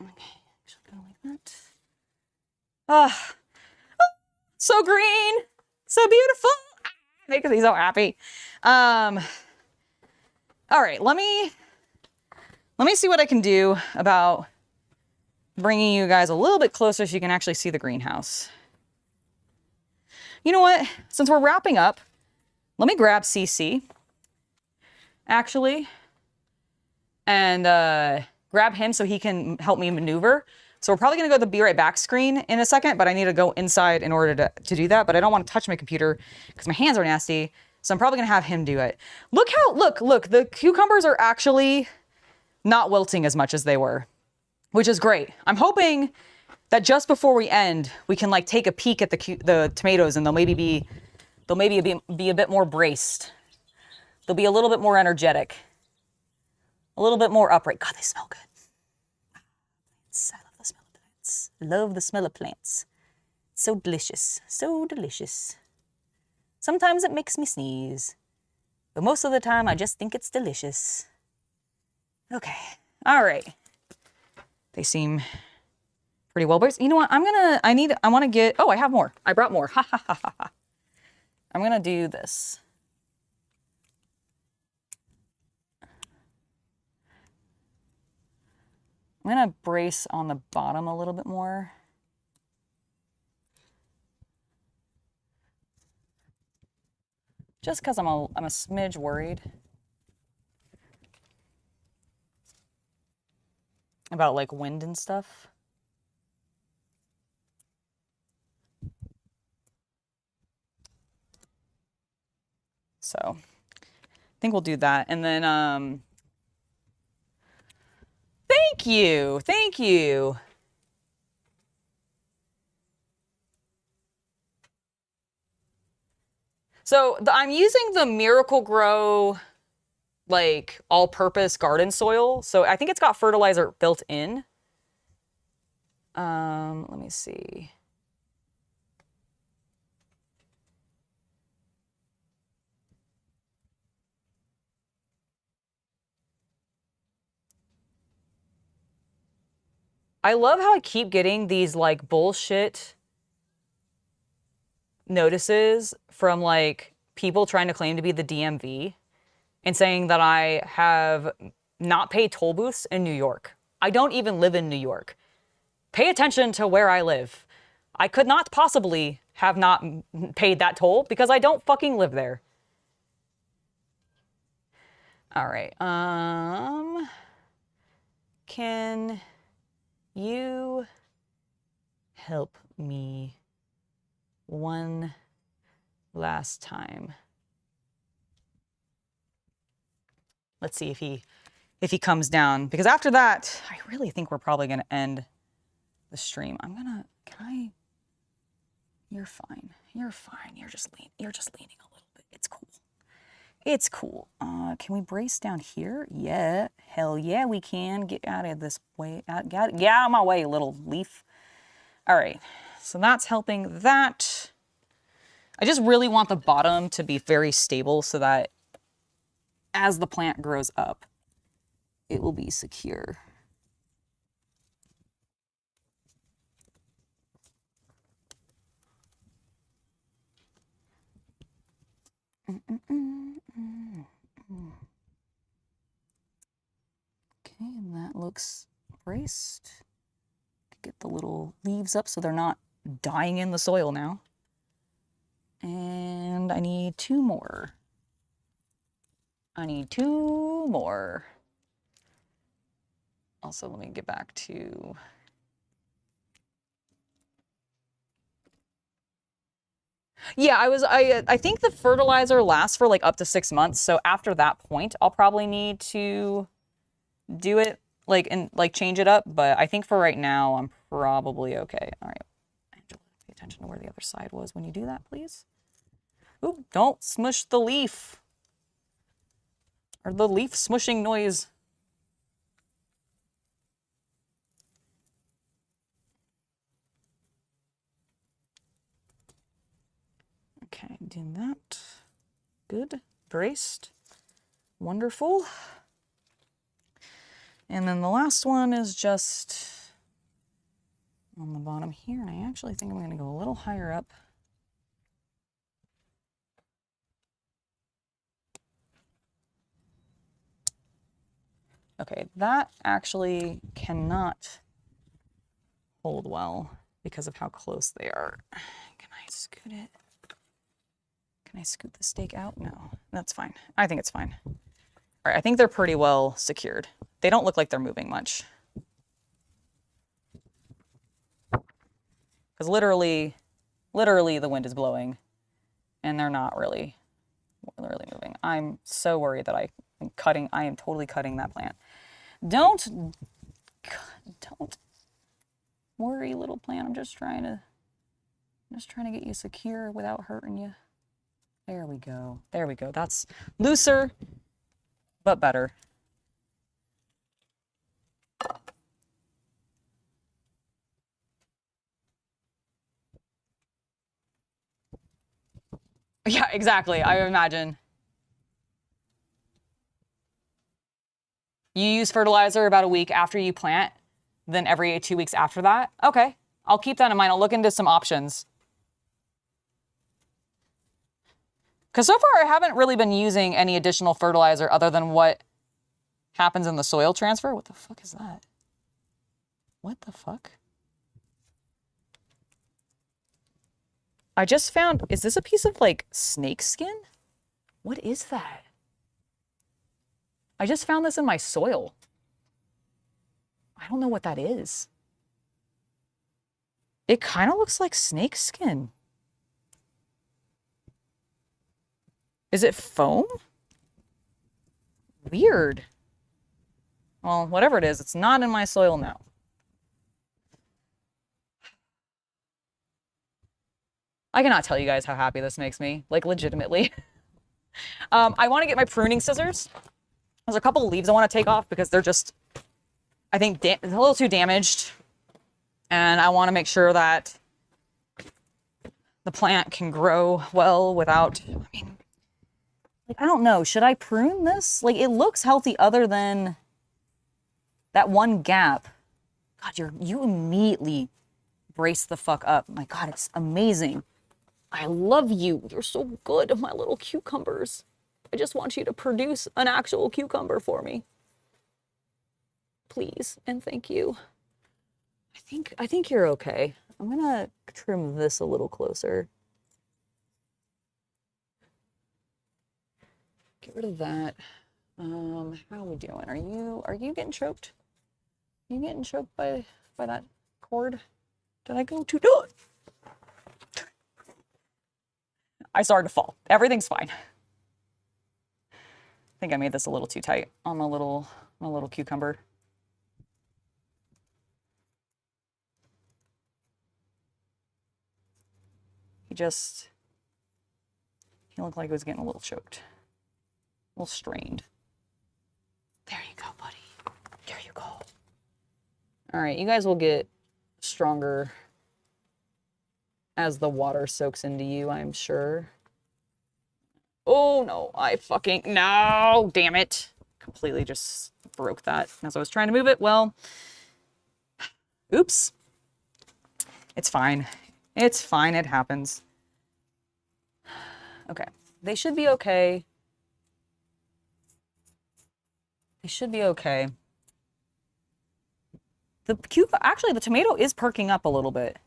Okay, actually go like that. Ah, oh, so green, so beautiful. Makes me so happy. All right, let me see what I can do about bringing you guys a little bit closer so you can actually see the greenhouse. You know what? Since we're wrapping up, let me grab CC, actually, and grab him so he can help me maneuver. So we're probably gonna go to the be right back screen in a second, but I need to go inside in order to do that. But I don't want to touch my computer because my hands are nasty. So I'm probably gonna have him do it. Look, the cucumbers are actually not wilting as much as they were, which is great. I'm hoping that just before we end, we can like take a peek at the tomatoes, and they'll maybe be a bit more braced. They'll be a little bit more energetic, a little bit more upright. God, they smell good. I love the smell of plants. Love the smell of plants. So delicious. So delicious. Sometimes it makes me sneeze, but most of the time I just think it's delicious. Okay. All right. They seem pretty well braced. You know what? I want to get, oh, I have more. I brought more. Ha ha ha ha ha. I'm going to do this. I'm going to brace on the bottom a little bit more. Just because I'm a smidge worried about like wind and stuff. So I think we'll do that. And then thank you. Thank you. So I'm using the Miracle Grow like all-purpose garden soil. So I think it's got fertilizer built in. Let me see. I love how I keep getting these like bullshit notices from like people trying to claim to be the DMV and saying that I have not paid toll booths in New York. I don't even live in New York. Pay attention to where I live. I could not possibly have not paid that toll because I don't fucking live there. All right. Can you help me one last time? Let's see if he comes down, because after that, I really think we're probably going to end the stream. You're fine. You're fine. You're just leaning a little bit. It's cool. It's cool. Can we brace down here? Yeah. Hell yeah, we can. Get out of this way. Get out of my way, little leaf. All right. So that's helping that. I just really want the bottom to be very stable so that as the plant grows up, it will be secure. Okay, and that looks braced. Get the little leaves up so they're not dying in the soil now. And I need 2 more. Also, let me get back to... Yeah, I think the fertilizer lasts for like up to 6 months. So after that point, I'll probably need to do it and change it up. But I think for right now, I'm probably okay. All right. Angela, pay attention to where the other side was when you do that, please. Ooh, don't smush the leaf. Or the leaf smushing noise. Okay, doing that. Good. Braced. Wonderful. And then the last one is just on the bottom here. And I actually think I'm going to go a little higher up. Okay, that actually cannot hold well because of how close they are. Can I scoot it? Can I scoot the stake out? No, that's fine. I think it's fine. All right, I think they're pretty well secured. They don't look like they're moving much. Because literally the wind is blowing and they're not really moving. I'm so worried that I am totally cutting that plant. Don't worry, little plant. I'm just trying to get you secure without hurting you. There we go. There we go. That's looser, but better. Yeah, exactly. I imagine. You use fertilizer about a week after you plant, then every 2 weeks after that? Okay, I'll keep that in mind. I'll look into some options. Because so far I haven't really been using any additional fertilizer other than what happens in the soil transfer. What the fuck is that? What the fuck? I just found, is this a piece of like snake skin? What is that? I just found this in my soil. I don't know what that is. It kind of looks like snake skin. Is it foam? Weird. Well, whatever it is, it's not in my soil now. I cannot tell you guys how happy this makes me, like legitimately. I want to get my pruning scissors. There's a couple of leaves I want to take off because they're just, I think, a little too damaged. And I want to make sure that the plant can grow well without, I mean, like, I don't know. Should I prune this? Like, it looks healthy other than that one gap. God, you immediately brace the fuck up. My God, it's amazing. I love you. You're so good, my little cucumbers. I just want you to produce an actual cucumber for me. Please and thank you. I think you're okay. I'm gonna trim this a little closer. Get rid of that. How are we doing? Are you getting choked? Are you getting choked by that cord? Did I go too do it? I started to fall. Everything's fine. I think I made this a little too tight on my little cucumber. He looked like he was getting a little choked. A little strained. There you go, buddy. There you go. All right, you guys will get stronger as the water soaks into you, I'm sure. Oh no, no, damn it. Completely just broke that as I was trying to move it. Well, oops. It's fine. It's fine, it happens. Okay, they should be okay. They should be okay. Actually, the tomato is perking up a little bit.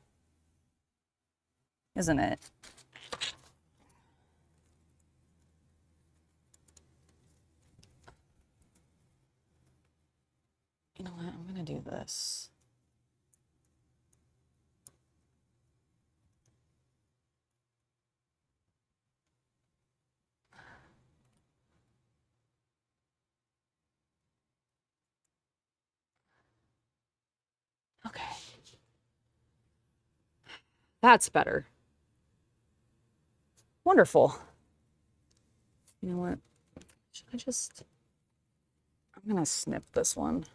Isn't it? You know what? I'm gonna do this. Okay. That's better. Wonderful. You know what? Should I just... I'm gonna snip this one.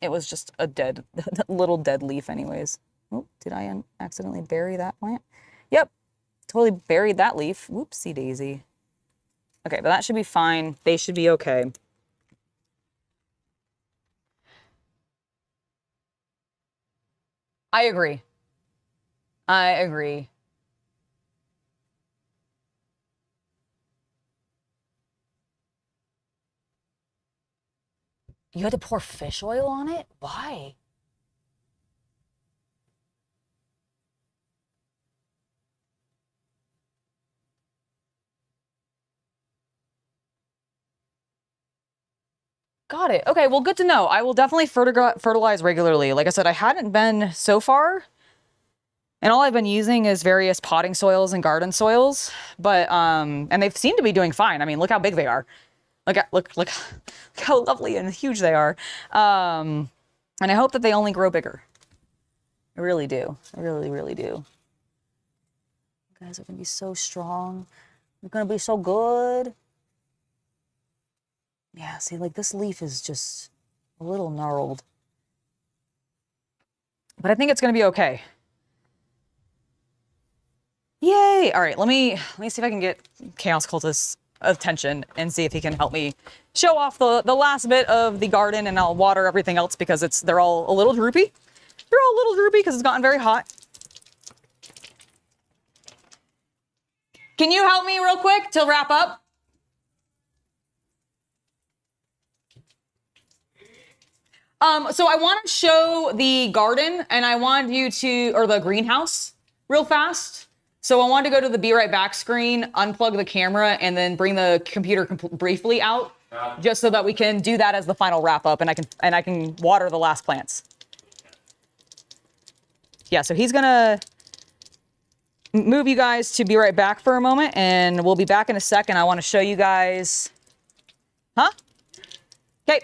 It was just a little dead leaf anyways. Oh, did I accidentally bury that plant? Yep, totally buried that leaf. Whoopsie daisy. Okay, but that should be fine. They should be okay. I agree. I agree. You had to pour fish oil on it? Why? Got it. Okay, well, good to know. I will definitely fertilize regularly. Like I said, I hadn't been so far, and all I've been using is various potting soils and garden soils, but, and they seem to be doing fine. I mean, look how big they are. Look how lovely and huge they are. And I hope that they only grow bigger. I really do. I really, really do. You guys are gonna be so strong. You're gonna be so good. Yeah, see, like this leaf is just a little gnarled. But I think it's gonna be okay. Yay! All right, let me see if I can get Chaos Cultist's attention and see if he can help me show off the last bit of the garden, and I'll water everything else because they're all a little droopy. They're all a little droopy because it's gotten very hot. Can you help me real quick to wrap up? So I want to show the garden, and I want you to, or the greenhouse, real fast. So I want to go to the be right back screen, unplug the camera, and then bring the computer briefly out, just so that we can do that as the final wrap up, and I can water the last plants. Yeah, so he's gonna move you guys to be right back for a moment, and we'll be back in a second. I want to show you guys, huh? Okay.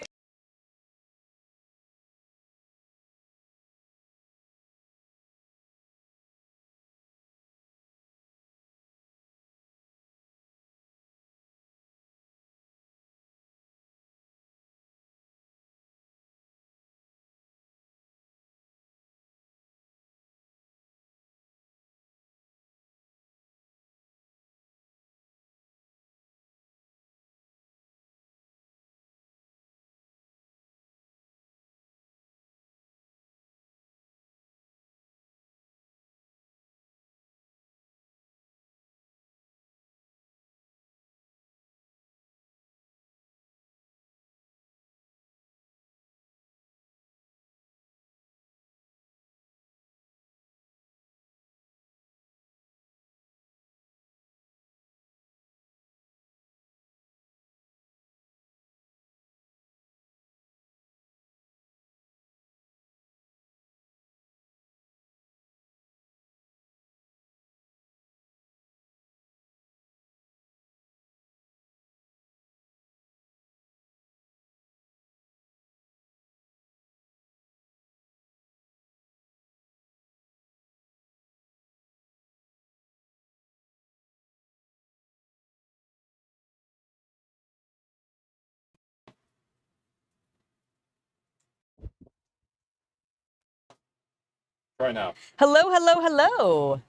Try now. Hello, hello, hello.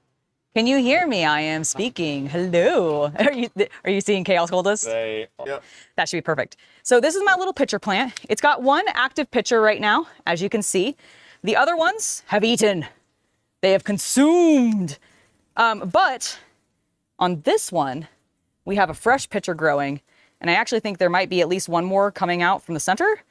Can you hear me? I am speaking. Hello. Are you seeing Chaos Cultist? Yep. That should be perfect. So this is my little pitcher plant. It's got one active pitcher right now, as you can see. The other ones have eaten. They have consumed. But on this one, we have a fresh pitcher growing, and I actually think there might be at least one more coming out from the center.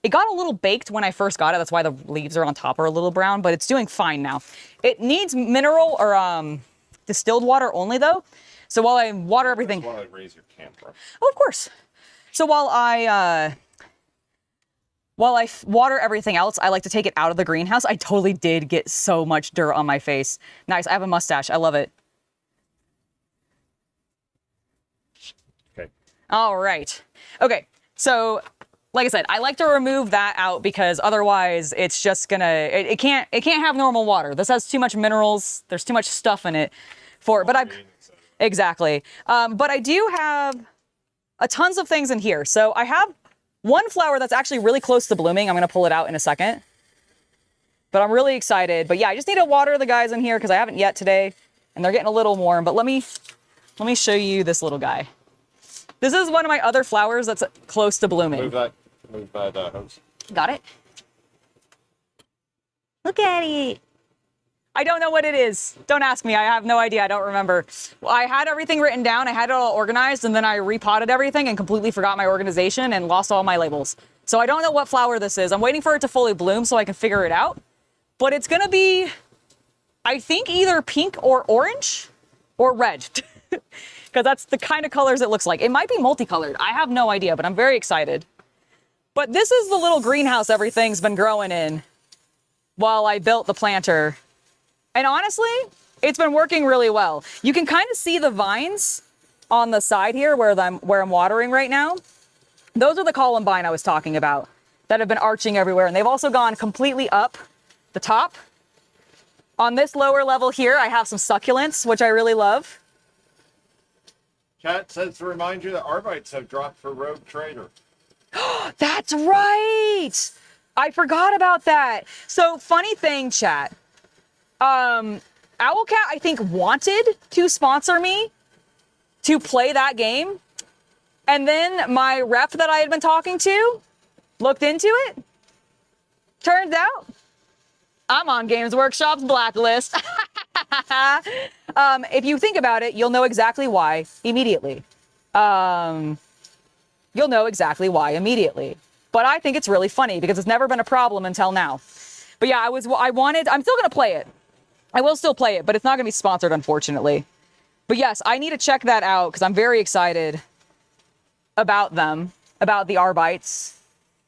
It got a little baked when I first got it. That's why the leaves are on top are a little brown, but it's doing fine now. It needs mineral or distilled water only though. So while I water everything. I want to raise your camera. Oh, of course. So while I water everything else, I like to take it out of the greenhouse. I totally did get so much dirt on my face. Nice. I have a mustache. I love it. Okay. All right. Okay. So like I said, I like to remove that out because otherwise it's just gonna, it can't have normal water. This has too much minerals. There's too much stuff in it for it. But exactly. But I do have tons of things in here. So I have one flower that's actually really close to blooming. I'm going to pull it out in a second. But I'm really excited. But yeah, I just need to water the guys in here because I haven't yet today. And they're getting a little warm. But let me show you this little guy. This is one of my other flowers that's close to blooming. Move that hose. Got it? Look at it. I don't know what it is. Don't ask me. I have no idea. I don't remember. I had everything written down. I had it all organized, and then I repotted everything and completely forgot my organization and lost all my labels. So I don't know what flower this is. I'm waiting for it to fully bloom so I can figure it out. But it's going to be, I think, either pink or orange or red. Because that's the kind of colors it looks like. It might be multicolored. I have no idea, but I'm very excited. But this is the little greenhouse everything's been growing in while I built the planter. And honestly, it's been working really well. You can kind of see the vines on the side here where I'm watering right now. Those are the columbine I was talking about that have been arching everywhere. And they've also gone completely up the top. On this lower level here, I have some succulents, which I really love. Chat says to remind you that arbites have dropped for Rogue Trader. That's right. I forgot about that. So funny thing, chat. Owlcat, I think, wanted to sponsor me to play that game. And then my rep that I had been talking to looked into it. Turns out I'm on Games Workshop's blacklist. If you think about it, you'll know exactly why immediately. You'll know exactly why immediately. But I think it's really funny because it's never been a problem until now. But yeah, I'm still gonna play it. I will still play it, but it's not gonna be sponsored, unfortunately. But yes, I need to check that out because I'm very excited about them, about the Arbites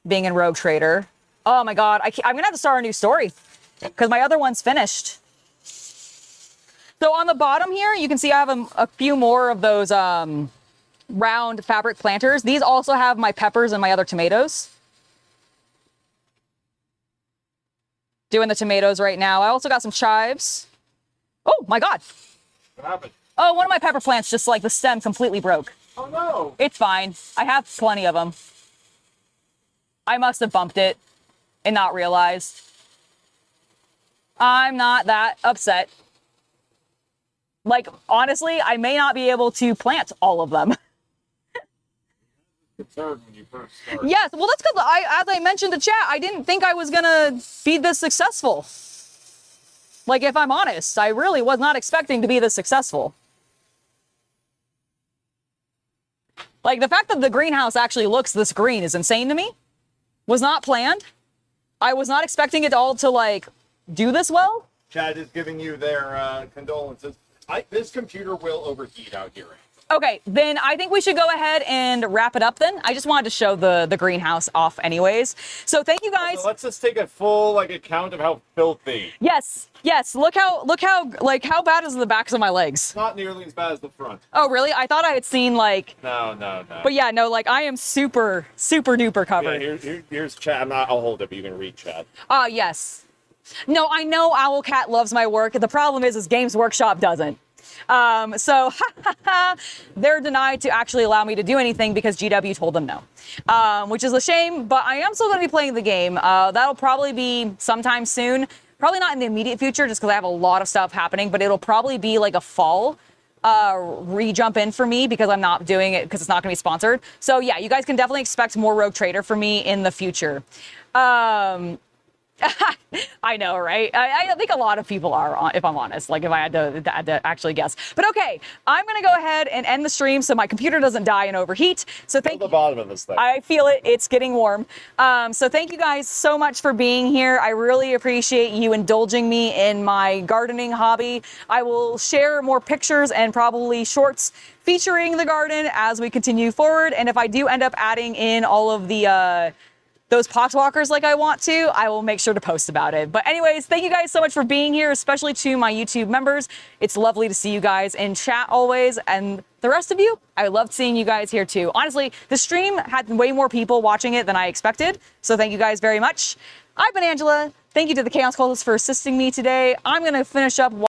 being in Rogue Trader. Oh my God, I'm gonna have to start a new story because my other one's finished. So on the bottom here, you can see I have a few more of those round fabric planters. These also have my peppers and my other tomatoes. Doing the tomatoes right now. I also got some chives. Oh my God. What happened? Oh, one of my pepper plants, just like the stem completely broke. Oh no. It's fine. I have plenty of them. I must have bumped it and not realized. I'm not that upset. Like, honestly, I may not be able to plant all of them. Concerned when you first started. Yes, well, that's because as I mentioned to chat, I didn't think I was gonna be this successful. Like, if I'm honest, I really was not expecting to be this successful. Like, the fact that the greenhouse actually looks this green is insane to me. Was not planned. I was not expecting it all to, like, do this well. Chad is giving you their condolences. This computer will overheat out here. Okay, then I think we should go ahead and wrap it up then. I just wanted to show the greenhouse off anyways. So thank you guys. So let's just take a full account of how filthy. Yes, yes. Look how how bad is the backs of my legs? Not nearly as bad as the front. Oh, really? I thought I had seen No. But yeah, no, I am super duper covered. Yeah, here's Chad. I'll hold it, but you can read Chad. Yes. No, I know Owlcat loves my work. The problem is Games Workshop doesn't. So they're denied to actually allow me to do anything because GW told them no, which is a shame, but I am still going to be playing the game. That'll probably be sometime soon. Probably not in the immediate future just because I have a lot of stuff happening, but it'll probably be like a fall re-jump in for me because I'm not doing it because it's not going to be sponsored. So yeah, you guys can definitely expect more Rogue Trader for me in the future. I know, right? I think a lot of people are, if I'm honest, if I had to actually guess. But okay, I'm going to go ahead and end the stream so my computer doesn't die and overheat. So thank you. The bottom of this thing. I feel it. It's getting warm. So thank you guys so much for being here. I really appreciate you indulging me in my gardening hobby. I will share more pictures and probably shorts featuring the garden as we continue forward. And if I do end up adding in all of the those poxwalkers like I want to, I will make sure to post about it. But anyways, thank you guys so much for being here, especially to my YouTube members. It's lovely to see you guys in chat always. And the rest of you, I loved seeing you guys here too. Honestly, the stream had way more people watching it than I expected. So thank you guys very much. I've been Angela. Thank you to the Chaos Cultist for assisting me today. I'm going to finish up